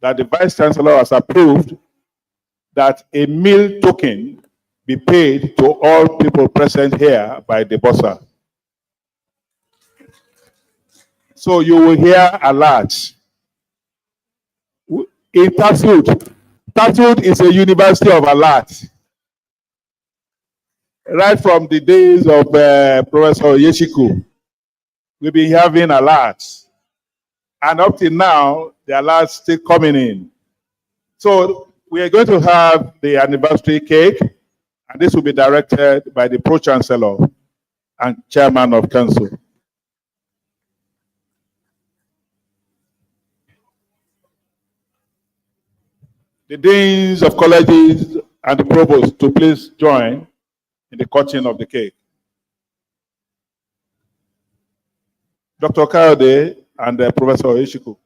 that the Vice Chancellor has approved that a meal token be paid to all people present here by the bursar. So you will hear a lot. In TASUED, TASUED is a university of alert. Right from the days of Professor Yeshiku, we've been having alerts. And up till now, the alerts still coming in. So we are going to have the anniversary cake, and this will be directed by the Pro-Chancellor and Chairman of Council. The deans of colleges and the provost to please join in the cutting of the cake. Dr. Kayode and Professor Ishiku.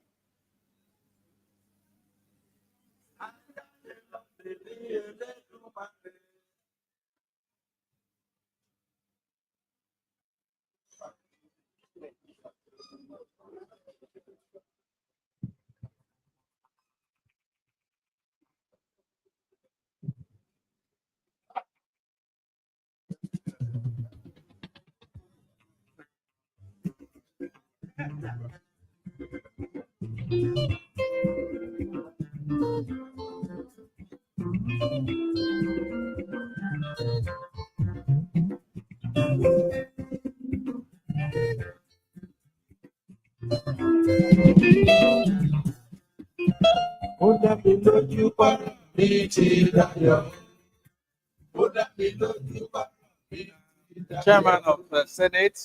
Chairman of the Senate,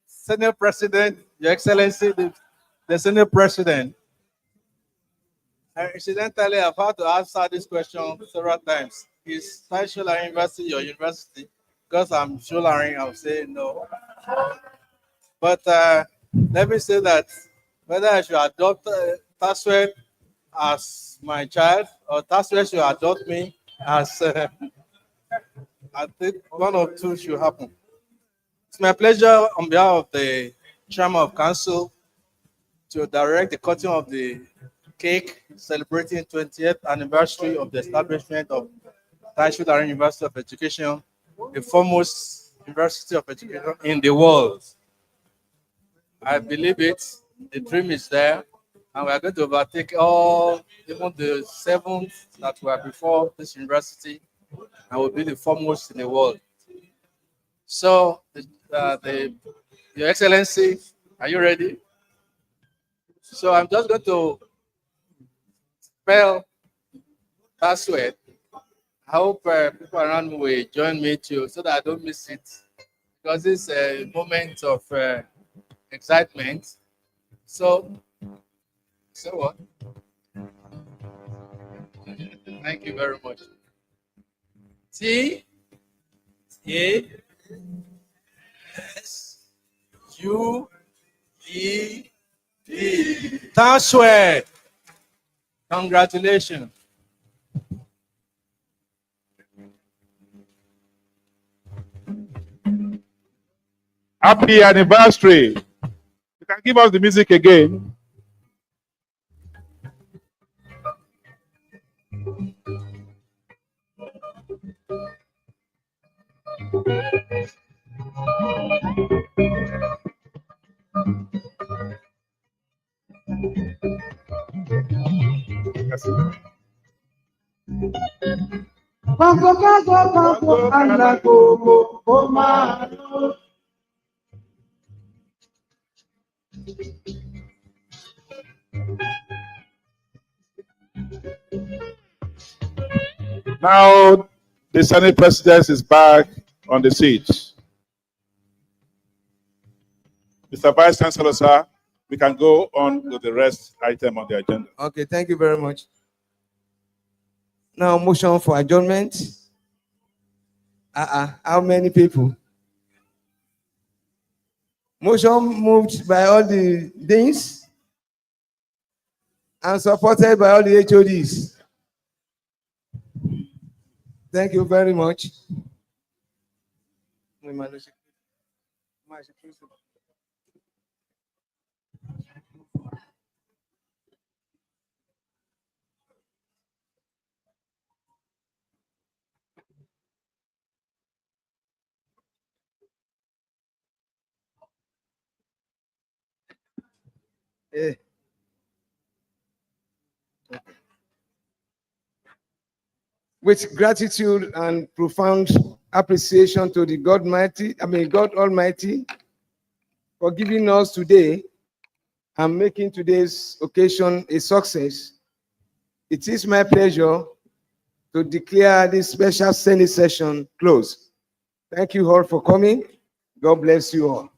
Senate President, Your Excellency, the Senate President. Incidentally, I've had to answer this question several times. Is Taishola University your university? Because I'm Sholaring, I'll say no. But let me say that whether I should adopt TASUED as my child or TASUED should adopt me as I think one or two should happen. It's my pleasure on behalf of the Chairman of Council to direct the cutting of the cake celebrating 20th anniversary of the establishment of TASUED University of Education, the foremost university of education in the world. I believe it. The dream is there, and we are going to overtake all, even the 7 that were before this university, and will be the foremost in the world. So, Your Excellency, are you ready? So I'm just going to spell TASUED. I hope people around me will join me too, so that I don't miss it, because it's a moment of excitement. So what? Thank you very much. T A S U E D. TASUED. Congratulations. Happy anniversary. You can give us the music again. Now the Senate President is back on the seat. Mr. Vice Chancellor, sir, we can go on to the rest item on the agenda. Okay, thank you very much. Now, motion for adjournment. How many people? Motion moved by all the deans and supported by all the HODs. Thank you very much. With gratitude and profound appreciation to the God Almighty for giving us today and making today's occasion a success, it is my pleasure to declare this special Senate session closed. Thank you all for coming. God bless you all.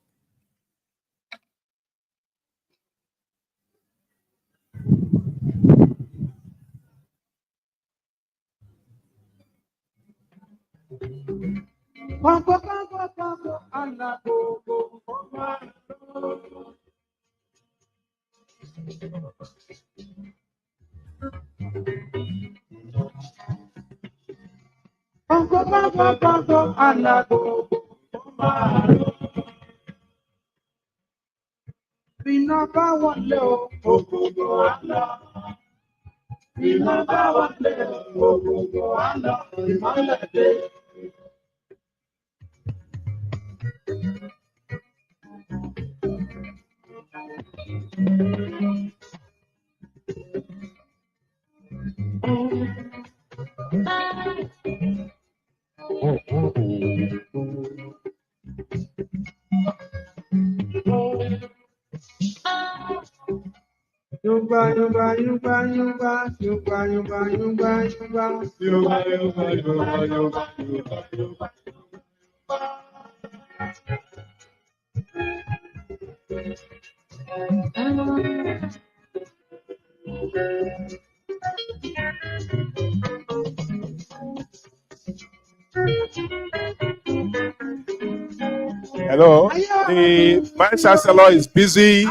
Hello. The Vice Chancellor is busy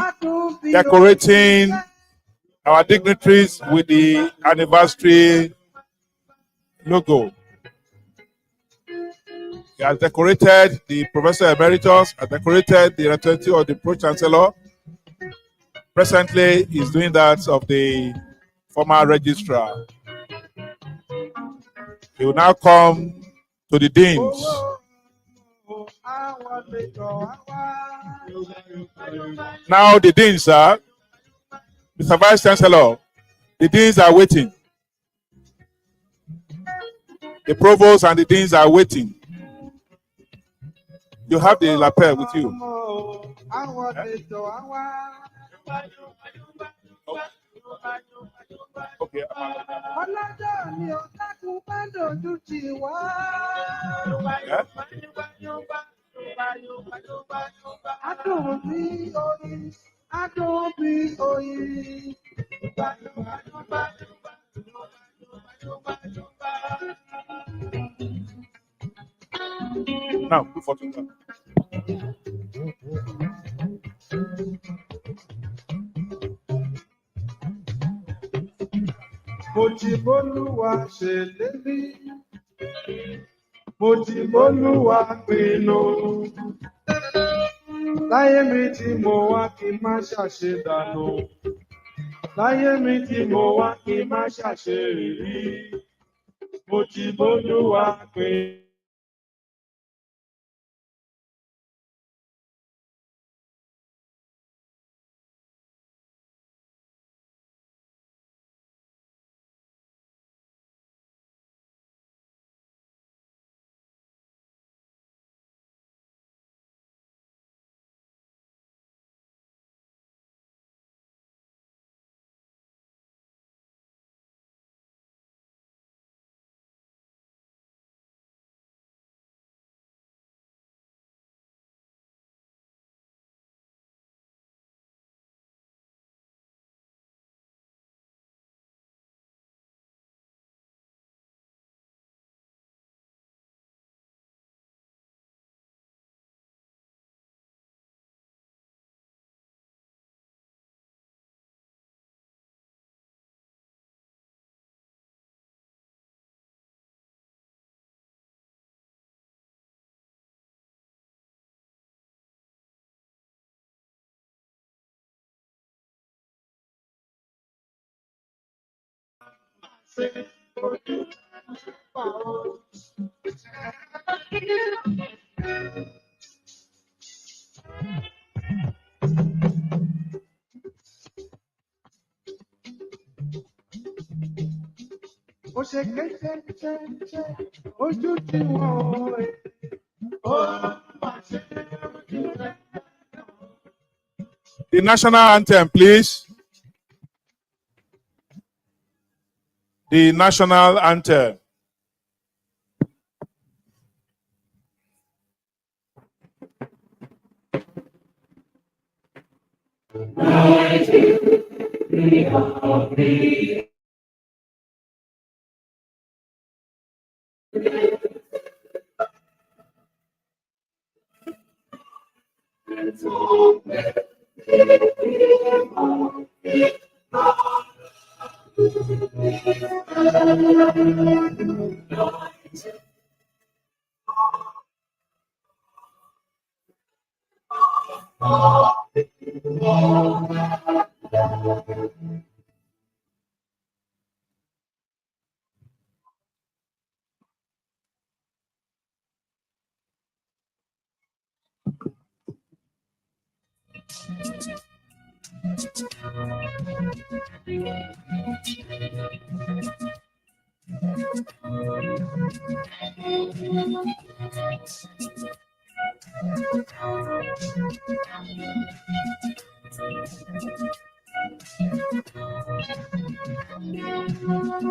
decorating our dignitaries with the anniversary logo. He has decorated the Professor Emeritus, has decorated the representative of the Pro Chancellor. Presently, he's doing that of the former registrar. He will now come to the deans. Now the deans are, Mr. Vice Chancellor, the deans are waiting. The provost and the deans are waiting. You have the lapel with you. Okay. Ọlọ́jọ́ mi ò dákun bá dojú tì wá. Adùn bí oyin, adùn bí oyin. Now, good for you. Mo ti bólúwa ṣèlérí, mo ti bólúwa pinnu. Láyé mi tí mo wá kí n má ṣàṣedànù. Láyé mi tí mo wá kí n má ṣàṣerírí. Mo ti bólúwa pinnu. Ó ṣe kéṣe ojú tí wọ́n rẹ̀. The national anthem, please. The national anthem.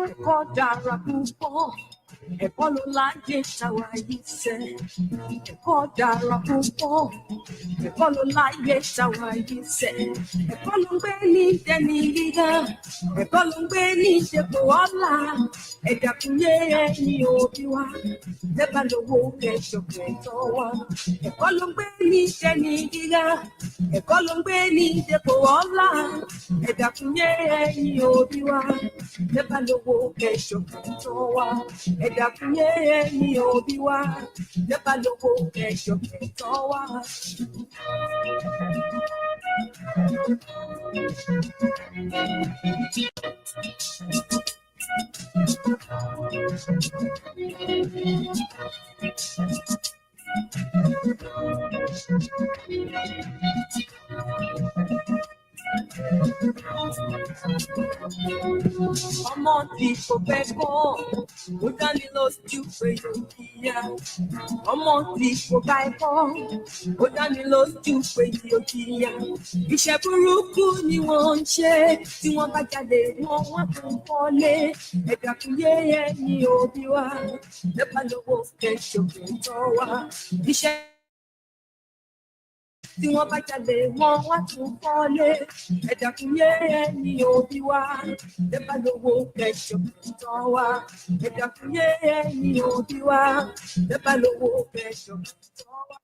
Ẹ̀kọ́ dára púpọ̀, ẹ̀kọ́ ló láyé táwa yìí sẹ́. Ẹ̀kọ́ dára púpọ̀, ẹ̀kọ́ ló láyé táwa yìí sẹ́. Ẹ̀kọ́ ló ń gbé ní dẹni gíga, ẹ̀kọ́ ló ń gbé ní ìdẹ́kọ̀ ọ̀la. Ẹ̀dá kún yé ẹni òbí wa, lẹ́bà lówó kẹsọ̀kẹ̀ tọ́ wa. Ẹ̀kọ́ ló ń gbé ní dẹni gíga, ẹ̀kọ́ ló ń gbé ní ìdẹ́kọ̀ ọ̀la. Ẹ̀dá kún yé ẹni òbí wa, lẹ́bà lówó kẹsọ̀kẹ̀ tọ́ wa. Ẹ̀dá kún yé ẹni òbí wa, lẹ́bà lówó kẹsọ̀kẹ̀ tọ́ wa. Ọmọ tí kò fẹ́ kọ́, ó dání lójú pé yóò kíyà. Ọmọ tí kò bá ẹ̀kọ́, ó dání lójú pé yóò kíyà. Iṣẹ́ burúkú ni wọ́n ń ṣe, tí wọ́n bá jáde wọ́n tún kọ́lé. Ẹ̀dá kún yé ẹni òbí wa, lẹ́bà lówó kẹ́sọ̀kẹ́ tọ́ wa. Iṣẹ́ tí wọ́n bá jáde wọ́n tún kọ́lé. Ẹ̀dá kún yé ẹni òbí wa, lẹ́bà lówó kẹ́sọ̀kẹ́ tọ́ wa. Ẹ̀dá kún yé ẹni òbí wa, lẹ́bà lówó kẹ́sọ̀kẹ́ tọ́ wa.